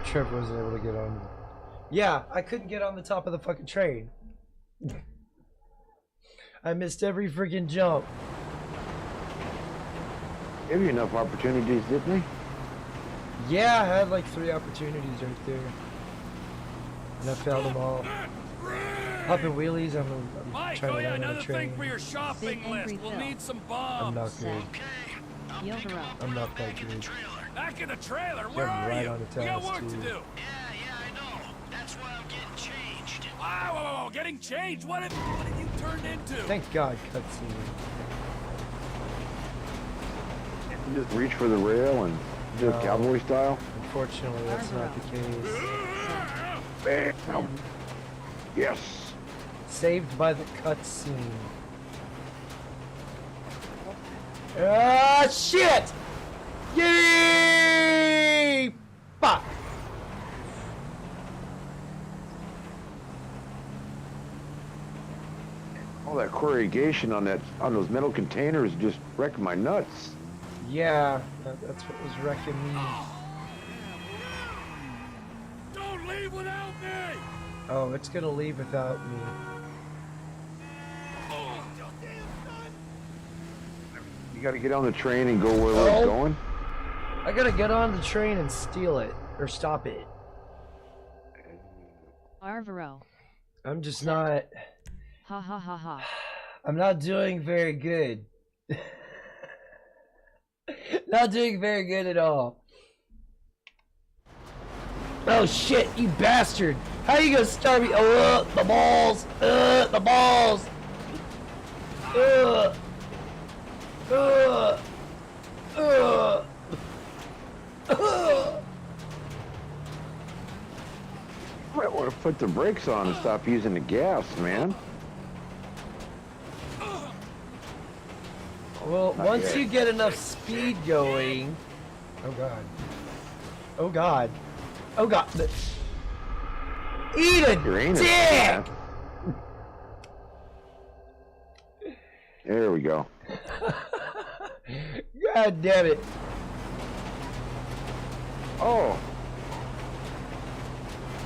Trevor wasn't able to get on. Yeah, I couldn't get on the top of the fucking train. I missed every freaking jump. Gave you enough opportunities, didn't they? Yeah, I had like 3 opportunities right there. And I failed them all. Hopping wheelies, I'm Mike, trying oh to yeah, land on another a train. thing for your shopping list. We'll need some bombs. I'm not good. I'm not that good. Back in the trailer. Where are right you? on the We got task, work to too. do. Wow, getting changed. What have you turned into? Thank God, cutscene. Just reach for the rail and do it cowboy style. Unfortunately, that's not the case. Bam. Yes. Saved by the cutscene. Ah, shit! Yay! Fuck! All that corrugation on those metal containers just wrecked my nuts. Yeah, that's what was wrecking me. Don't leave without me. Oh, it's gonna leave without me. You gotta get on the train and go where it's going. I gotta get on the train and steal it or stop it. Arvaro. I'm just not. Ha ha ha ha. I'm not doing very good. Not doing very good at all. Oh shit, you bastard! How you gonna start me? Oh, the balls! The balls! You might want to put the brakes on and stop using the gas, man. Well, Not once yet. you get enough speed going... Oh god. Oh god. Oh god. Eat a Your anus, dick! man. There we go. God damn it. Oh.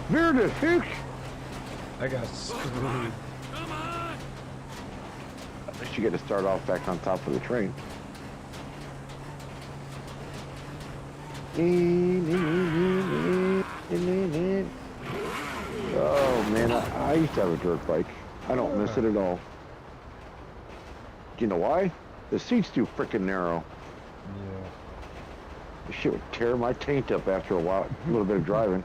Where the fuck? I got screwed. Come on. At least you get to start off back on top of the train. Oh man, I used to have a dirt bike. I don't miss it at all. Do you know why? The seat's too freaking narrow. Yeah. This shit would tear my taint up after a while, a little bit of driving.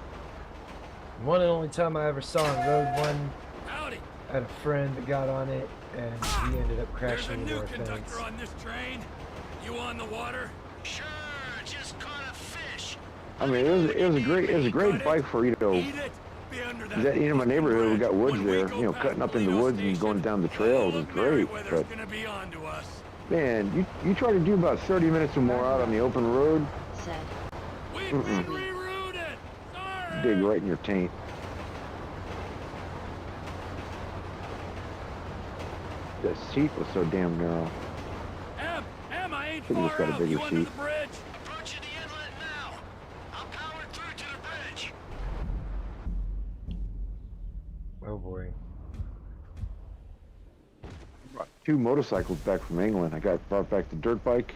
One and only time I ever saw on Road 1, Howdy. I had a friend that got on it, and he ended up crashing into our fence. There's a new conductor on this train. You on the water? Sure, just caught a fish. I mean, it was a great bike for, you know, that, you know, my neighborhood, we got woods there, you know, cutting up in the woods and going down the trails is great, but man, you try to do about 30 minutes or more out on the open road, dig right in your taint. The seat was so damn narrow. Em, I ain't Should've just got a bigger you under seat. the bridge? Approaching the inlet now. I'm powered through to the bridge. Oh boy. Brought 2 motorcycles back from England. I brought back the dirt bike,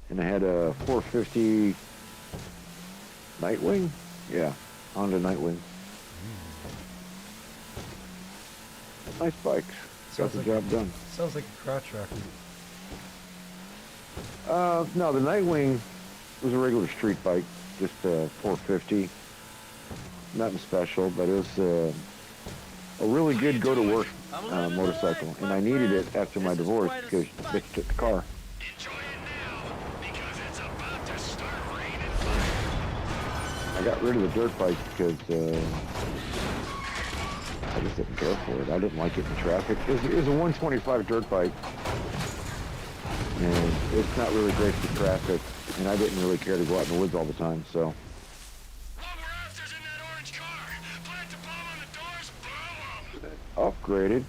and I had a 450 Nightwing. Yeah, Honda Nightwing. Nice bikes. Got the job done. Sounds like a crotch rocket. No, the Nightwing was a regular street bike, just a 450. Nothing special, but it was a really good go-to-work motorcycle, and I needed it after my divorce because bitch took the car. I got rid of the dirt bike because I just didn't care for it. I didn't like it in traffic. It was a 125 dirt bike, and it's not really great for traffic, and I didn't really care to go out in the woods all the time, so. Upgraded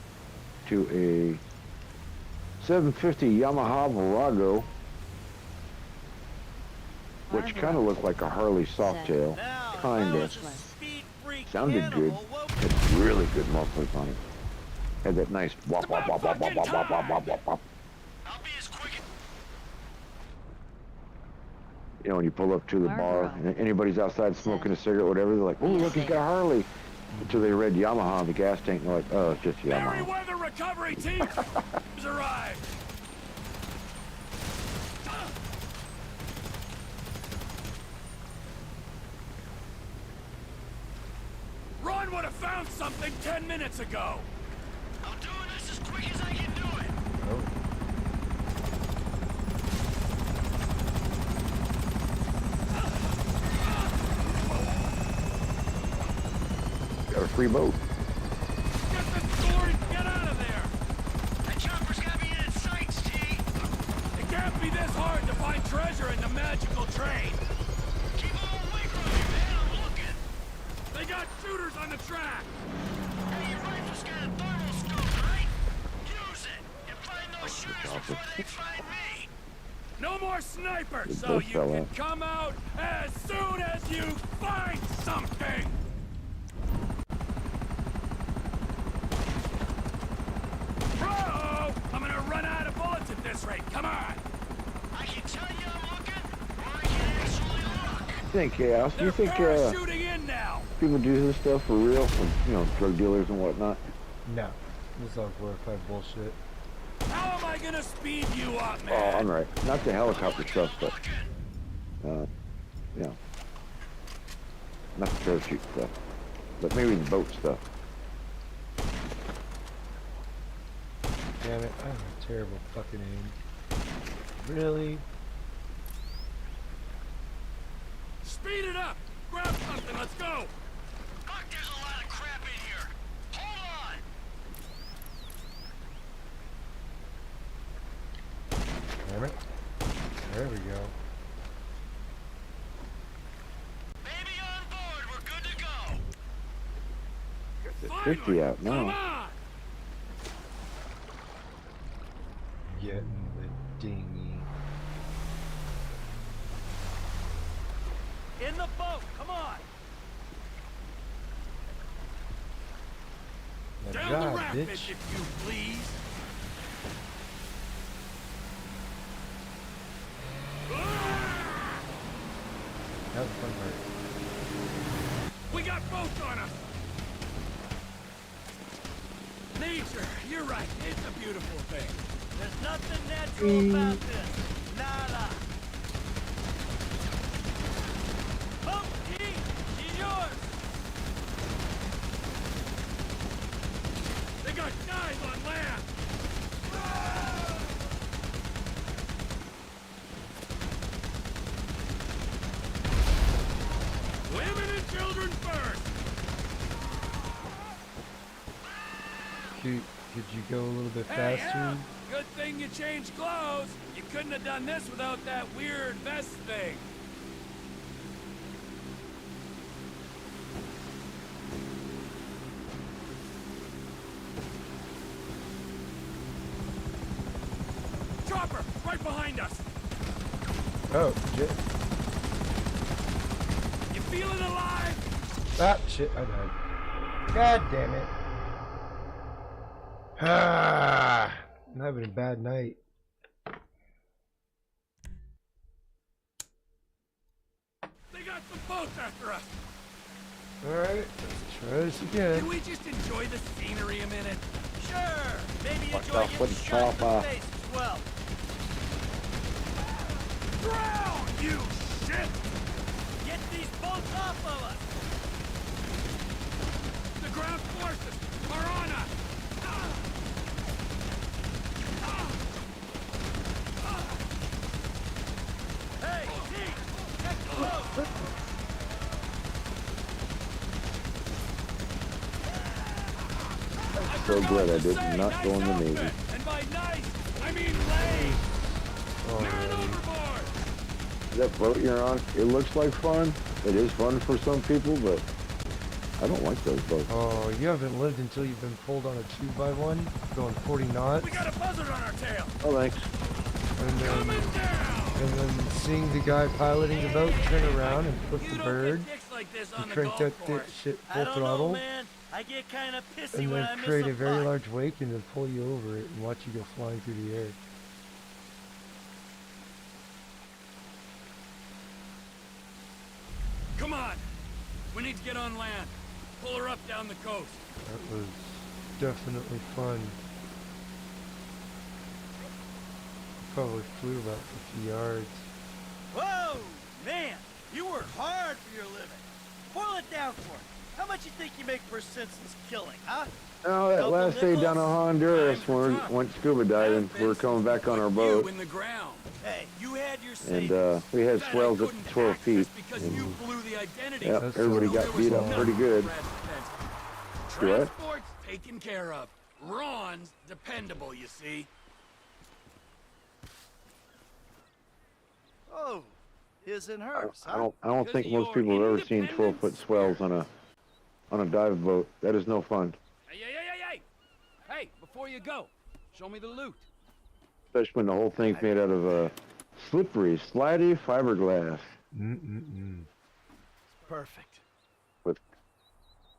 to a 750 Yamaha Virago, which kind of looked like a Harley Softail, kind of. Sounded good. Had really good mufflers on it. Had that nice wop wop wop wop wop wop wop wop wop wop wop. You know, when you pull up to the bar and anybody's outside smoking a cigarette, whatever, they're like, "Oh, look, he's got a Harley." Until they read Yamaha on the gas tank, and they're like, "Oh, it's just Yamaha." Merryweather recovery team has arrived. Ron would have found something 10 minutes ago. I'm doing this as quick as I can do it. Got a free boat. Get the story, get out of there. That chopper's got me in its sights, T. It can't be this hard to find treasure in the magical train. Keep them away from me, man. I'm looking. They got shooters on the track. Hey, your rifle's got a thermal scope, right? Use it and find those shooters before they find me. No more snipers, It so does you fell can out. come out as soon as you find something. Bro, I'm gonna run out of bullets at this rate. Come on. I can tell you I'm looking, or I can actually look. You think, you think Shooting in now. people do this stuff for real? You know, drug dealers and whatnot? No. This is all glorified bullshit. How am I gonna speed you up, Oh, man? I'm right. Not the helicopter stuff, but, you know, not the parachute stuff, but maybe the boat stuff. Damn it, I have a terrible fucking aim. Really? Speed it up. Grab something. Let's go. Fuck, there's a lot of crap in here. Hold on. Damn it. There we go. Baby on board. We're good to go. Get the 50 out Come now. on. Get in the dinghy. In the boat, come on! Now Down drive, the rapids, bitch. if you please. That was the fun part. We got boats on us. Nature, you're right. It's a beautiful thing. There's nothing natural about this. Nada. Oh, T, she's yours. got guys on land! Women and children first! Could you go a little bit Hey, faster? yeah. Good thing you changed clothes. You couldn't have done this without that weird vest thing. Chopper, right behind us. Oh, shit. You feeling alive? Ah, shit, I died. God damn it. Ah, I'm having a bad night. They got some boats after us. Alright, let's try this again. Can we just enjoy the scenery a minute? Sure. Maybe Fuck enjoy off getting with the shot in the chopper. face as well. Drown, you shit! Get these boats off of us! The ground forces are on us! Hey, T! Check the boat! I'm so glad I did not go in the Navy. And by nice, I mean lay! Man overboard! That boat you're on, it looks like fun. It is fun for some people, but I don't like those boats. Oh, you haven't lived until you've been pulled on a 2x1 going 40 knots. We got a buzzard on our tail! Oh, thanks. And then seeing the guy piloting the boat turn around and flip the bird, Like this and on the crank golf that course. shit I full don't throttle, know, man. I get kind of pissy and when I then miss create a a very putt. large wake and then pull you over it and watch you go flying through the air. Come on! We need to get on land. Pull her up down the coast. That was definitely fun. Probably flew about 50 yards. Whoa! Man, you work hard for your living. Boil it down for me. How much you think you make per senseless killing, huh? Oh, that last day down in Honduras when we went scuba diving, we were coming back on our boat. In the ground. Hey, you had your And we had swells at 12 feet. And, yep, everybody got beat up pretty good. What? Transport's taken care of. Ron's dependable, you see. Oh, his and hers, I don't think most people have ever seen 12-foot swells on a dive boat. That is no fun. Hey! Hey, before you go, show me the loot. Especially when the whole thing's made out of slippery, slidey fiberglass. Perfect.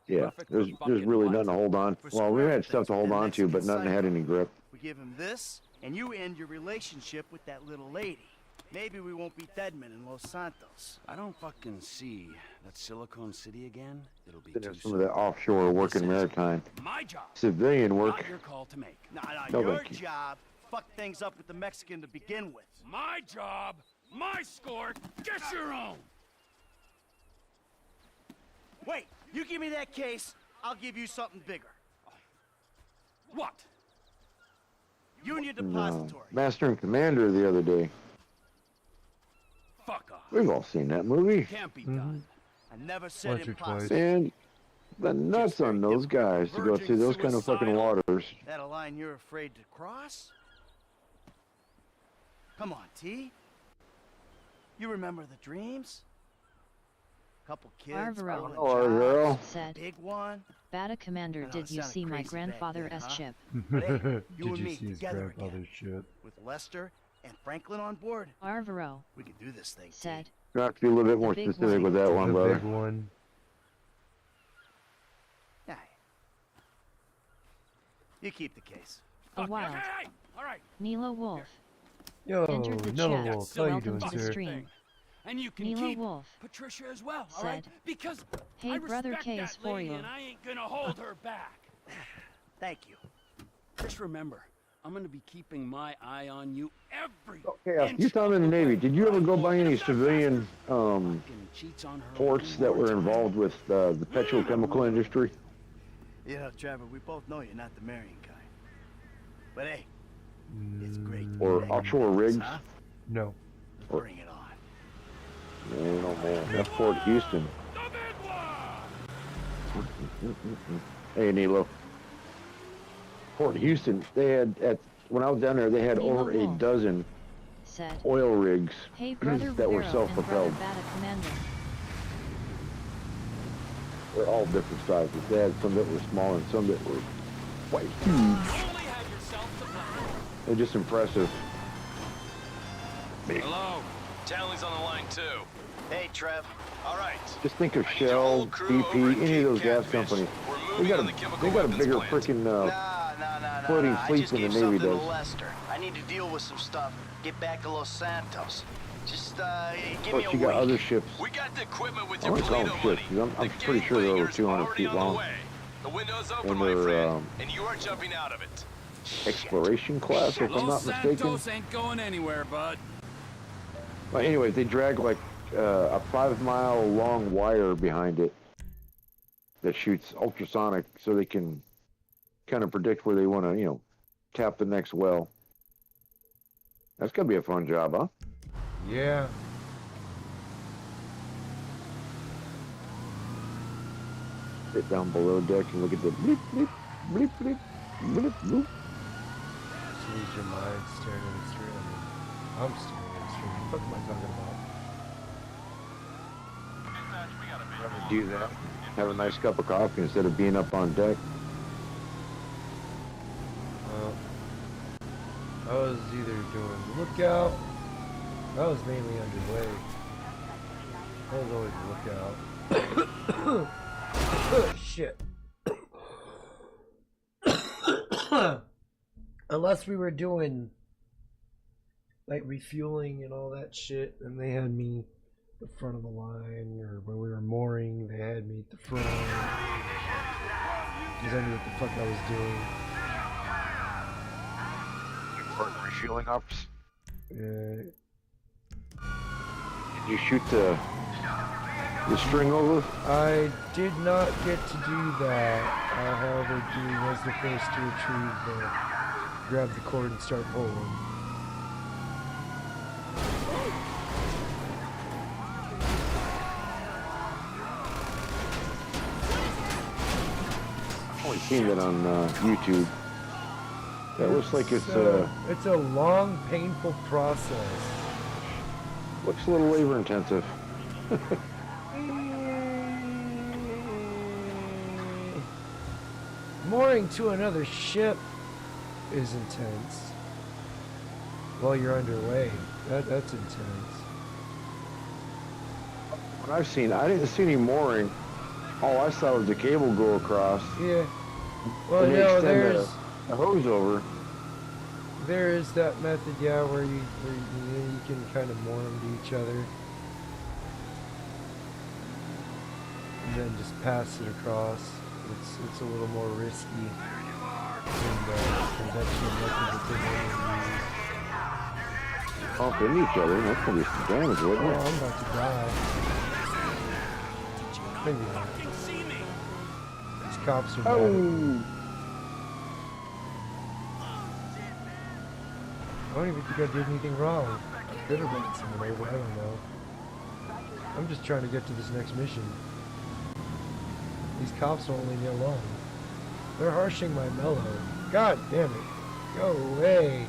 Yeah, there's really nothing to hold on. Well, we had stuff to hold on to, but nothing had any grip. We give him this, and you end your relationship with that little lady. Maybe we won't be dead men in Los Santos. I don't fucking see that Silicon City again. It'll be Then too there's some of that offshore work in maritime. My job. Civilian work. Not your call to make. No, Your thank you. job fucked things up with the Mexican to begin with. My job, my score, get your own. Wait, you give me that case, I'll give you something bigger. What? Union No. Depository. Master and Commander the other day. Fuck off. We've all seen that movie. Can't be done. I never said Once or impossible. twice. And the nuts on those guys to go through those kind of fucking waters. That a line you're afraid to cross? Come on, T. You remember the dreams? Couple kids. Arvaro Oh, our girl. said, Big one. Bata Commander, I know, did it you sounded see my crazy back grandfather's then, huh? ship? But hey, you Did and you me see his together grandfather's again. ship? With Lester and Franklin on board, Arvaro we can do this thing. said, You have to be a little bit more big specific one. with that one, The brother. big one. Hey. You keep the case. a wild Hey! All right. Nilo Wolf Yo, entered the Nilo chat. Wolf, how you Welcome doing, to the sir? stream. And you can Nilo keep Wolf Patricia as well, all right? said, Because "Hey, I brother respect K that is for lady you." and I ain't gonna hold her back. Thank you. Just remember, I'm gonna be keeping my eye on you every Okay, you thought in the Navy. Did you ever go by any civilian fucking cheats on her. ports that were involved with the petrochemical industry? You know, Trevor, we both know you're not the marrying kind. But hey, it's great. Or offshore rigs. Huh? No. Bring it on. Man, oh man, that's Fort Houston. Hey, Nilo. Fort Houston, they had, when I was down there, they had over a dozen oil rigs that were self-propelled. They're all different sizes. They had some that were small and some that were quite huge. They're just impressive. Hello. Townley's on the line too. Hey, Trev. All right. Just think of Shell, BP, any of those gas companies. They got a bigger freaking floating fleet than the Navy does. Lester. I need to deal with some stuff. Get back to Los Santos. Just give me Plus, a you got week. other ships. We got the equipment with I your want to call them Polito ships, money. 'cause I'm pretty sure they're over 200 feet long. The window's open, And my they're friend, and you are jumping out of it. exploration class, if I'm not mistaken. Santos ain't going anywhere, bud. Well, anyway, they drag like a 5-mile long wire behind it that shoots ultrasonic, so they can kind of predict where they want to, tap the next well. That's gonna be a fun job, huh? Yeah. Sit down below deck and look at the bleep, bleep, bleep, bleep, bleep, bloop. Just lose your mind staring at the stream. I'm staring at the stream. What the fuck am I talking about? Rather do that. Have a nice cup of coffee instead of being up on deck. I was either doing lookout. I was mainly underway. I was always lookout. Shit. Unless we were doing like refueling and all that shit, and they had me the front of the line, or when we were mooring, they had me at the front because I knew what the fuck I was doing. Refueling ops. Yeah. Did you shoot the string over? I did not get to do that. However, Dewey was the first to grab the cord and start pulling. I've only seen that on YouTube. That looks like it's a long, painful process. Looks a little labor intensive. Mooring to another ship is intense. While you're underway, that's intense. What I've seen, I didn't see any mooring. All I saw was the cable go across. Yeah. Well, and no, there's a hose over. There is that method, yeah, where you can kind of moor them to each other, and then just pass it across. It's a little more risky than the conventional method that they normally use. Bump into each other, that's gonna be some damage, wouldn't it? Oh, I'm about to die. Maybe not. These cops are bad. I don't even think I did anything wrong. I could have been someone over, I don't know. I'm just trying to get to this next mission. These cops won't leave me alone. They're harshing my mellow. God damn it. Go away.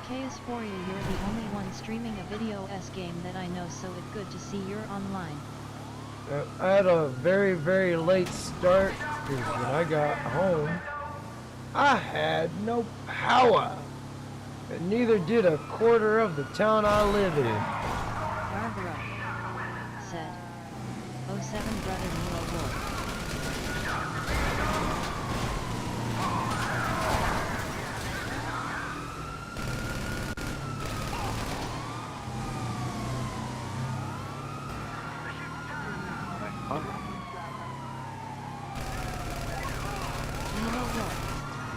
KS4, you're the only one streaming a video game that I know, so it's good to see you're online. I had a very, very late start because when I got home, I had no power. And neither did a quarter of the town I live in. Barbara said, 07 brother Nilo Wolf.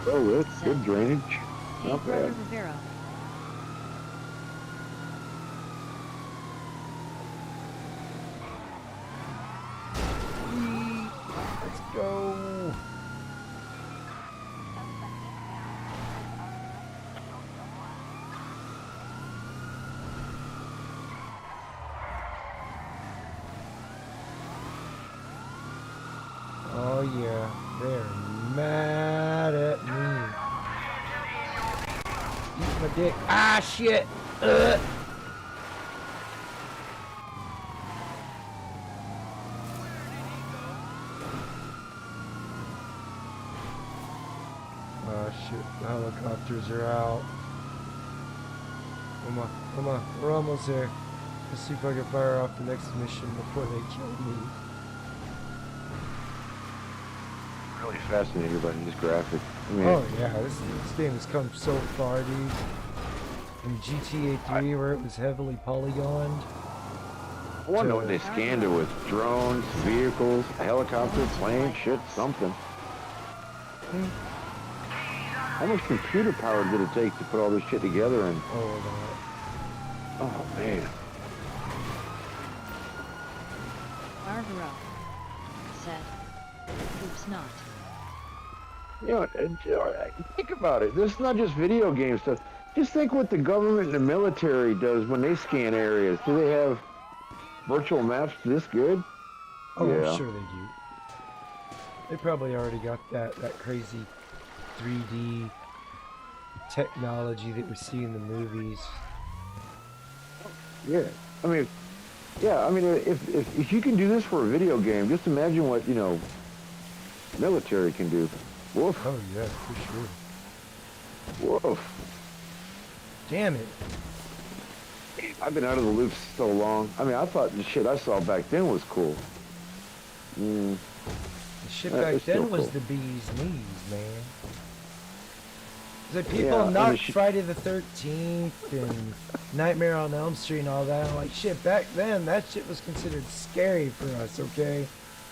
Oh, that's good drainage. Not bad. Rivera. Let's go. Oh yeah, they're mad at me. Eat my dick. Ah shit. Oh shit, the helicopters are out. Come on, we're almost there. Let's see if I can fire off the next mission before they kill me. Really fascinated by these graphics. I mean, oh yeah, this game has come so far, dude. From GTA 3, where it was heavily polygoned. I wonder what they scanned it with. Drones, vehicles, a helicopter, plane, shit, something. How much computer power did it take to put all this shit together? And oh man. Barbara said, "Oops, not." You know, think about it. This is not just video game stuff. Just think what the government and the military does when they scan areas. Do they have virtual maps this good? Oh, yeah. I'm sure they do. They probably already got that crazy 3D technology that we see in the movies. Yeah. I mean, if you can do this for a video game, just imagine what, military can do. Woof. Oh yeah, for sure. Woof. Damn it. I've been out of the loop so long. I mean, I thought the shit I saw back then was cool. The shit back then was the bee's knees, man. The people knocked Friday the 13th and Nightmare on Elm Street and all that. I'm like, shit, back then, that shit was considered scary for us, okay?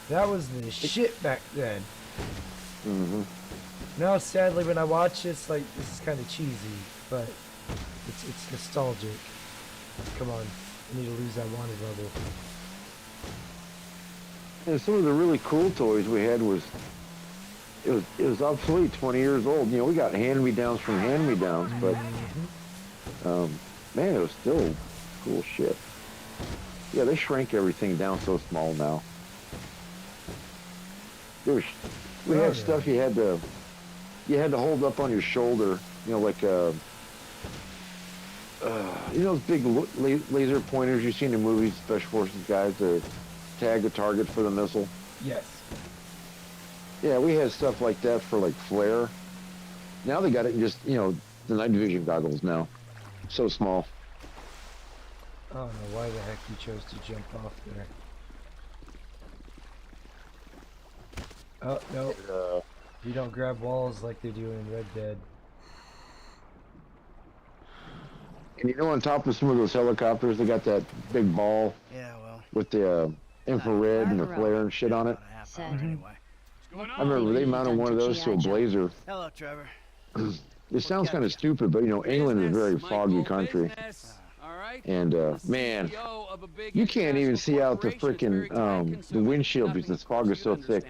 That was the shit back then. Now, sadly, when I watch this, like, this is kind of cheesy, but it's nostalgic. Come on, I need to lose that wanted level. And some of the really cool toys we had was it was obsolete, 20 years old. You know, we got hand-me-downs from hand-me-downs, but man, it was still cool shit. Yeah, they shrank everything down so small now. We had stuff you had to hold up on your shoulder, like those big laser pointers you see in the movies, special forces guys to tag the target for the missile. Yes. Yeah, we had stuff like that for like flare. Now they got it in just the night vision goggles now. So small. I don't know why the heck you chose to jump off there. Oh, no. You don't grab walls like they do in Red Dead. And on top of some of those helicopters, they got that big ball with the infrared and the flare and shit on it. I remember they mounted one of those to a Blazer. Hello, Trevor. It sounds kind of stupid, but England is a very foggy country. And man, you can't even see out the freaking the windshield because the fog is so thick.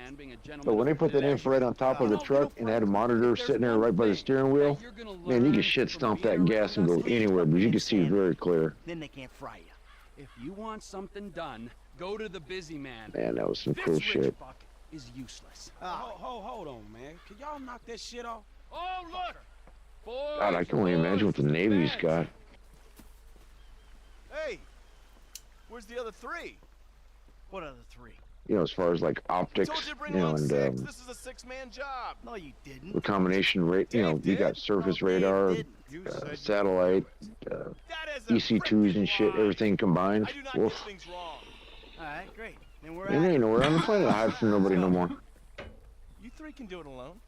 But when they put that infrared on top of the truck and had a monitor sitting there right by the steering wheel, man, you can shit stomp that gas and go anywhere, but you can see very clear. Then they can't fry you. If you want something done, go to the busy man. Man, that was some cool shit. Is useless. Hold on, man. Can y'all knock that shit off? Oh, look! God, I can only imagine what the Navy's got. Hey, where's the other three? What other three? As far as like optics, and this is a six-man job. No, you didn't. the combination rate, you got surface radar, satellite, EC2s and shit, everything combined. Woof. Alright, great. Then we're It ain't nowhere on the planet to hide from nobody no more. You three can do it alone.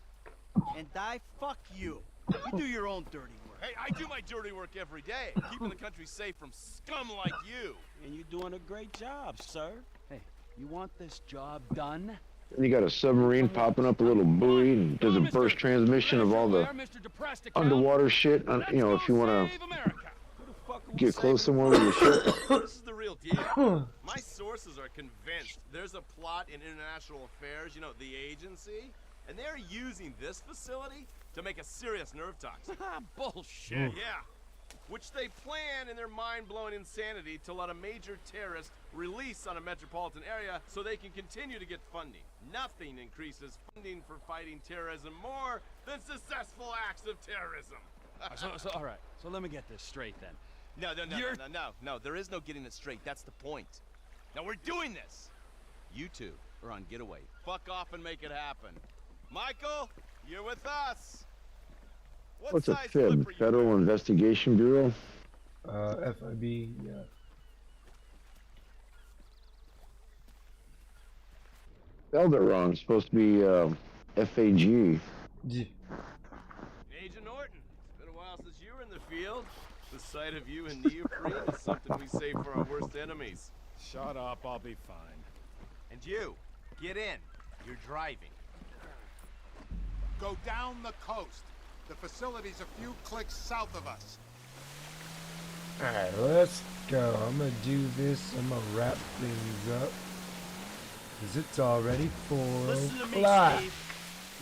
And die, fuck you. You do your own dirty work. Hey, I do my dirty work every day, keeping the country safe from scum like you. And you're doing a great job, sir. Hey, you want this job done? And you got a submarine popping up a little buoy and does a burst transmission of all the underwater shit. You know, if you want to get close somewhere with your ship. This is the real deal. My sources are convinced there's a plot in international affairs, you know, the agency, and they're using this facility to make a serious nerve tox. Bullshit. Yeah. Which they plan in their mind-blowing insanity to let a major terrorist release on a metropolitan area so they can continue to get funding. Nothing increases funding for fighting terrorism more than successful acts of terrorism. All right. So let me get this straight then. No, there is no getting it straight. That's the point. Now we're doing this. You two are on getaway. Fuck off and make it happen. Michael, you're with us. What's a FIB? Federal Investigation Bureau? FIB, yeah. Spelled it wrong. It's supposed to be FAG. Agent Norton, it's been a while since you were in the field. The sight of you in neoprene is something we save for our worst enemies. Shut up, I'll be fine. And you, get in. You're driving. Go down the coast. The facility's a few clicks south of us. Alright, let's go. I'm gonna do this. I'm gonna wrap things up. Because it's already 4 Listen to me, o'clock. Steve.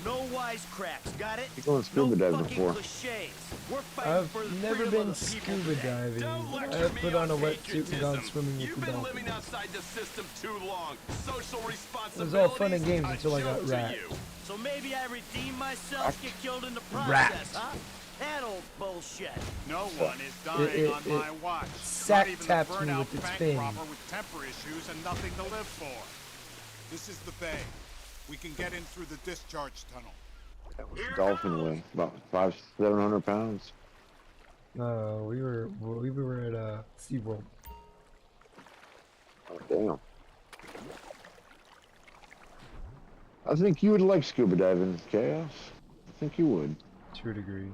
No wisecracks, got it? You've gone scuba diving fucking before. cliches. We're fighting for the I've never freedom of been the people scuba today. diving. Don't I've put on a wetsuit and gone swimming with You've the been dolphins. living outside the system too long. Social It responsibility. was all fun and games until I got wrapped. So maybe I redeem myself, get killed in the process, Wrapped. huh? That old bullshit. No one is dying on my watch. sack Not even tapped the me burnout with its bank fin. robber with temper issues and nothing to live for. This is the bay. We can get in through the discharge tunnel. That was a dolphin weigh about 500-700 pounds. We were at SeaWorld. Oh, damn. I think you would like scuba diving, Chaos. I think you would. To a degree.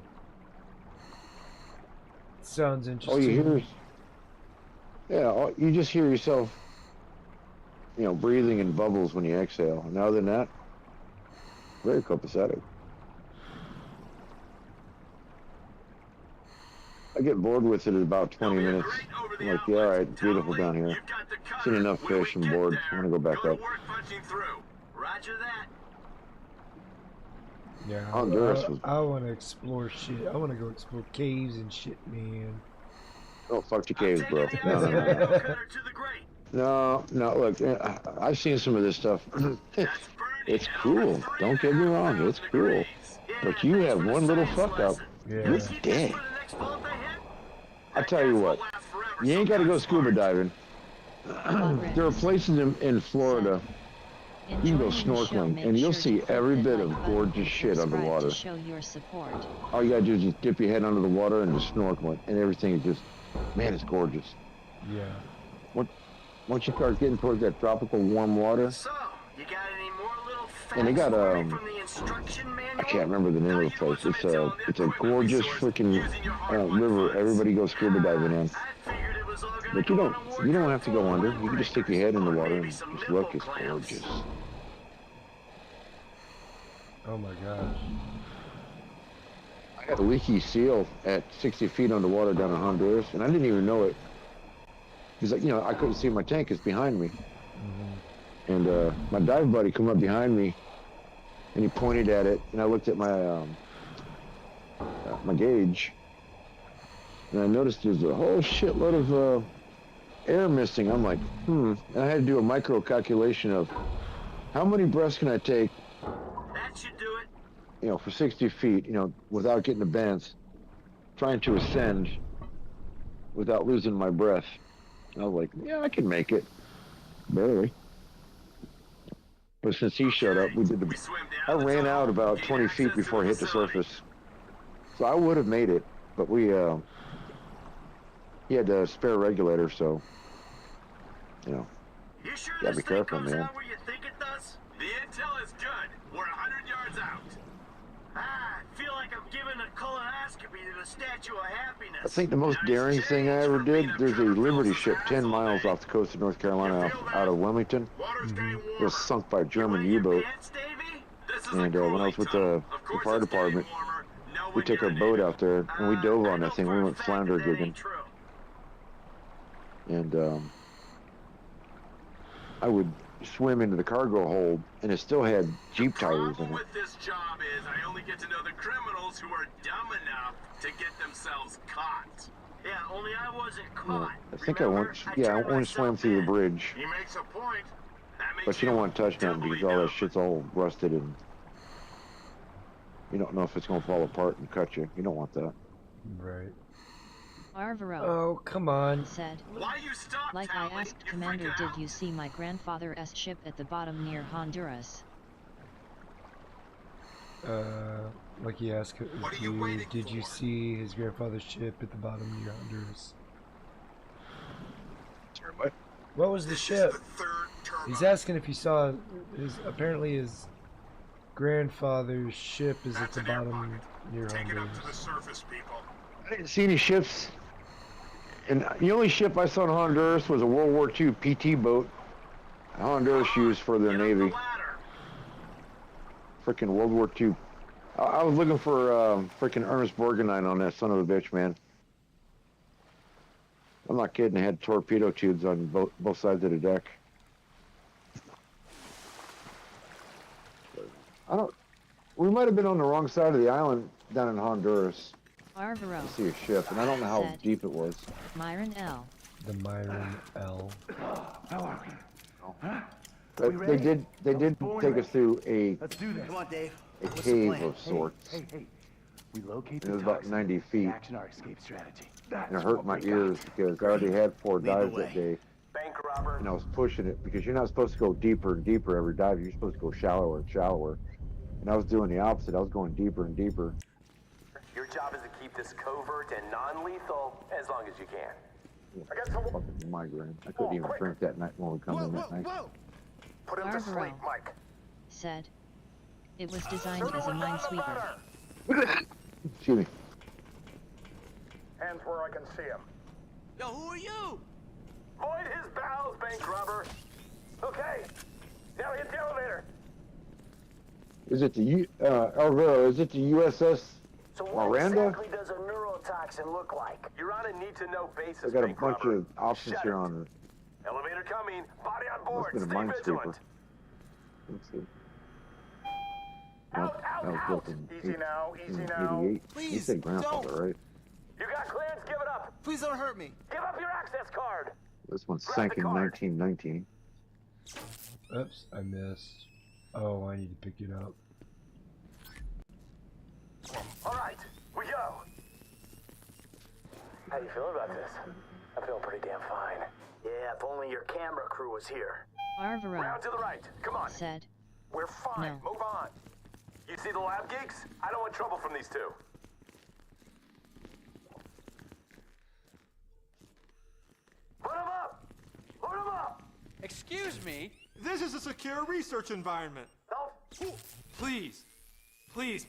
Sounds interesting. All you hear is, you just hear yourself, you know, breathing in bubbles when you exhale. And other than that, very copacetic. I get bored with it at about 20 minutes. I'm like, yeah, all right, beautiful down here. Seen enough fish and bored. I'm gonna go back up. Roger that. Yeah, Honduras was. I want to explore shit. I want to go explore caves and shit, man. Oh, fuck your caves, bro. No. No, look, I've seen some of this stuff. It's cool. Don't get me wrong, it's cool. But you have one little fuck up, you're dead. I tell you what, you ain't got to go scuba diving. There are places in Florida you can go snorkeling and you'll see every bit of gorgeous shit underwater. Show your support. All you gotta do is just dip your head under the water and just snorkel it, and everything is just, man, it's gorgeous. Yeah. Once you start getting towards that tropical warm water, So, you got any more little and they got from the instruction manual? I can't remember the name of the place. It's a gorgeous freaking river. Everybody goes scuba diving in. But you don't have to go under. You can just stick your head in the water and just look. It's gorgeous. Oh my gosh. I had a leaky seal at 60 feet underwater down in Honduras, and I didn't even know it. Because, I couldn't see my tank. It's behind me. And my dive buddy come up behind me, and he pointed at it, and I looked at my my gauge, and I noticed there's a whole shitload of air missing. I'm like, And I had to do a micro calculation of how many breaths can I take, That should do it. for 60 feet, without getting the bends, trying to ascend without losing my breath. And I was like, yeah, I can make it. Barely. But since he showed up, I ran out about 20 feet before I hit the surface. So I would have made it, but he had a spare regulator, so, You sure gotta this be thing careful, comes man. out where you think it does? The intel is good. We're 100 yards out. I feel like I'm giving a colonoscopy to a statue of happiness. I think the most daring thing I ever did, there's a Liberty ship 10 miles off the coast of North Carolina out of Wilmington. It was sunk by a German U-boat. And when I was with the fire department, we took our boat out there and we dove on that thing. We went flounder gigging. And I would swim into the cargo hold, and it still had Jeep tires in it. With this job is I only get to know the criminals who are dumb enough to get themselves caught. Yeah, only I wasn't caught. I think I only swam through the bridge. He makes a point. But you don't want to touch nothing because all that shit's all rusted and you don't know if it's going to fall apart and cut you. You don't want that. Right. Arvaro. Oh, come on. Said, Why you stop, like I asked Commander, did you see my grandfather's ship at the bottom near Honduras? Like he asked, did you see his grandfather's ship at the bottom near Honduras? What was the ship? He's asking if he saw apparently his grandfather's ship is at the bottom near Honduras. I didn't see any ships. And the only ship I saw in Honduras was a World War II PT boat. Honduras used for their Navy. Frickin' World War II. I was looking for frickin' Ernest Borgnine on that son of a bitch, man. I'm not kidding. They had torpedo tubes on both sides of the deck. We might have been on the wrong side of the island down in Honduras. Arvaro. I see a ship, and I don't know how deep it was. Myron L. The Myron L. How are we? But they did take us through a Come on, Dave. a cave of sorts. Hey. We locate It was about 90 feet. action our escape strategy. And it hurt my ears because I already had 4 dives that day. Bank robber. And I was pushing it because you're not supposed to go deeper and deeper every dive. You're supposed to go shallower and shallower. And I was doing the opposite. I was going deeper and deeper. Your job is to keep this covert and non-lethal as long as you can. I got some. Fucking migraine. I couldn't even drink that night when we come in that night. Put him to sleep, Mike. Said, it was designed as a minesweeper. Excuse me. Hands where I can see him. Yo, who are you? Void his bowels, bank robber. Okay. Now hit the elevator. Is it the Alvaro? Is it the USS So what Miranda? exactly does a neurotoxin look like? You're on a need-to-know basis. I got a bank bunch robber. of options Shut here it. on it. Elevator coming. Body on board. Must have Stay been a vigilant. minesweeper. Let's see. Out, That was built in Easy now, easy now. 88. You Please, said grandfather, don't. right? You got clearance? Give it up. Please don't hurt me. Give up your access card. This one Grab sank the in card. 1919. Oops, I missed. Oh, I need to pick it up. All right, we go. How you feeling about this? I'm feeling pretty damn fine. Yeah, if only your camera crew was here. Arvaro. Round to the right. Come on. Said, We're fine. No. Move on. You see the lab geeks? I don't want trouble from these two. Put them up! Put them up! Excuse me? This is a secure research environment. No. Please. Please.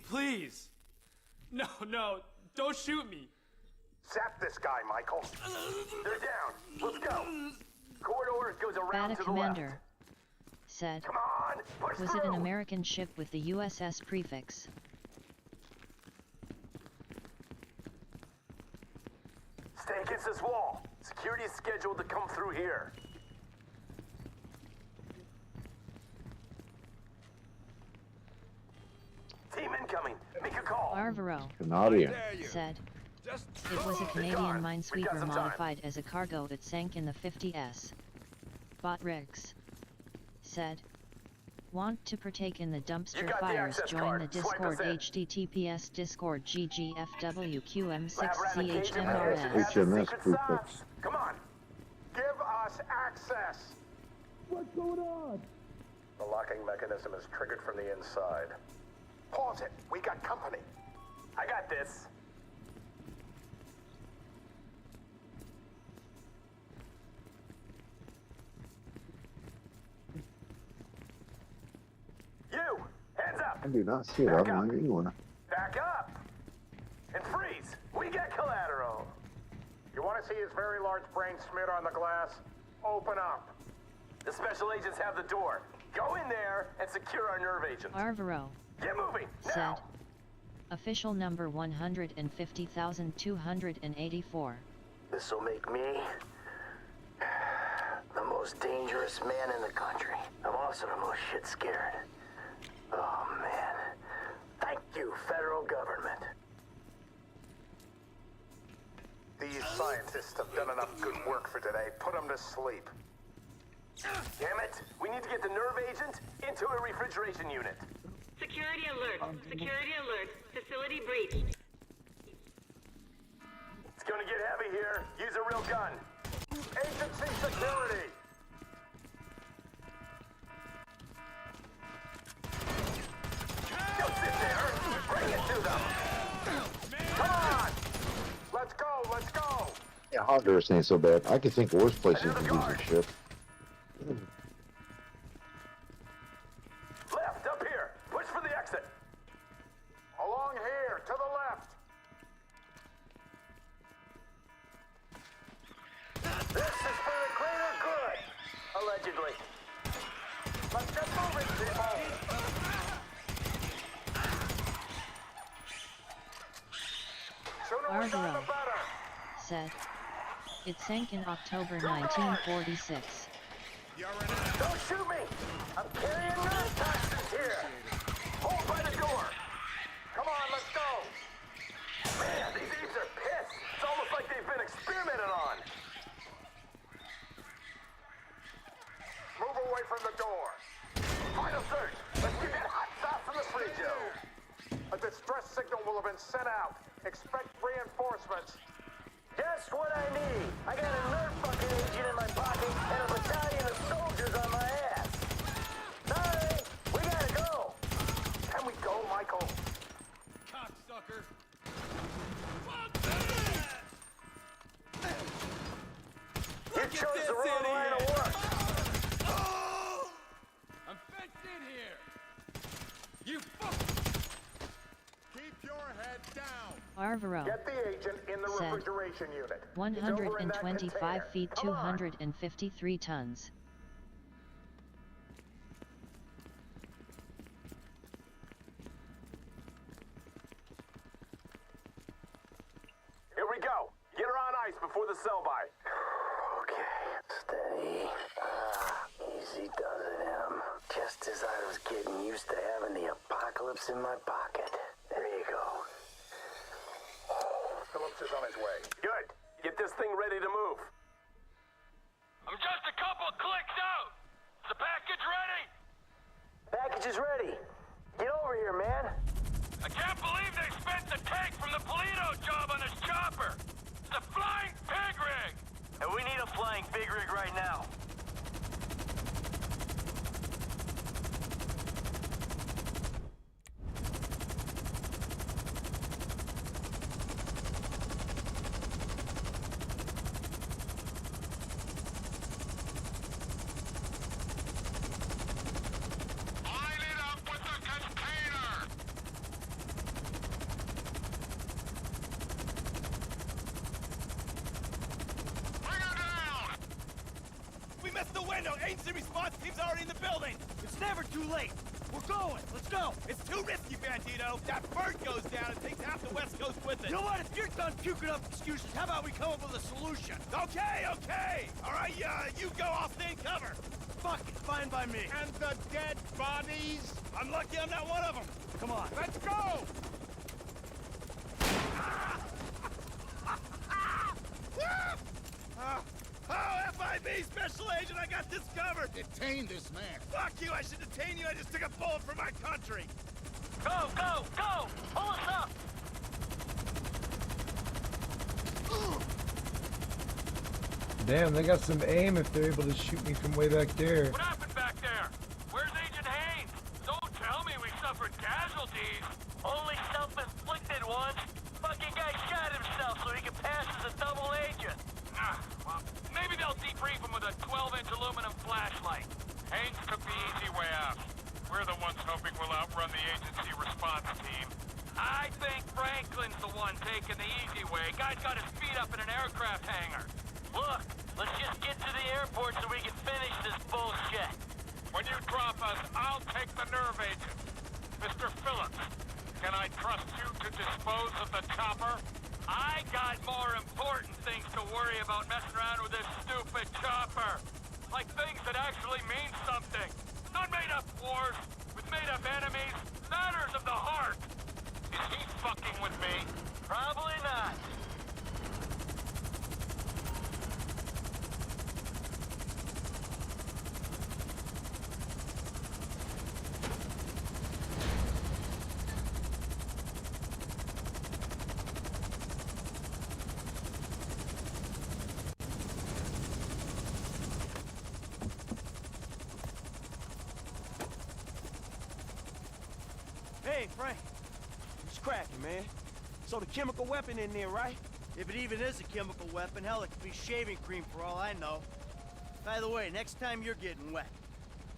No, don't shoot me. Zap this guy, Michael. They're down. Let's go. Corridor goes around Bata to the left. Commander. Said, Come on, push was through. it an American ship with the USS prefix? Stay against this wall. Security is scheduled to come through here. Team incoming. Make a call. Arvaro. Canadian. Said, it was a Canadian minesweeper modified as a cargo that sank in the 50s. Bot Rex. Said, want to partake in the dumpster fires? Join the Discord. HTTPS Discord GGFWQM6CHMRS. HMS prefix. Come on. Give us access. What's going on? The locking mechanism is triggered from the inside. Pause it. We got company. I got this. You! Hands up! I do not see it. I don't know anyone. Back up! And freeze! We I see his very large brain smeared on the glass. Open up. The special agents have the door. Go in there and secure our nerve agents. Arvaro. Get moving, said. now! Official number 150,284. This'll make me the most dangerous man in the country. I'm also the most shit scared. Oh man. Thank you, federal government. These scientists have done enough good work for today. Put them to sleep. Damn it! We need to get the nerve agent into a refrigeration unit. Security alert! Security alert! Facility breached. It's gonna get heavy here. Use a real gun. Agency security! Don't sit there! Bring it to them! Come on! Let's go, let's go! Yeah, Honduras ain't so bad. I could think of worse places to use this ship. Left, up here! Push for the exit! Along here, to the left! This is for the greater good! Allegedly. Let's get moving, people! Arvaro said. It sank in October 1946. Don't shoot me! I'm carrying nerve toxins here! Hold by the door! Come on, let's go! Man, these thieves are pissed! It's almost like they've been experimented on! Move away from the door! Final search! Let's get that hot sauce in the fridge! A distress signal will have been sent out. Expect reinforcements. Just what I need! I got a nerve fucking agent in my pocket and a battalion of soldiers on my ass! Sorry! We gotta go! Can we go, Michael? Cocksucker! You chose the wrong line of work! I'm fenced in here! You fuck! Keep your head down! Arvaro Get the agent in the said. refrigeration unit. 125 feet, 253 tons. Here we go! Get her on ice before the sell-by! Okay, steady. Easy does it, Em. Just as I was getting used to having the apocalypse in my pocket. There you go. Phillips is on his way. Good! Get this thing ready to move! I'm just a couple clicks out! Is the package ready? Package is ready. Get over here, man. I can't believe they spent the tank from the Polito job on this chopper! It's a flying pig rig! And we need a flying pig rig right now. We missed the window! Agency response team's already in the building! It's never too late! We're going! Let's go! It's too risky, Bandito! That bird goes down and takes half the West Coast with it! You know what? If you're done puking up excuses, how about we come up with a solution? Okay, okay! Alright, you go, I'll stay in cover! Fuck it, fine by me. And the dead bodies? I'm lucky I'm not one of them! Come on. Let's go! Oh, FIB Special Agent, I got this covered! Detain this man. Fuck you, I should detain you, I just took a bullet for my country! Go, go, go! Pull us up! Damn, they got some aim if they're able to shoot me from way back there. What happened back there? Where's Agent Haynes? Don't tell me we suffered casualties. Only self-inflicted ones. Fucking guy shot himself so he could pass as a double agent. Well, maybe they'll debrief him with a 12-inch aluminum flashlight. Haynes took the easy way out. We're the ones hoping we'll outrun the agency response team. I think Franklin's the one taking the easy way. Guy's got his feet up in an air aircraft hangar. Look, let's just get to the airport so we can finish this bullshit. When you drop us, I'll take the nerve agent. Mr. Phillips, can I trust you to dispose of the chopper? I got more important things to worry about messing around with this stupid chopper. Like things that actually mean something. Not made-up wars with made-up enemies. Matters of the heart. Is he fucking with me? Probably not. Hey, Frank. What's cracking, man? So the chemical weapon in there, right? If it even is a chemical weapon, hell, it could be shaving cream for all I know. By the way, next time you're getting wet.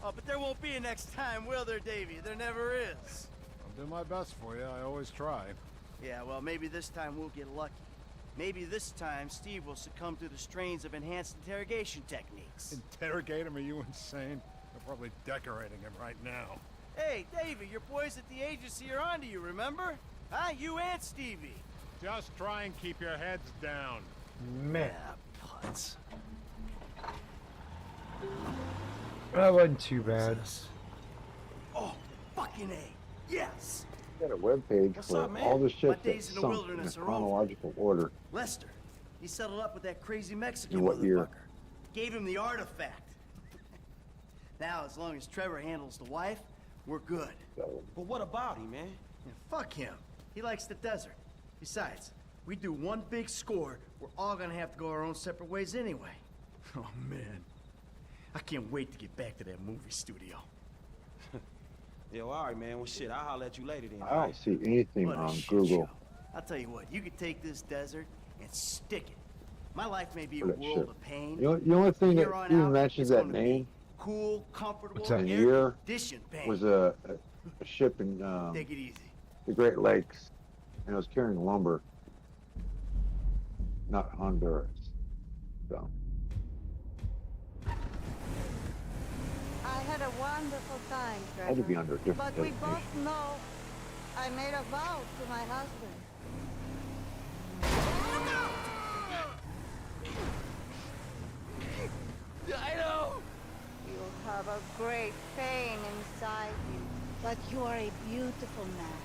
Oh, but there won't be a next time, will there, Davey? There never is. I'll do my best for you. I always try. Yeah, well, maybe this time we'll get lucky. Maybe this time Steve will succumb to the strains of enhanced interrogation techniques. Interrogate him? Are you insane? They're probably decorating him right now. Hey, Davey, your boys at the agency are onto you, remember? Huh? You and Stevie. Just try and keep your heads down. Man. Yeah, putz. That wasn't too bad. Oh, fucking A. Yes! Got a webpage What's for up, man? all the My shit days that's in the sunk in a wilderness are over. chronological order. Lester. He settled up with that crazy Mexican In what motherfucker. year? Gave him the artifact. Now, as long as Trevor handles the wife, we're good. But what about him, man? Yeah, fuck him. He likes the desert. Besides, we do one big score, we're all gonna have to go our own separate ways anyway. Oh, man. I can't wait to get back to that movie studio. Yo, all right, man. Well, shit, I'll holler at you later then. I don't see anything What a on shit Google. show. I'll tell you what, you could take this desert and stick it. My life may be a for that world shit. of pain. The only thing that From here on even out, mentions it's that gonna be name cool, comfortable, What's that? in air year conditioned pain. was a ship in Take it easy. the Great Lakes, and it was carrying lumber, not Honduras. So I had a wonderful time, Trevor. had to be under a different But we designation. both know I made a vow to my husband. I know! You have a great pain inside you, but you are a beautiful man.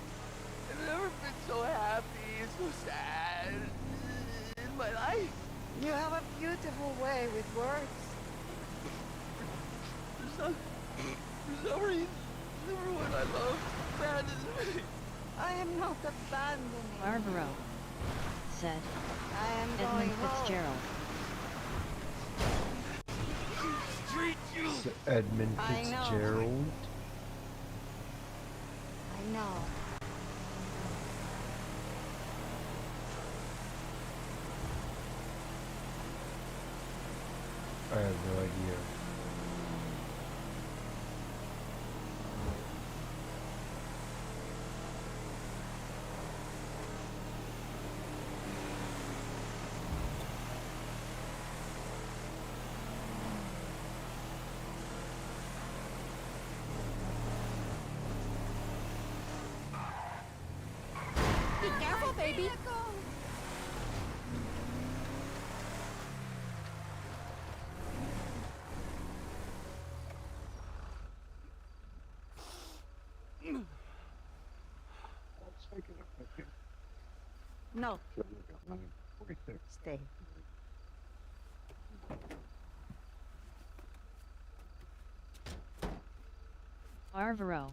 I've never been so happy and so sad in my life. You have a beautiful way with words. For some reason, everyone I love abandons me. I am not abandoning Barbaro said. I am Edmund going home. Fitzgerald. It's Edmund I know. Fitzgerald. I know. I have no idea. Be careful, baby. No. Stay. Arvaro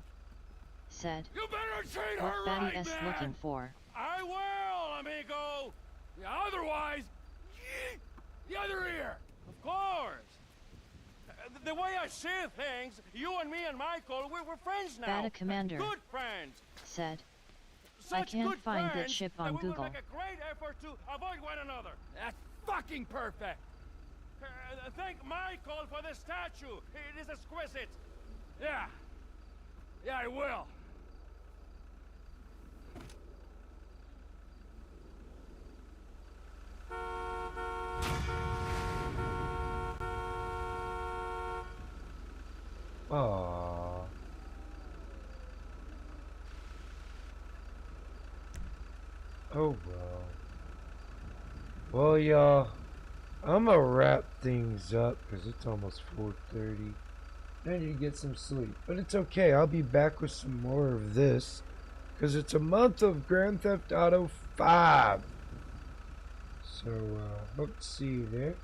said. You better treat What her Fatty right, S man. looking for? I will, amigo. Otherwise, the other ear. Of course. The way I see things, you and me and Michael, we're friends now. Bata Commander Good friends. said. Such I can't good find that friends ship that on we will Google. make a great effort to avoid one another. That's fucking perfect. Thank Michael for the statue. It is exquisite. Yeah. Yeah, I will. Aww. Oh well. Well, y'all, I'm gonna wrap things up because it's almost 4:30. I need to get some sleep, but it's okay. I'll be back with some more of this because it's a month of Grand Theft Auto 5. So, hope to see you there.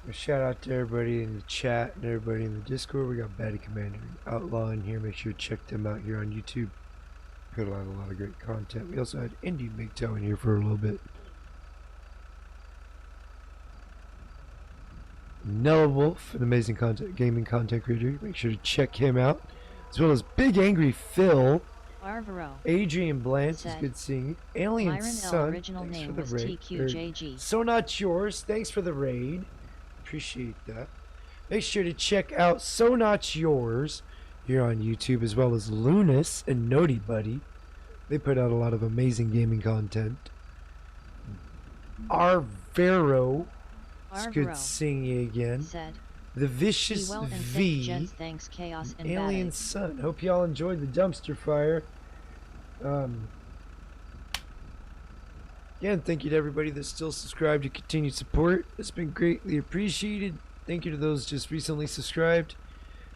A shout out to everybody in the chat and everybody in the Discord. We got Batty Commander and Outlaw in here. Make sure to check them out here on YouTube. Put on a lot of great content. We also had Indy Big Toe in here for a little bit. Nella Wolf, an amazing gaming content creator. Make sure to check him out. As well as Big Angry Phil. Arvaro. Adrian Blanche, it's good seeing you. Alien Myron Sun, original thanks name for the was raid. TQJG. So Not Yours, thanks for the raid. Appreciate that. Make sure to check out So Not Yours here on YouTube, as well as Lunas and Naughty Buddy. They put out a lot of amazing gaming content. Arvaro, it's good seeing you again. Said, The Vicious well V, Jets, thanks, Chaos and Alien Sun. Hope y'all enjoyed the dumpster fire. Again, thank you to everybody that's still subscribed to continued support. It's been greatly appreciated. Thank you to those just recently subscribed.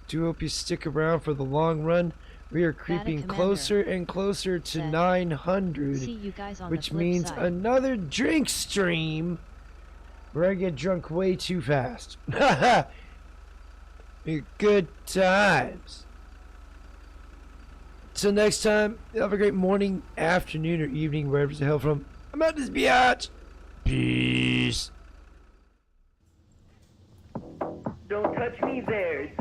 Do hope you stick around for the long run. We are creeping closer and closer to 900, See you guys on which the flip means side. another drink stream where I get drunk way too fast. Good times. Till next time, have a great morning, afternoon, or evening, wherever the hell from. I'm out this biatch. Peace. Don't touch me there.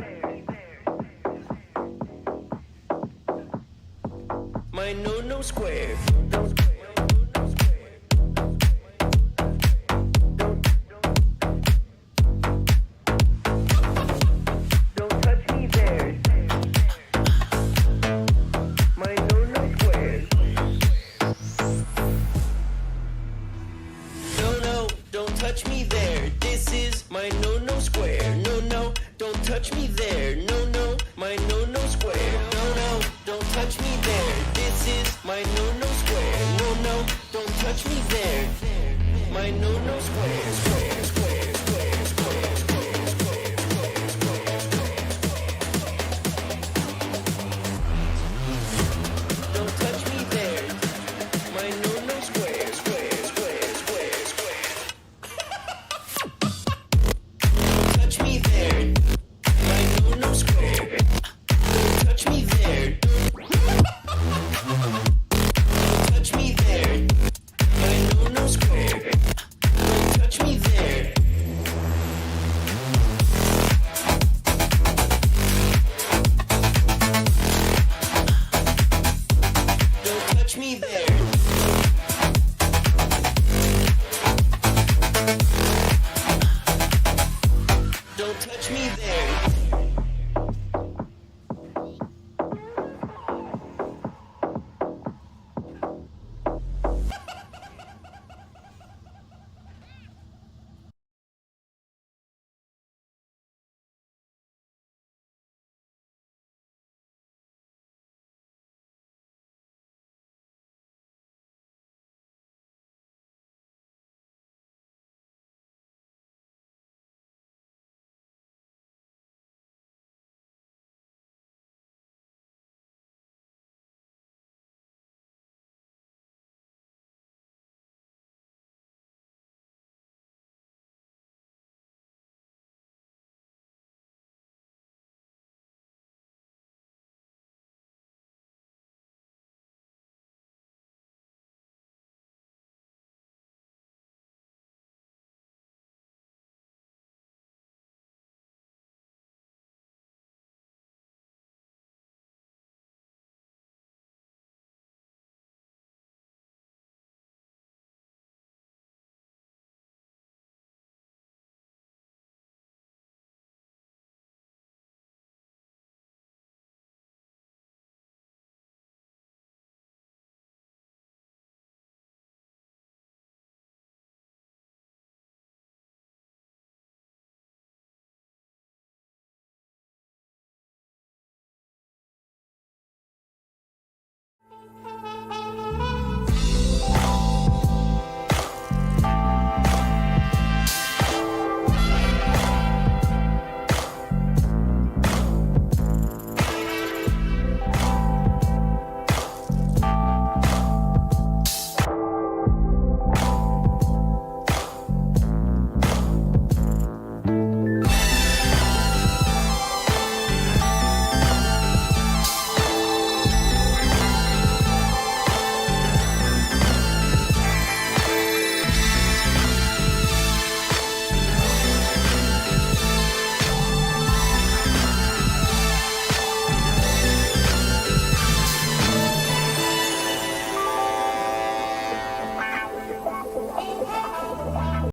My no square. Don't touch me there. My no square. No, don't touch me there. This is my no square. No, don't touch me there. No, my no square. No, don't touch me there. This is my no square. No, don't touch me there. My no square. Square, square, square, square, square, square, square, square, square. Don't touch me there. My no square, square, square, square, square. Don't touch me there. My no square. Don't touch me there. Don't touch me there. My no square. Don't touch me there.